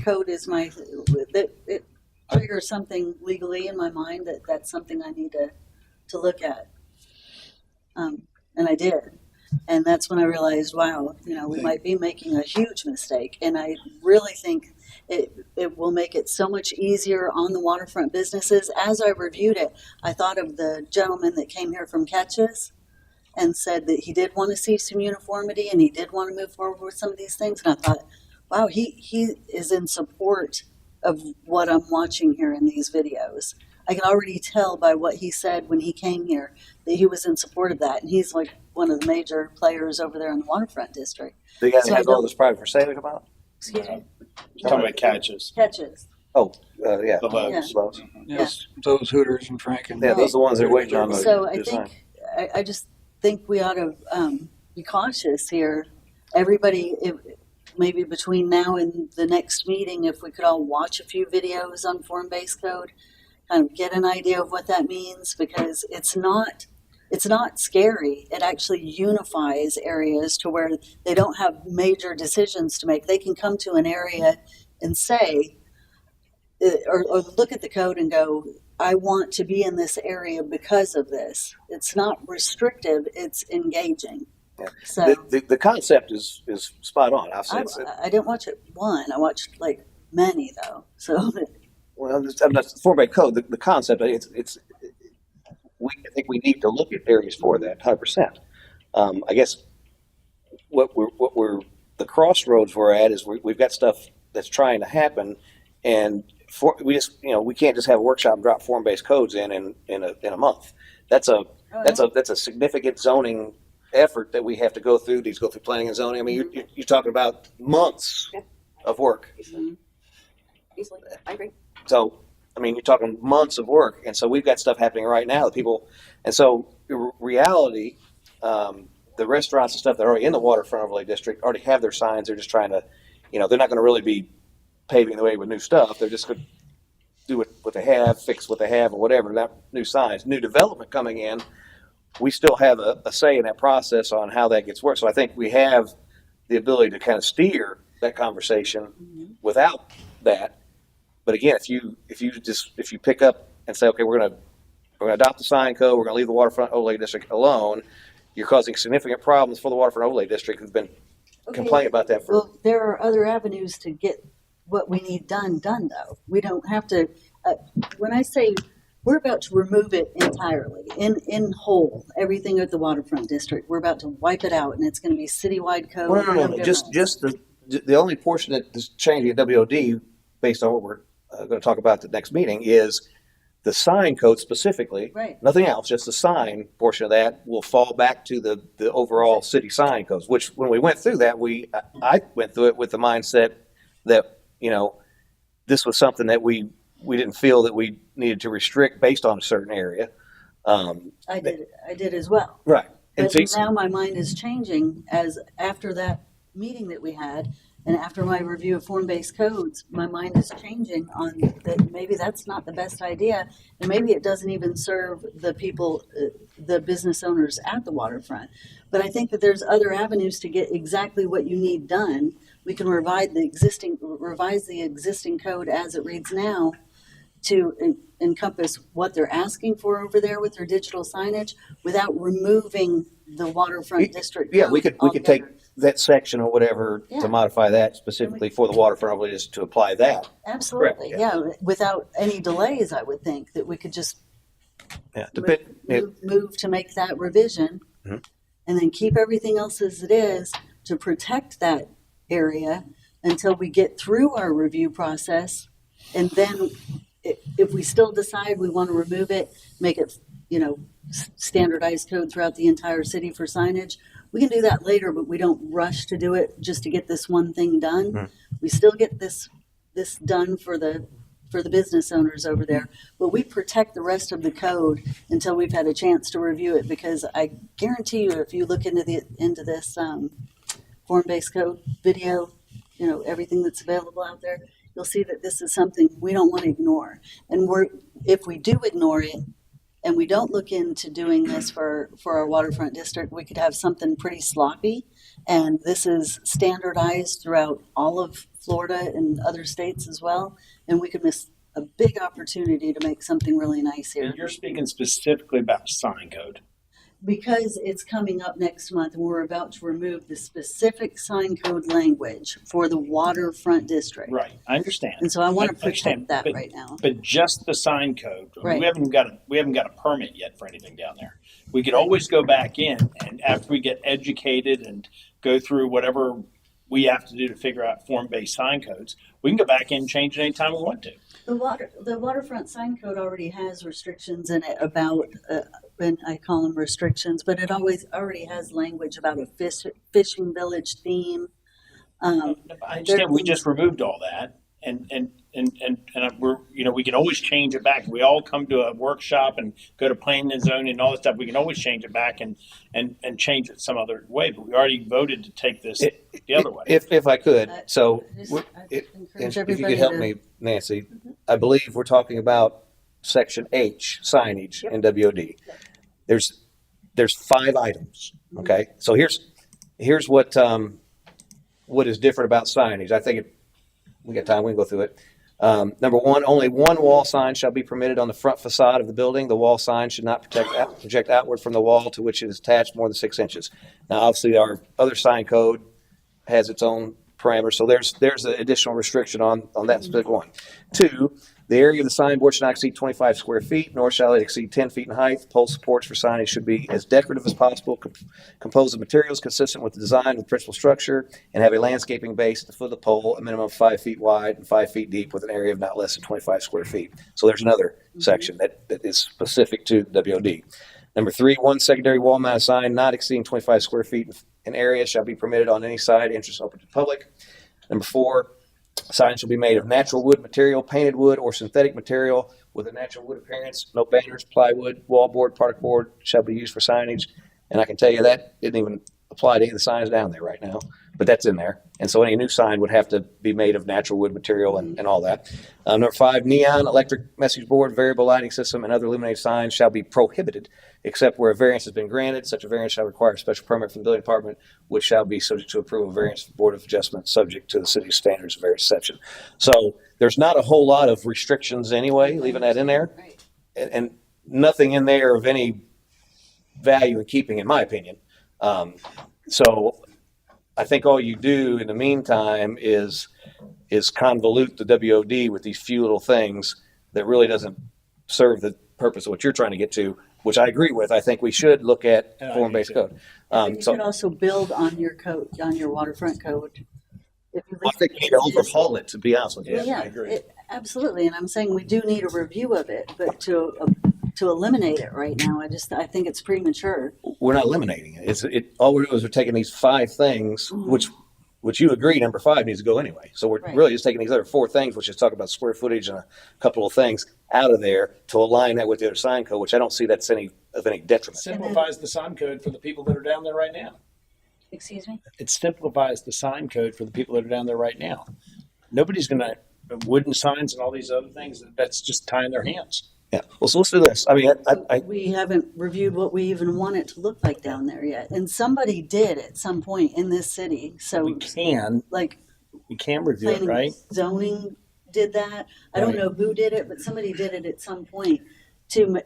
code is it triggers something legally in my mind that's something I need to look at. And I did. And that's when I realized, wow, we might be making a huge mistake. And I really think it will make it so much easier on the waterfront businesses. As I reviewed it, I thought of the gentleman that came here from Catches and said that he did want to see some uniformity and he did want to move forward with some of these things. And I thought, wow, he is in support of what I'm watching here in these videos. I can already tell by what he said when he came here that he was in support of that. And he's like one of the major players over there in the waterfront district. The guy that has all this private for sale come out? Excuse me? Talking about Catches. Catches. Oh, yeah. The Lowe's. Lowe's. Yes, those Hooters and Franken. Yeah, those are the ones that are waiting on the So I design. think, I just think we ought to be cautious here. Everybody, maybe between now and the next meeting, if we could all watch a few videos on form-based code, kind of get an idea of what that means, because it's not scary. It actually unifies areas to where they don't have major decisions to make. They can come to an area and say, or look at the code and go, I want to be in this area because of this. It's not restrictive, it's engaging. Yeah. So The concept is spot on. I didn't watch it one. I watched like many though. So well, I'm not form-based code. The concept, I think we need to look at areas for that 100%. I guess what we're the crossroads we're at is we've got stuff that's trying to happen, and we can't just have a workshop and drop form-based codes in a month. That's a significant zoning effort that we have to go through. These go through planning and zoning. I mean, you're talking about months of work. Easily, I agree. So, I mean, you're talking months of work, and so we've got stuff happening right now that people, and so reality, the restaurants and stuff that are already in the waterfront overlay district already have their signs. They're just trying to, they're not going to really be paving the way with new stuff. They're just going to do what they have, fix what they have, or whatever. Not new signs, new development coming in. We still have a say in that process on how that gets worked. So I think we have the ability to kind of steer that conversation without that. But again, if you pick up and say, okay, we're gonna adopt the sign code, we're gonna leave the waterfront overlay district alone, you're causing significant problems for the waterfront overlay district who's been complaining about that for. Well, there are other avenues to get what we need done though. We don't have to. When I say we're about to remove it entirely, in whole, everything at the waterfront district, we're about to wipe it out, and it's going to be citywide code. Well, no. Just the only portion that is changing at WOD, based on what we're going to talk about at the next meeting, is the sign code specifically. Right. Nothing else. Just the sign portion of that will fall back to the overall city sign codes. Which, when we went through that, I went through it with the mindset that this was something that we didn't feel that we needed to restrict based on a certain area. I did as well. Right. But now my mind is changing as after that meeting that we had, and after my review of form-based codes, my mind is changing on that maybe that's not the best idea, and maybe it doesn't even serve the people, the business owners at the waterfront. But I think that there's other avenues to get exactly what you need done. We can revise the existing code as it reads now to encompass what they're asking for over there with their digital signage without removing the waterfront district. Yeah, we could take that section or whatever Yeah. to modify that specifically for the waterfront overlay, just to apply that. Absolutely, Correct, yeah, without any delays, I would think that we could just Yeah, move to make that revision Mhm. and then keep everything else as it is to protect that area until we get through our review process. And then if we still decide we want to remove it, make it, standardized code throughout the entire city for signage, we can do that later, but we don't rush to do it just to get this one thing done. Mhm. We still get this done for the business owners over there, but we protect the rest of the code until we've had a chance to review it, because I guarantee you, if you look into this form-based code video, everything that's available out there, you'll see that this is something we don't want to ignore. And if we do ignore it and we don't look into doing this for our waterfront district, we could have something pretty sloppy. And this is standardized throughout all of Florida and other states as well. And we could miss a big opportunity to make something really nice here. And you're speaking specifically about sign code. Because it's coming up next month and we're about to remove the specific sign code language for the waterfront district. Right, I understand. And so I want to understand, protect that but- right now. But just the sign code, Right. we haven't got a permit yet for anything down there. We could always go back in, and after we get educated and go through whatever we have to do to figure out form-based sign codes, we can go back in and change it anytime we want to. The waterfront sign code already has restrictions in it about, and I call them restrictions, but it already has language about a fishing village theme. I understand, we just removed all that, and we're, we can always change it back. We all come to a workshop and go to planning and zoning and all that stuff. We can always change it back and change it some other way, but we already voted to take this the other way. If I could, so encourage if you everybody could help to- me, Nancy, I believe we're talking about section H, signage in WOD. There's 5 items. Okay, so here's what is different about signage. I think we got time. We can go through it. Number 1, only one wall sign shall be permitted on the front facade of the building. The wall sign should not project outward from the wall to which it is attached more than 6 inches. Now, obviously, our other sign code has its own parameters, so there's an additional restriction on that specific one. 2, the area of the signboard should not exceed 25 square feet, nor shall it exceed 10 feet in height. Pole supports for signage should be as decorative as possible, composed of materials consistent with the design of the principal structure, and have a landscaping base at the foot of the pole, a minimum of 5 feet wide and 5 feet deep, with an area of not less than 25 square feet. So there's another section that is specific to WOD. Number 3, one secondary wall mounted sign not exceeding 25 square feet in area shall be permitted on any side entrance open to the public. Number 4, signs shall be made of natural wood material, painted wood, or synthetic material with a natural wood appearance. No banners, plywood, wallboard, particle board shall be used for signage. And I can tell you that didn't even apply to any of the signs down there right now, but that's in there. And so any new sign would have to be made of natural wood material and all that. Number 5, neon, electric message board, variable lighting system, and other illuminated signs shall be prohibited except where a variance has been granted. Such a variance shall require a special permit from the building department, which shall be subject to approval of variance from the Board of Adjustment, subject to the city's standards of various section. So there's not a whole lot of restrictions anyway, leaving that in there. And nothing in there of any value in keeping, in my opinion. So I think all you do in the meantime is convolute the WOD with these few little things that really doesn't serve the purpose of what you're trying to get to, which I agree with. I think we should look at form-based code. You could also build on your code, on your waterfront code. If you I think we need to overhaul it, to be honest with you. Yeah, absolutely. And I'm saying we do need a review of it, but to eliminate it right now, I think it's premature. We're not eliminating it. All we're doing is we're taking these 5 things, which you agree, number 5 needs to go anyway. So we're really just taking these other 4 things, which is talk about square footage and a couple of things out of there to align that with the other sign code, which I don't see that's of any detriment. Simplifies the sign code for the people that are down there right now. Excuse me? It simplifies the sign code for the people that are down there right now. Nobody's going to, wooden signs and all these other things, that's just tying their hands. Yeah. Well, so let's do this. I mean, We haven't reviewed what we even want it to look like down there yet. And somebody did at some point in this city. So we can review it, planning, right? Zoning did that. I don't know who did it, but somebody did it at some point to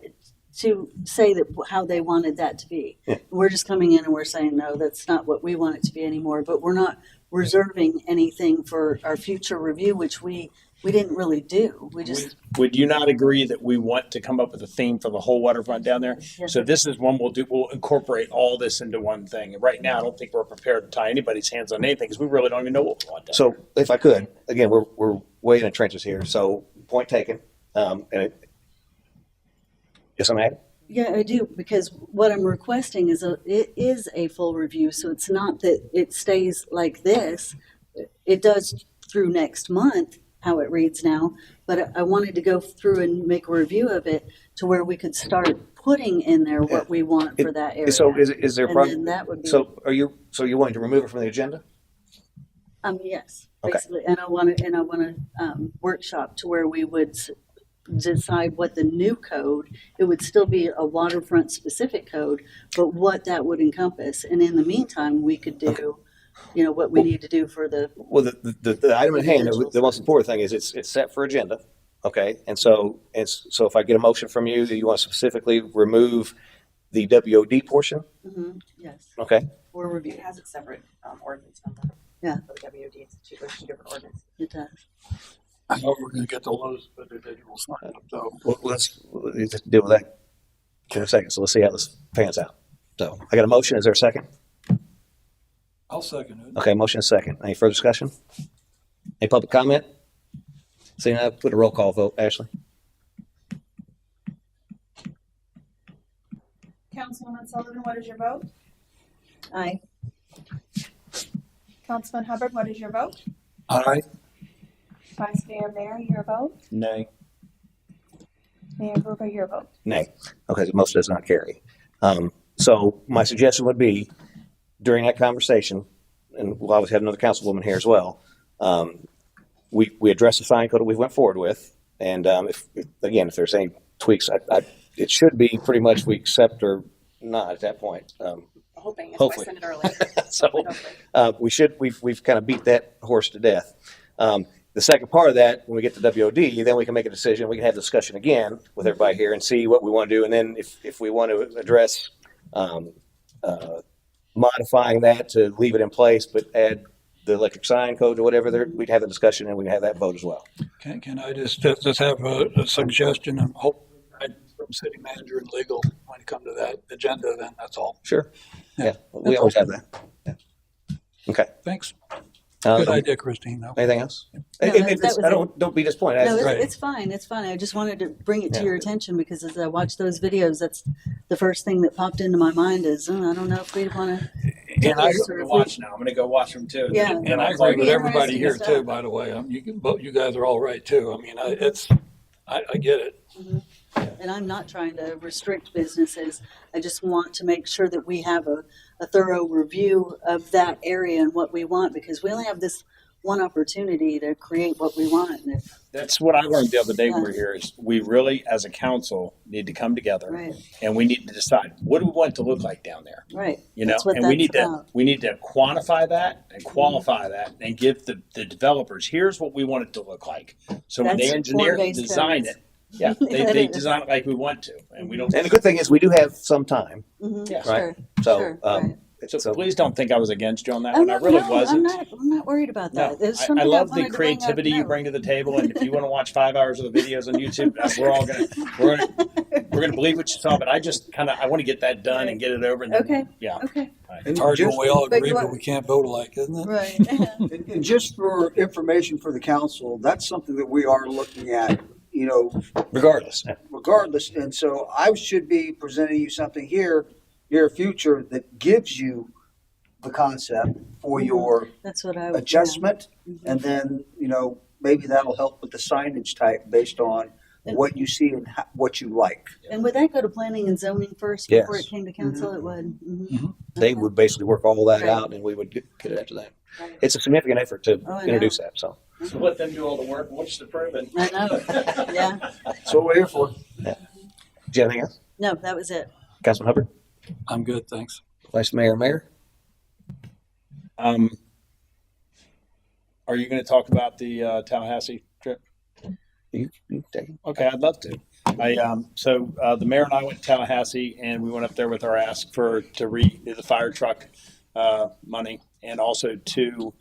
say that how they wanted that to be. Yeah. We're just coming in and we're saying, no, that's not what we want it to be anymore. But we're not reserving anything for our future review, which we didn't really do. We just Would you not agree that we want to come up with a theme for the whole waterfront down there? Yes. So this is one we'll do. We'll incorporate all this into one thing. And right now, I don't think we're prepared to tie anybody's hands on anything because we really don't even know what we want. So if I could, again, we're way in the trenches here. So point taken. Yes, I'm at. Yeah, I do, because what I'm requesting is it is a full review, so it's not that it stays like this. It does through next month, how it reads now, but I wanted to go through and make a review of it to where we could start putting in there what we want for that area. So is there a And problem? then that would be, So you're wanting to remove it from the agenda? yes, Okay. basically, and I want to workshop to where we would decide what the new code, it would still be a waterfront specific code, but what that would encompass. And in the meantime, we could do, what we need to do for the. Well, the item at hand, the most important thing is it's set for agenda. Okay. And so if I get a motion from you that you want to specifically remove the WOD portion. Mm-hmm. Yes. Okay. Or review. It has a separate ordinance number. Yeah. For the WOD, it's two different ordinances. It does. I know we're going to get the Lowe's individual sign up though. Well, let's deal with that in a second. So let's see how this pans out. So I got a motion. Is there a second? I'll second it. Okay. Motion is second. Any further discussion? Any public comment? Seeing that, put a roll call vote. Ashley? Councilwoman Sullivan, what is your vote? Aye. Councilman Hubbard, what is your vote? Aye. Vice Mayor, your vote? Nay. Mayor Gruber, your vote? Nay. Okay, the motion does not carry. So my suggestion would be during that conversation, and we'll always have another councilwoman here as well, we address the sign code that we went forward with. And if there's any tweaks, it should be pretty much we accept or not at that point. Hoping. That's Hopefully. why I sent it earlier. So we've kind of beat that horse to death. The second part of that, when we get to WOD, then we can make a decision. We can have a discussion again with everybody here and see what we want to do. And then if we want to address modifying that to leave it in place, but add the electric sign code or whatever, we'd have a discussion and we can have that vote as well. Can I just have a suggestion and hope from city manager and legal when it comes to that agenda, then that's all. Sure. Yeah, we always have that. Yeah. Okay. Thanks. Good idea, Christine. Though. Anything else? No, Don't be disappointed. No, it's fine. It's fine. I just wanted to bring it to your attention because as I watched those videos, that's the first thing that popped into my mind is, I don't know if we want to. And I go watch now. I'm going to go watch them too. Yeah. And I agree with everybody here too, by the way. You guys are all right too. I mean, I get it. Mm-hmm. And I'm not trying to restrict businesses. I just want to make sure that we have a thorough review of that area and what we want, because we only have this one opportunity to create what we want. And that's what I learned the other day when we were here is we really, as a council, need to come together and we need to decide what do we want it to look like down there. Right. And we need to quantify that and qualify that and give the developers, here's what we want it to look like. So when they engineer and design it, they design it like we want to, and we don't. And the good thing is we do have some time, Mm-hmm. right? Sure. So please don't think I was against you on that one. I really wasn't. I'm not worried about that. I love the creativity you bring to the table, and if you want to watch 5 hours of the videos on YouTube, we're gonna believe what you saw. But I just I want to get that done and get it over. And then, Okay. It's hard when we all agree, but we can't vote alike, isn't it? Right. And just for information for the council, that's something that we are looking at, regardless. And so I should be presenting you something here near future that gives you the concept for your That's what I adjustment. And then, maybe that'll help with the signage type based on what you see and what you like. And would that go to planning and zoning first before it came to council? It would. Mm-hmm. They would basically work all that out and we would get it after that. Right. It's a significant effort to introduce that. So let them do all the work. What's the proving? I know. Yeah. That's what we're here for. Yeah. Do you have anything else? No, that was it. Councilman Hubbard? I'm good, thanks. Vice Mayor? Are you going to talk about the Tallahassee trip? You take it. Okay, I'd love to. The mayor and I went to Tallahassee and we went up there with our ask the fire truck money, and also to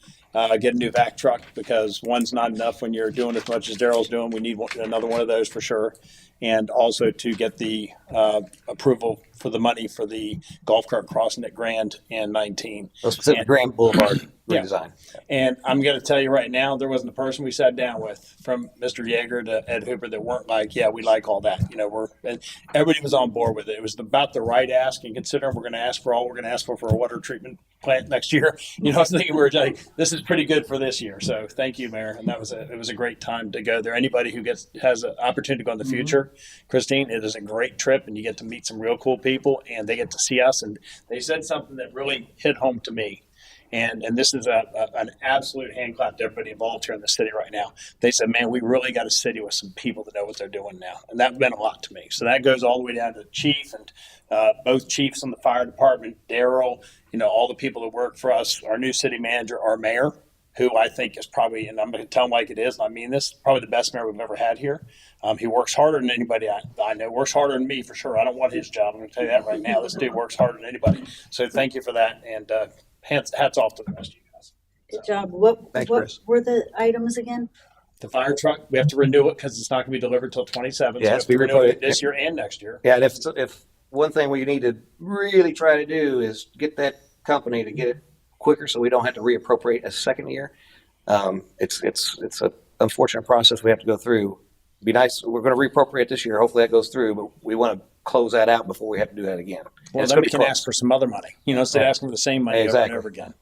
get a new vac truck, because one's not enough when you're doing as much as Daryl's doing. We need another one of those for sure. And also to get the approval for the money for the golf cart crossing at Grand and 19. So specific Grand Boulevard Yeah. redesign. And I'm going to tell you right now, there wasn't a person we sat down with, from Mr. Yeager to Ed Hooper, that weren't like, yeah, we like all that. And everybody was on board with it. It was about the right ask, and considering we're going to ask for all we're going to ask for a water treatment plant next year. I was thinking this is pretty good for this year. So thank you, Mayor. And it was a great time to go there. Anybody who has an opportunity to go in the future, Christine, it is a great trip, and you get to meet some real cool people, and they get to see us. And they said something that really hit home to me. And this is an absolute hand clap to everybody involved here in the city right now. They said, man, we really got a city with some people that know what they're doing now. And that meant a lot to me. So that goes all the way down to the chief and both chiefs in the fire department, Daryl, all the people that work for us, our new city manager, our mayor, who I think is probably, and I'm going to tell him like it is, and I mean this, probably the best mayor we've ever had here. He works harder than anybody I know, works harder than me for sure. I don't want his job. I'm going to tell you that right now. This dude works harder than anybody. So thank you for that. And hats off to the rest of you guys. Good job. What Thanks, Chris. were the items again? The fire truck, we have to renew it because it's not going to be delivered till 27. Yeah, so it has to be we have to renew it replaced. this year and next year. Yeah, and if one thing we need to really try to do is get that company to get it quicker, so we don't have to reappropriate a second year. It's an unfortunate process we have to go through. Be nice. We're going to reappropriate this year. Hopefully that goes through, but we want to close that out before we have to do that again. Well, then we can ask for some other money, instead of asking for the same money Exactly. over and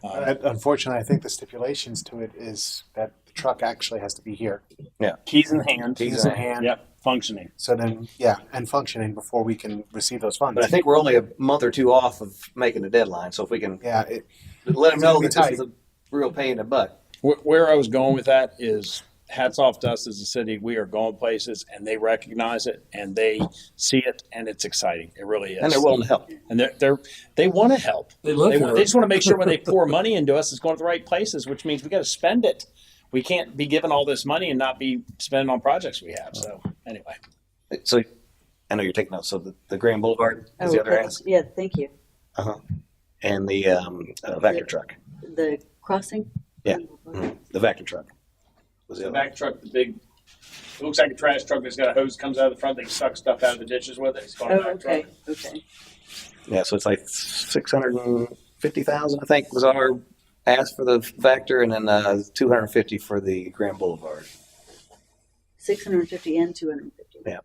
over again. Unfortunately, I think the stipulations to it is that the truck actually has to be here. Yeah. Keys in hand. Keys in hand. Yep. Functioning. So then, and functioning before we can receive those funds. But I think we're only a month or two off of making the deadline. So if we can let them it's know gonna be that this tight. is a real pain in the butt. Where I was going with that is, hats off to us as a city. We are going places, and they recognize it, and they see it, and it's exciting. It really is. And they're willing to help. And they want to help. They look for They it. just want to make sure when they pour money into us, it's going to the right places, which means we got to spend it. We can't be given all this money and not be spending on projects we have. So anyway, So I know you're taking notes. So the Grand Boulevard is the other ask. Yeah, thank you. And the Vector truck. The crossing? Yeah. The Vector truck was the the other. back truck, it looks like a trash truck that's got a hose comes out of the front. They suck stuff out of the ditches with it. It's called a Oh, back truck. okay. Yeah, so it's like 650,000, I think, was our ask for the Vector, and then 250 for the Grand Boulevard. 650 and 250. Yeah.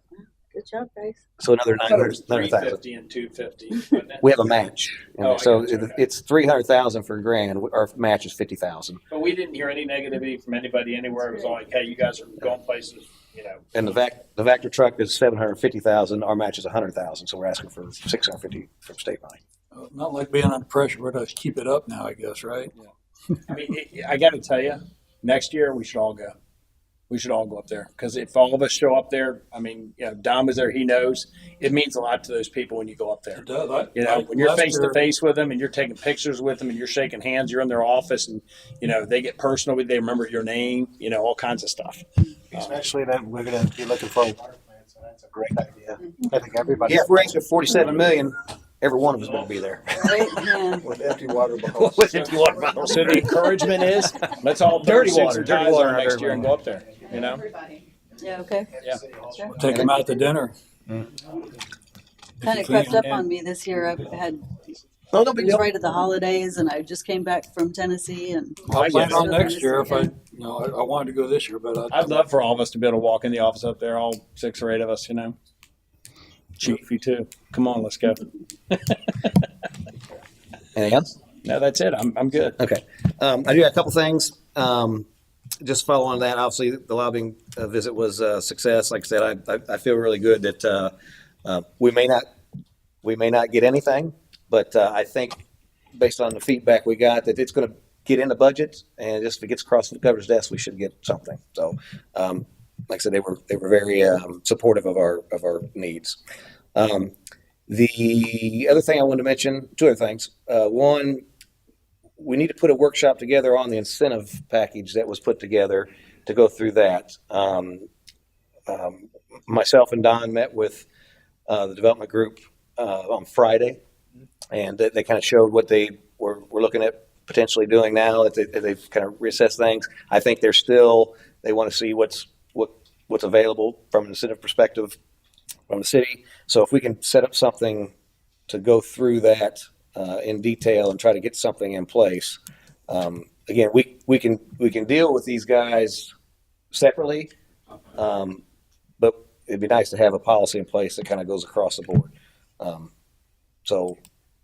Good job, guys. So another 900,000. 350 and 250. We have a match. Oh, I So got you. it's 300,000 for Grand. Our match is 50,000. But we didn't hear any negativity from anybody anywhere. It was all like, hey, you guys are going places, And the Vector truck is 750,000. Our match is 100,000. So we're asking for 650 from state money. Not like being under pressure. We're to keep it up now, I guess, right? I mean, I got to tell you, next year we should all go. We should all go up there, because if all of us show up there, I mean, Dom is there. He knows it means a lot to those people when you go up there. It does. When you're face to face with them and you're taking pictures with them and you're shaking hands, you're in their office and, they get personal with you. They remember your name, all kinds of stuff. Especially that we're going to be looking for a water plant, so that's a great idea. I think everybody. Yeah, if we're asking for 47 million, every one of us is going to be there. Right? Yeah. With empty water bottles. With empty water bottles. So the encouragement is, let's all Dirty dirty water, water, dirty water next under year and go up there. Yeah, okay. Yeah. Sure. Take them out to dinner. Kind of crept up on me this year. I've had, No, no it big was deal. right at the holidays, and I just came back from Tennessee, and I'll plan on So next year if I this wanted to go this year, but I'd love for all of us to be able to walk in the office up there, all 6 or 8 of us, Chief, you too. Come on, let's go. Anything else? No, that's it. I'm good. Okay. I do have a couple things. Just following that, obviously, the lobbying visit was a success. Like I said, I feel really good that we may not get anything, but I think based on the feedback we got, that it's going to get in the budget, and just if it gets across the governor's desk, we should get something. So, like I said, they were very supportive of our needs. The other thing I wanted to mention, 2 other things. One, we need to put a workshop together on the incentive package that was put together to go through that. myself and Don met with the development group on Friday, and they kind of showed what they were looking at potentially doing now that they've kind of reassessed things. I think they want to see what's available from an incentive perspective from the city. So if we can set up something to go through that in detail and try to get something in place. Again, we can deal with these guys separately, but it'd be nice to have a policy in place that kind of goes across the board. So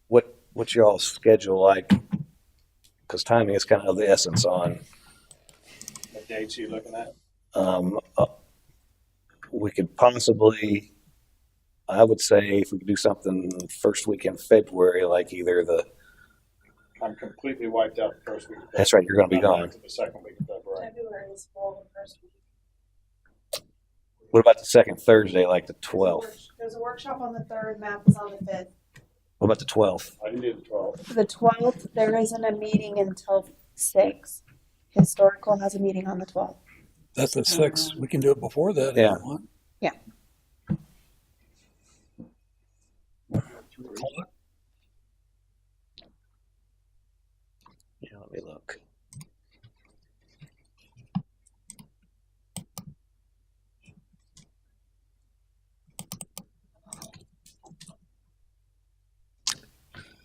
what's y'all's schedule like? Because timing is kind of the essence on. What dates are you looking at? We could possibly, I would say, if we could do something first week in February, like either I'm completely wiped out the first week. That's right, you're going to be gone. The second week of February. February is full the first week. What about the second Thursday, like the 12th? There's a workshop on the 3rd, map is on the 5th. What about the 12th? I can do the 12th. The 12th, there isn't a meeting until 6. Historical has a meeting on the 12th. That's at 6. We can do it before that Yeah. if you want. Yeah. Yeah, let me look.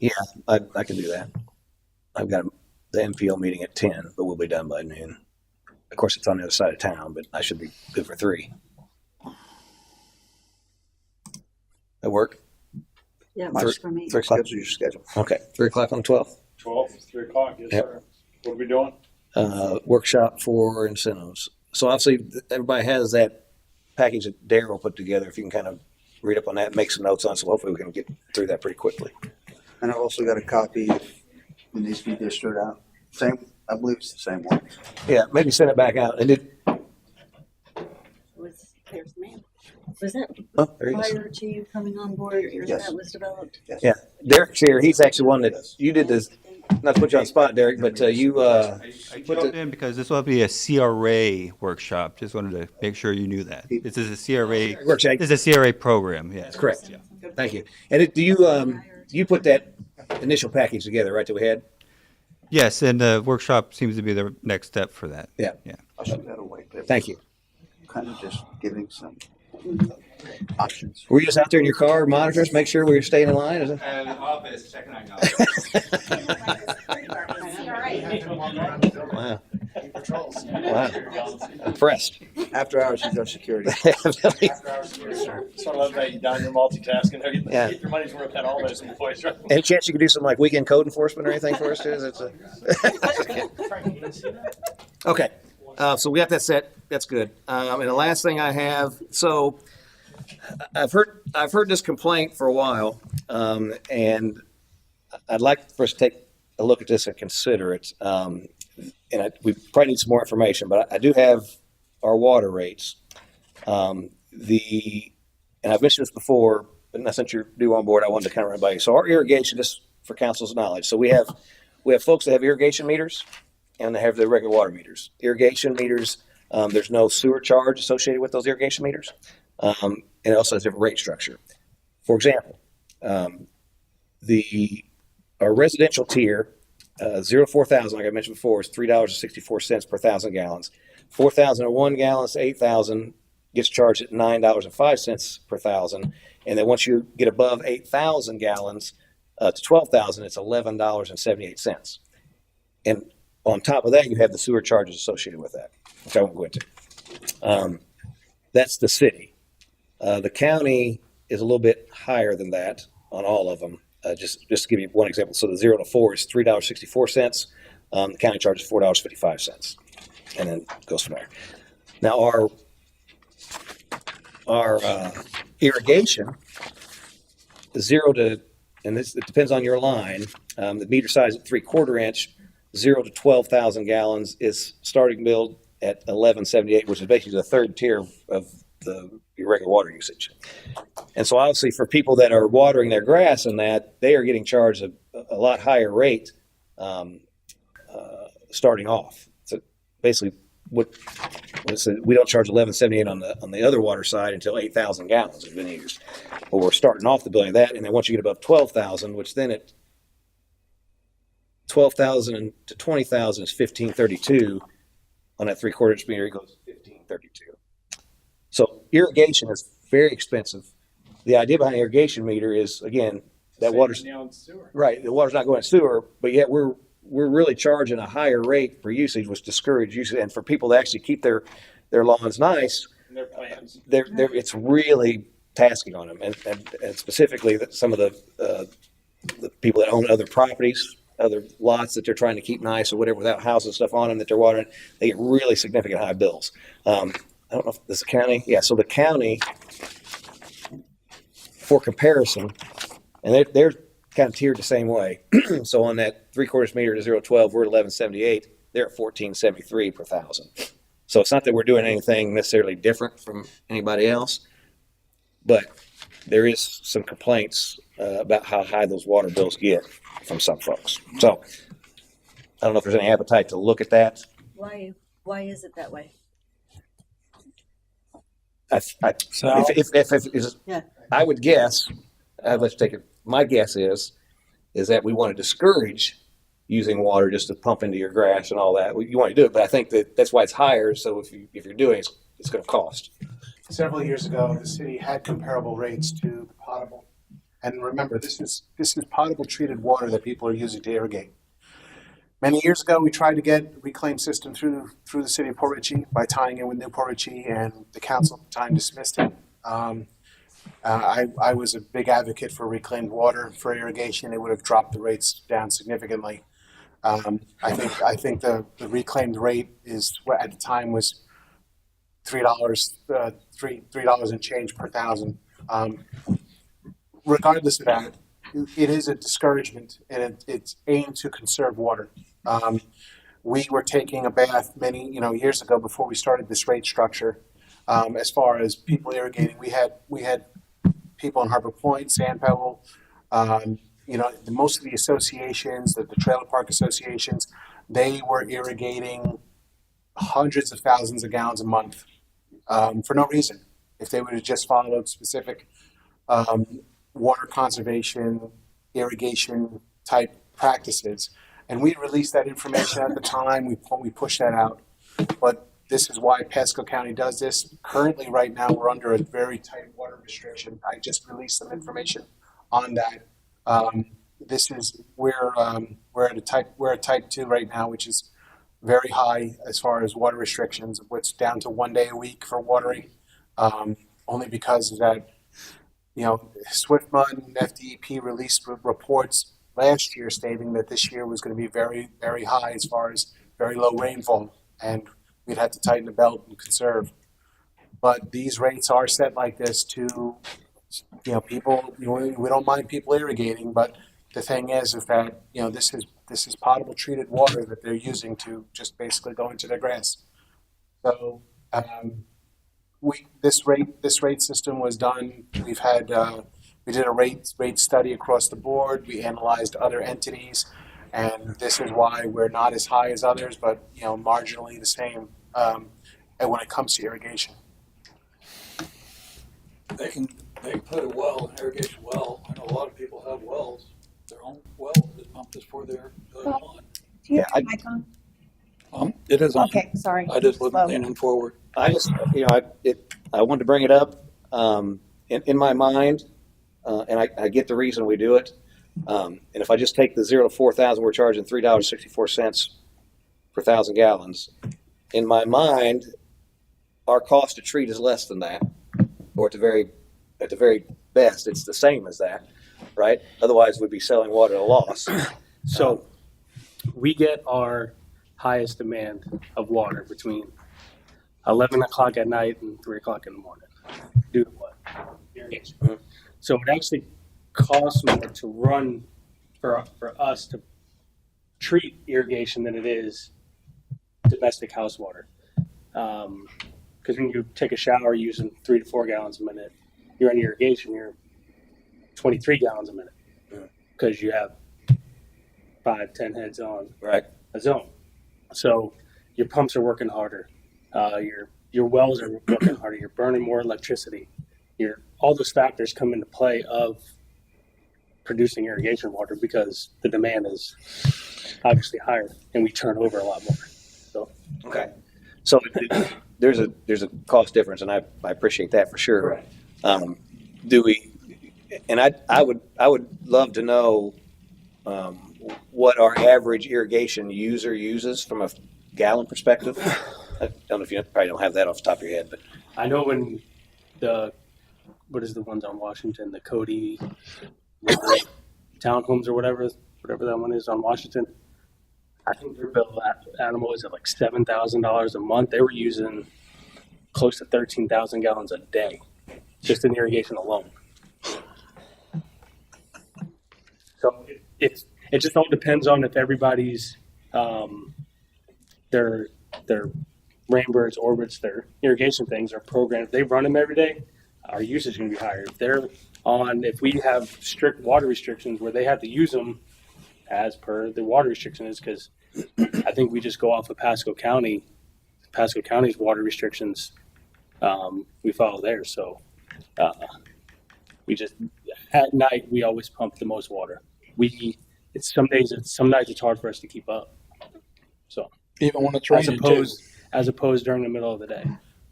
Yeah, I can do that. I've got the MPO meeting at 10, but we'll be done by noon. Of course, it's on the other side of town, but I should be good for 3. That work? Yeah, it Three- works for me. 3 o'clock. Schedule your schedule. Okay, 3 o'clock on the 12th. 12th, 3 o'clock, yes, Yep. sir. What are we doing? Workshop for incentives. So obviously, everybody has that package that Daryl put together. If you can kind of read up on that, and make some notes on, it, so hopefully we can get through that pretty quickly. And I've also got a copy if it needs to be distributed out. Same, I believe it's the same one. Yeah, maybe send it back out. And There's the man. Was that oh, there he is. prior to you coming on board, or Yes. that was developed? Yes. Yeah, Derek's here. He's actually one that you did this. Not to put you on the spot, Derek, but you I put jumped the, in because this will be a CRA workshop. Just wanted to make sure you knew that. This is a CRA. Workshop. This is a CRA program. Yeah. That's correct. Thank you. And do you put that initial package together, right, that we had? Yes, and the workshop seems to be the next step for that. Yeah. Yeah. I'll shoot that away. Thank you. Kind of just giving some options. Were you just out there in your car, monitors, make sure we were staying in line? Is it? Office checking on Wow. Wow. Impressed. After hours, he's our security. Just want to love that you done your multitasking. Yeah. Get your money's worth out all those employees, right? Any chance you could do some like weekend code enforcement or anything for us too? Okay. So we got that set. That's good. And the last thing I have, so I've heard this complaint for a while, and I'd like for us to take a look at this and consider it. We probably need some more information, but I do have our water rates. And I've mentioned this before, but since you're new on board, I wanted to kind of run by you. So our irrigation, just for council's knowledge. So we have folks that have irrigation meters, and they have their regular water meters. Irrigation meters, there's no sewer charge associated with those irrigation meters. And it also has a different rate structure. For example, our residential tier, 0 to 4,000, like I mentioned before, is $3.64 per 1,000 gallons. 4,001 gallons to 8,000 gets charged at $9.05 per 1,000. And then once you get above 8,000 gallons to 12,000, it's $11.78. And on top of that, you have the sewer charges associated with that, which I won't go into. That's the city. The county is a little bit higher than that on all of them. Just to give you one example, so the 0 to 4 is $3.64. The county charges $4.55, and then it goes from there. Now our irrigation, the 0 to, and this it depends on your line. The meter size at 3/4 inch, 0 to 12,000 gallons is starting billed at $11.78, which is basically the third tier of your regular water usage. And so obviously for people that are watering their grass and that, they are getting charged a lot higher rate starting off. So basically what we don't charge 1178 on the other water side until 8,000 gallons have been used. But we're starting off the billing of that, and then once you get above 12,000, which then at 12,000 to 20,000 is 1532. On that 3/4 inch meter, it goes 1532. So irrigation is very expensive. The idea behind an irrigation meter is, again, that water's right. The water's not going to sewer, but yet we're really charging a higher rate for usage, which discourages usage. And for people to actually keep their lawns nice, it's really tasking on them. And specifically some of the people that own other properties, other lots that they're trying to keep nice or whatever, without houses stuff on them that they're watering, they get really significant high bills. I don't know if this is the county. Yeah, so the county, for comparison, and they're kind of tiered the same way. So on that 3/4 meter to 012, we're at 1178. They're at 1473 per thousand. So it's not that we're doing anything necessarily different from anybody else, but there is some complaints about how high those water bills get from some folks. So I don't know if there's any appetite to look at that. Why is it that way? I would guess, let's take it. My guess is that we want to discourage using water just to pump into your grass and all that. You want to do it, but I think that's why it's higher. So if you're doing it, it's going to cost. Several years ago, the city had comparable rates to potable. And remember, this is potable treated water that people are using to irrigate. Many years ago, we tried to get a reclaim system through the city of Port Richey by tying in with New Port Richey, and the council at the time dismissed it. I was a big advocate for reclaimed water for irrigation. It would have dropped the rates down significantly. I think the reclaimed rate is what at the time was $3 and change per thousand. Regardless of that, it is a discouragement, and it's aimed to conserve water. We were taking a bath many years ago before we started this rate structure. As far as people irrigating, we had people in Harbor Point, Sand Pebble, most of the associations, the trailer park associations, they were irrigating hundreds of thousands of gallons a month for no reason. If they would have just followed specific water conservation, irrigation type practices. And we released that information at the time. We pushed that out. But this is why Pasco County does this. Currently, right now, we're under a very tight water restriction. I just released some information on that. We're at type 2 right now, which is very high as far as water restrictions. It's down to 1 day a week for watering, only because of that. SwiftMud and FDEP released reports last year stating that this year was going to be very, very high as far as very low rainfall, and we'd have to tighten the belt and conserve. But these rates are set like this to, people. We don't mind people irrigating, but the thing is that this is potable treated water that they're using to just basically go into their grass. So this rate system was done. We've had we did a rate study across the board. We analyzed other entities, and this is why we're not as high as others, but marginally the same. And when it comes to irrigation, They can put a well, an irrigation well. I know a lot of people have wells, their own well that pump this for their lawn. Do you have your mic on? It is on. Okay, sorry. I just wasn't Slow. leaning forward. I just, I wanted to bring it up in my mind, and I get the reason we do it. And if I just take the 0 to 4,000, we're charging $3.64 per 1,000 gallons. In my mind, our cost to treat is less than that, or at the very best, it's the same as that, right? Otherwise, we'd be selling water at a loss. So we get our highest demand of water between 11 o'clock at night and 3 o'clock in the morning. Due to what? Irrigation. Mm-hmm. So it actually costs more to run for us to treat irrigation than it is domestic house water. Because when you take a shower using 3 to 4 gallons a minute, you're on irrigation, you're 23 gallons a minute because you have 5-10 heads on a zone. So your pumps are working harder. Your wells are working harder. You're burning more electricity. All those factors come into play of producing irrigation water because the demand is obviously higher and we turn over a lot more. So Okay. So there's a cost difference, and I appreciate that for sure. Do we? And I would love to know what our average irrigation user uses from a gallon perspective. I don't know if you probably don't have that off the top of your head, but I know when what is the ones on Washington, the Cody townhomes or whatever that one is on Washington. I think their bill animal is at like $7,000 a month. They were using close to 13,000 gallons a day, just in irrigation alone. So it just all depends on if everybody's their Rainbirds, Orbits, their irrigation things are programmed. If they run them every day, our usage is going to be higher. If we have strict water restrictions where they have to use them as per the water restriction is, because I think we just go off of Pasco County's water restrictions. We follow theirs. So we just, at night, we always pump the most water. Some nights it's hard for us to keep up. So even when it's raining, as opposed during the middle of the day.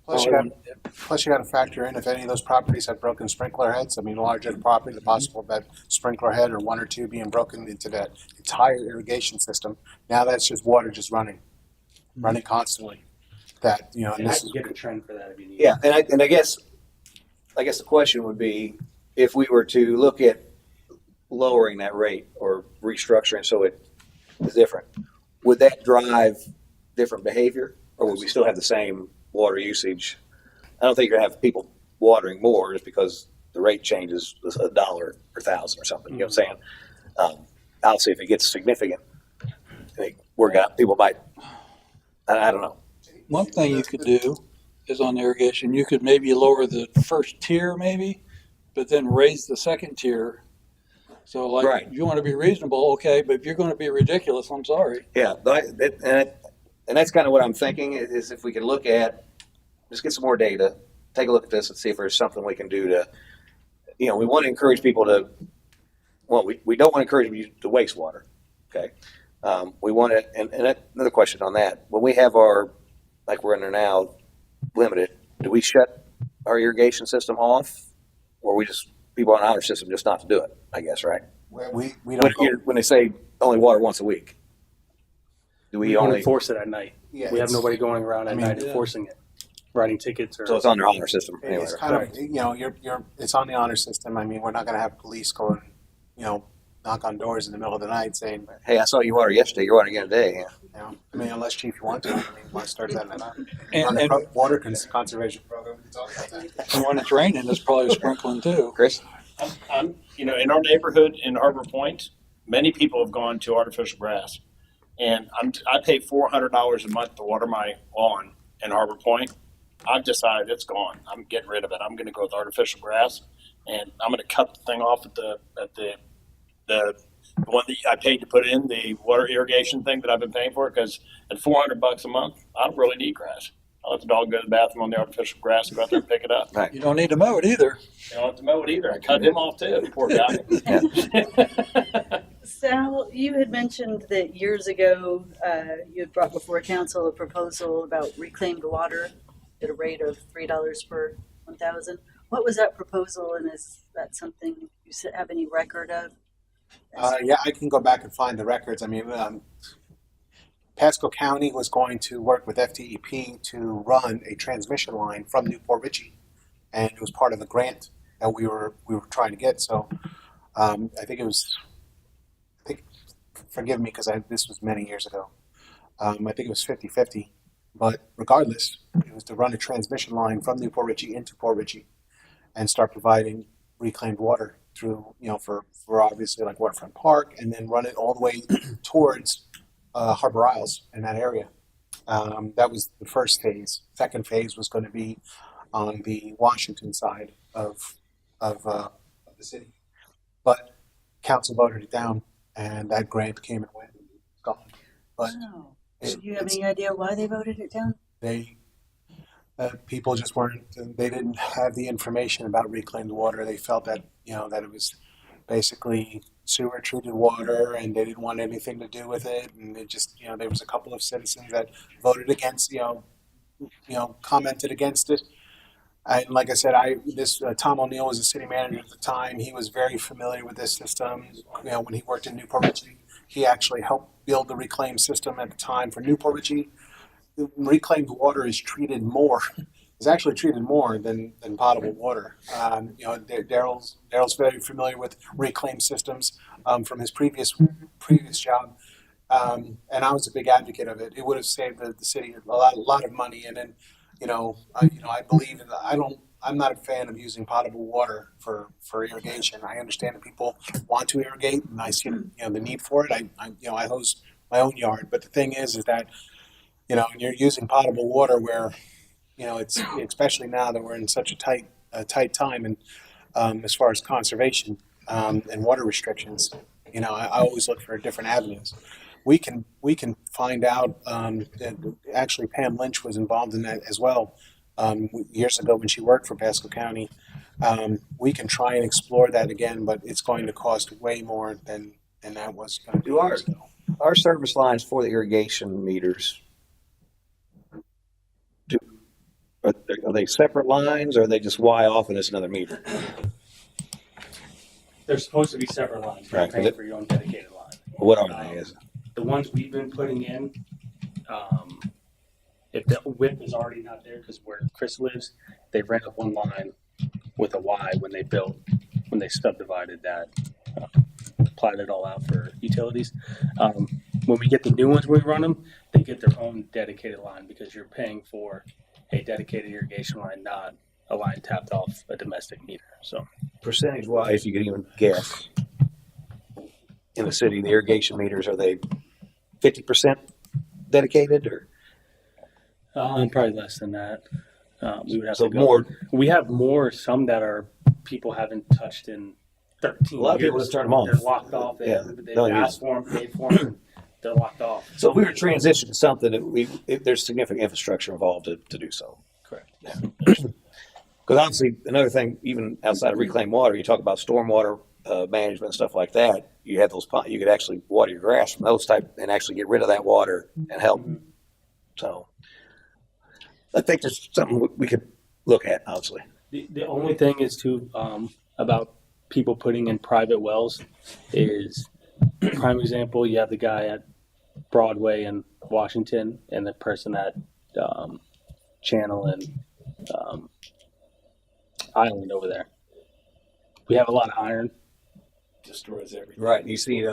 Plus, you got to factor in if any of those properties have broken sprinkler heads. I mean, larger the property, the possible that sprinkler head or one or two being broken into that entire irrigation system. Now that's just water just running constantly. That and I this can is get a trend for that if you need. yeah, and I guess the question would be if we were to look at lowering that rate or restructuring so it is different, would that drive different behavior, or would we still have the same water usage? I don't think you're gonna have people watering more just because the rate changes $1 per thousand or something. You know what I'm saying? Obviously, if it gets significant, I think people might. I don't know. one thing you could do is on irrigation, you could maybe lower the first tier maybe, but then raise the second tier. So if you want to be reasonable, okay, but if you're going to be ridiculous, I'm sorry. Yeah, and that's kind of what I'm thinking is if we can look at, just get some more data, take a look at this and see if there's something we can do to, we want to encourage people to, we don't want to encourage them to waste water, okay? We want to, and another question on that, when we have our, like we're in there now, limited, do we shut our irrigation system off, or people on our system just not to do it, I guess, right? we don't When they say only water once a week, do we don't only enforce it at night. Yeah, we have nobody going around at night enforcing it, writing tickets or. So it's on their honor system. Anyway, It's kind of it's on the honor system. I mean, we're not going to have police going, knock on doors in the middle of the night saying, hey, I saw you water yesterday. You're watering again today. I mean, unless chief you want to. I mean, you want to start that And water conservation program. We can talk about that. and when it's raining, it's probably sprinkling too. Chris? I'm in our neighborhood in Harbor Point, many people have gone to artificial grass. And I pay $400 a month to water my lawn in Harbor Point. I've decided it's gone. I'm getting rid of it. I'm going to go with artificial grass, and I'm going to cut the thing off at the one that I paid to put in, the water irrigation thing that I've been paying for, because at $400 a month, I don't really need grass. I let the dog go to the bathroom on the artificial grass and go out there and pick it up. Right. You don't need to mow it either. You don't have to mow it either. I cut him off too, poor guy. Sal, you had mentioned that years ago you had brought before council a proposal about reclaimed water at a rate of $3 per 1,000. What was that proposal, and is that something you have any record of? Yeah, I can go back and find the records. I mean, Pasco County was going to work with FTEP to run a transmission line from Newport Richey, and it was part of the grant that we were trying to get. So I think forgive me because this was many years ago. I think it was 50-50, but regardless, it was to run a transmission line from Newport Richey into Port Richey and start providing reclaimed water through, for obviously like Waterfront Park, and then run it all the way towards Harbor Isles in that area. That was the first phase. Second phase was going to be on the Washington side of the city, but council voted it down, and that grant came and went and it's gone. But Do you have any idea why they voted it down? they People just weren't, they didn't have the information about reclaimed water. They felt that, that it was basically sewer treated water and they didn't want anything to do with it. And it just, there was a couple of citizens that voted against, commented against it. And like I said, Tom O'Neill was the city manager at the time. He was very familiar with this system. When he worked in Newport Richey, he actually helped build the reclaim system at the time for Newport Richey. Reclaimed water is treated more, is actually treated more than potable water. Daryl's very familiar with reclaim systems from his previous job, and I was a big advocate of it. It would have saved the city a lot of money. And then, I believe in. I'm not a fan of using potable water for irrigation. I understand that people want to irrigate, and I see the need for it. I hose my own yard, but the thing is that and you're using potable water where it's especially now that we're in such a tight time, and as far as conservation and water restrictions, I always look for different avenues. We can find out. Actually, Pam Lynch was involved in that as well years ago when she worked for Pasco County. We can try and explore that again, but it's going to cost way more than that was going to do. Our service lines for the irrigation meters, are they separate lines, or are they just Y off and it's another meter? They're supposed to be separate lines. You're Right. paying for your own dedicated line. What are they? The ones we've been putting in, if the width is already not there, because where Chris lives, they ran up one line with a Y when they subdivided that, applied it all out for utilities. When we get the new ones, when we run them, they get their own dedicated line because you're paying for a dedicated irrigation line, not a line tapped off a domestic meter. So Percentage wise, you could even guess in the city, the irrigation meters, are they 50% dedicated, or probably less than that. We would have so to go more? We have more. Some that are people haven't touched in 13 A lot of years. people just turn them off. They're locked off. They've asked for them, paid for them. They're locked off. So if we were to transition to something that there's significant infrastructure involved to do so. Correct. Because obviously, another thing, even outside of reclaimed water, you talk about stormwater management and stuff like that. You have those you could actually water your grass from those type and actually get rid of that water and help. So I think there's something we could look at, obviously. The only thing is too about people putting in private wells is prime example. You have the guy at Broadway in Washington and the person at Channel and Island over there. We have a lot of iron. Destroys everything. Right. You see,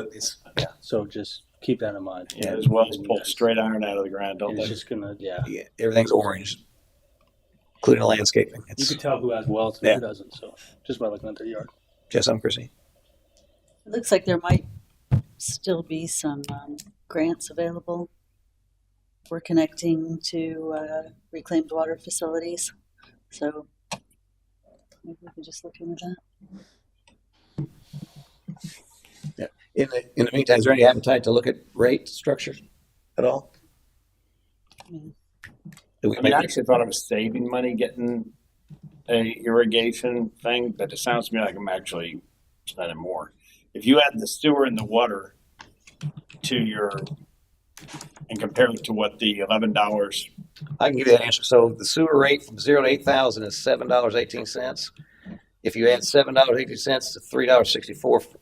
so just keep that in mind. Yeah, as well as pull straight iron out of the ground, don't It's they? just gonna, everything's orange, including the landscaping. You can tell who has wells and who doesn't. So just by looking at their yard. Just I'm Chrissy. It looks like there might still be some grants available for connecting to reclaimed water facilities. So maybe we can just look into that. Yeah. In the meantime, is there any appetite to look at rate structure at all? I actually thought I was saving money getting a irrigation thing, but it sounds to me like I'm actually spending more. If you add the sewer and the water to and compare it to what the $11. I can give you that answer. So the sewer rate from 0 to 8,000 is $7.18. If you add $7.18 to $3.64,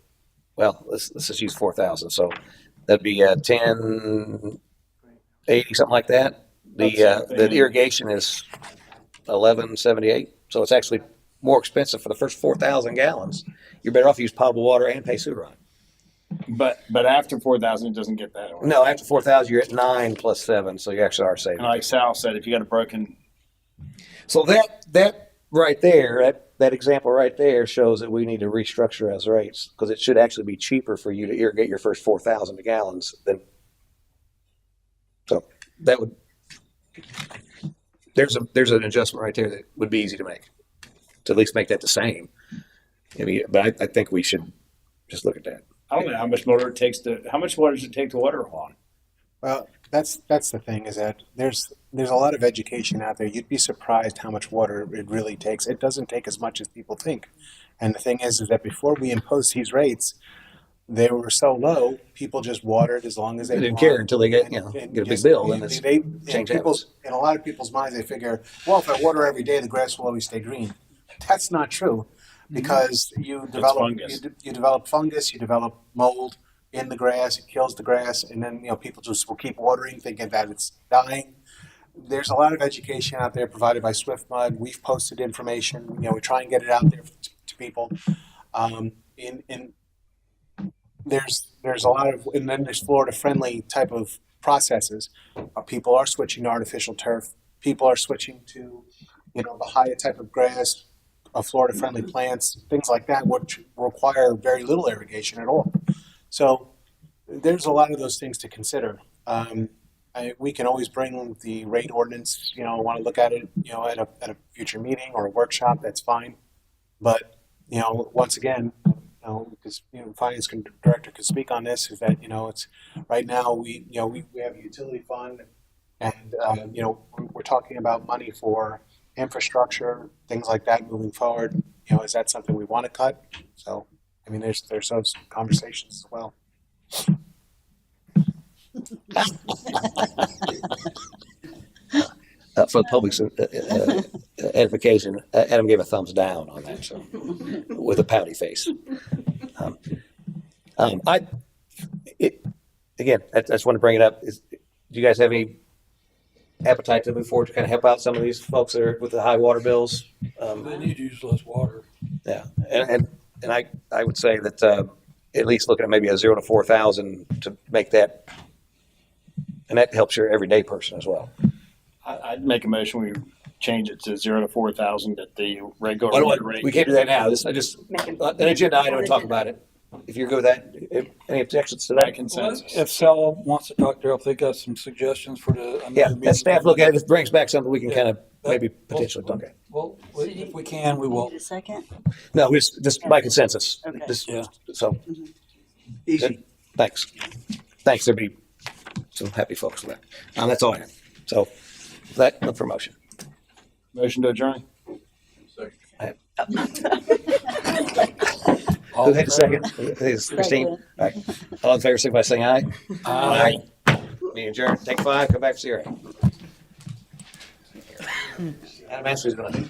well, let's just use 4,000. So that'd be 10.80, something like that. The irrigation is 11.78. So it's actually more expensive for the first 4,000 gallons. You're better off use potable water and pay sewer on it. But after 4,000, it doesn't get that. No, after 4,000, you're at 9 plus 7, so you actually are saving. And like Sal said, if you got a broken, so that right there, that example right there shows that we need to restructure as rates, because it should actually be cheaper for you to irrigate your first 4,000 gallons than. So that would there's an adjustment right there that would be easy to make, to at least make that the same. I mean, but I think we should just look at that. I don't know how much water it takes how much water does it take to water a lawn? Well, that's the thing, is that there's a lot of education out there. You'd be surprised how much water it really takes. It doesn't take as much as people think. And the thing is that before we imposed these rates, they were so low, people just watered as long as they didn't want. care until they get, And- you know, and get a big just- bill, and it's change people's, habits. in a lot of people's minds, they figure, well, if I water every day, the grass will always stay green. That's not true, because you develop fungus. you develop fungus, you develop mold in the grass, it kills the grass, and then people just will keep watering, thinking that it's dying. There's a lot of education out there provided by Swift Mud. We've posted information. We try and get it out there to people. There's a lot of, and then there's Florida friendly type of processes. People are switching to artificial turf. People are switching to the higher type of grass, Florida friendly plants, things like that, which require very little irrigation at all. So there's a lot of those things to consider. We can always bring the rate ordinance, want to look at it, at a future meeting or a workshop, that's fine. But, once again, because, finance director could speak on this, is that, it's right now we have a utility fund, and, we're talking about money for infrastructure, things like that moving forward. Is that something we want to cut? So, there's those conversations as well. For the public's edification, Adam gave a thumbs down on that, so with a pouty face. I just want to bring it up. Do you guys have any appetite to move forward to kind of help out some of these folks that are with the high water bills? They need to use less water. Yeah, and I would say that at least looking at maybe a 0 to 4,000 to make that, and that helps your everyday person as well. I'd make a motion, we change it to 0 to 4,000 at the regular rate. We can't do that now. An agenda item and talk about it. If you're good with that, any objections to that? Consensus. If Sal wants to talk to her, if they got some suggestions for the. That staff look at it, it brings back something we can kind of maybe potentially look at. Well, if we can, we will. Need a second? No, it's just by consensus. Okay. So, Easy. thanks. There'd be some happy folks with that. That's all I have. So, with that, look for motion. Motion to adjourn. Who had a second? It's Christine. All right. All in favor, signify by saying aye. Aye. Meeting adjourned. Take 5. Come back to 0. Adam Ansley's going to.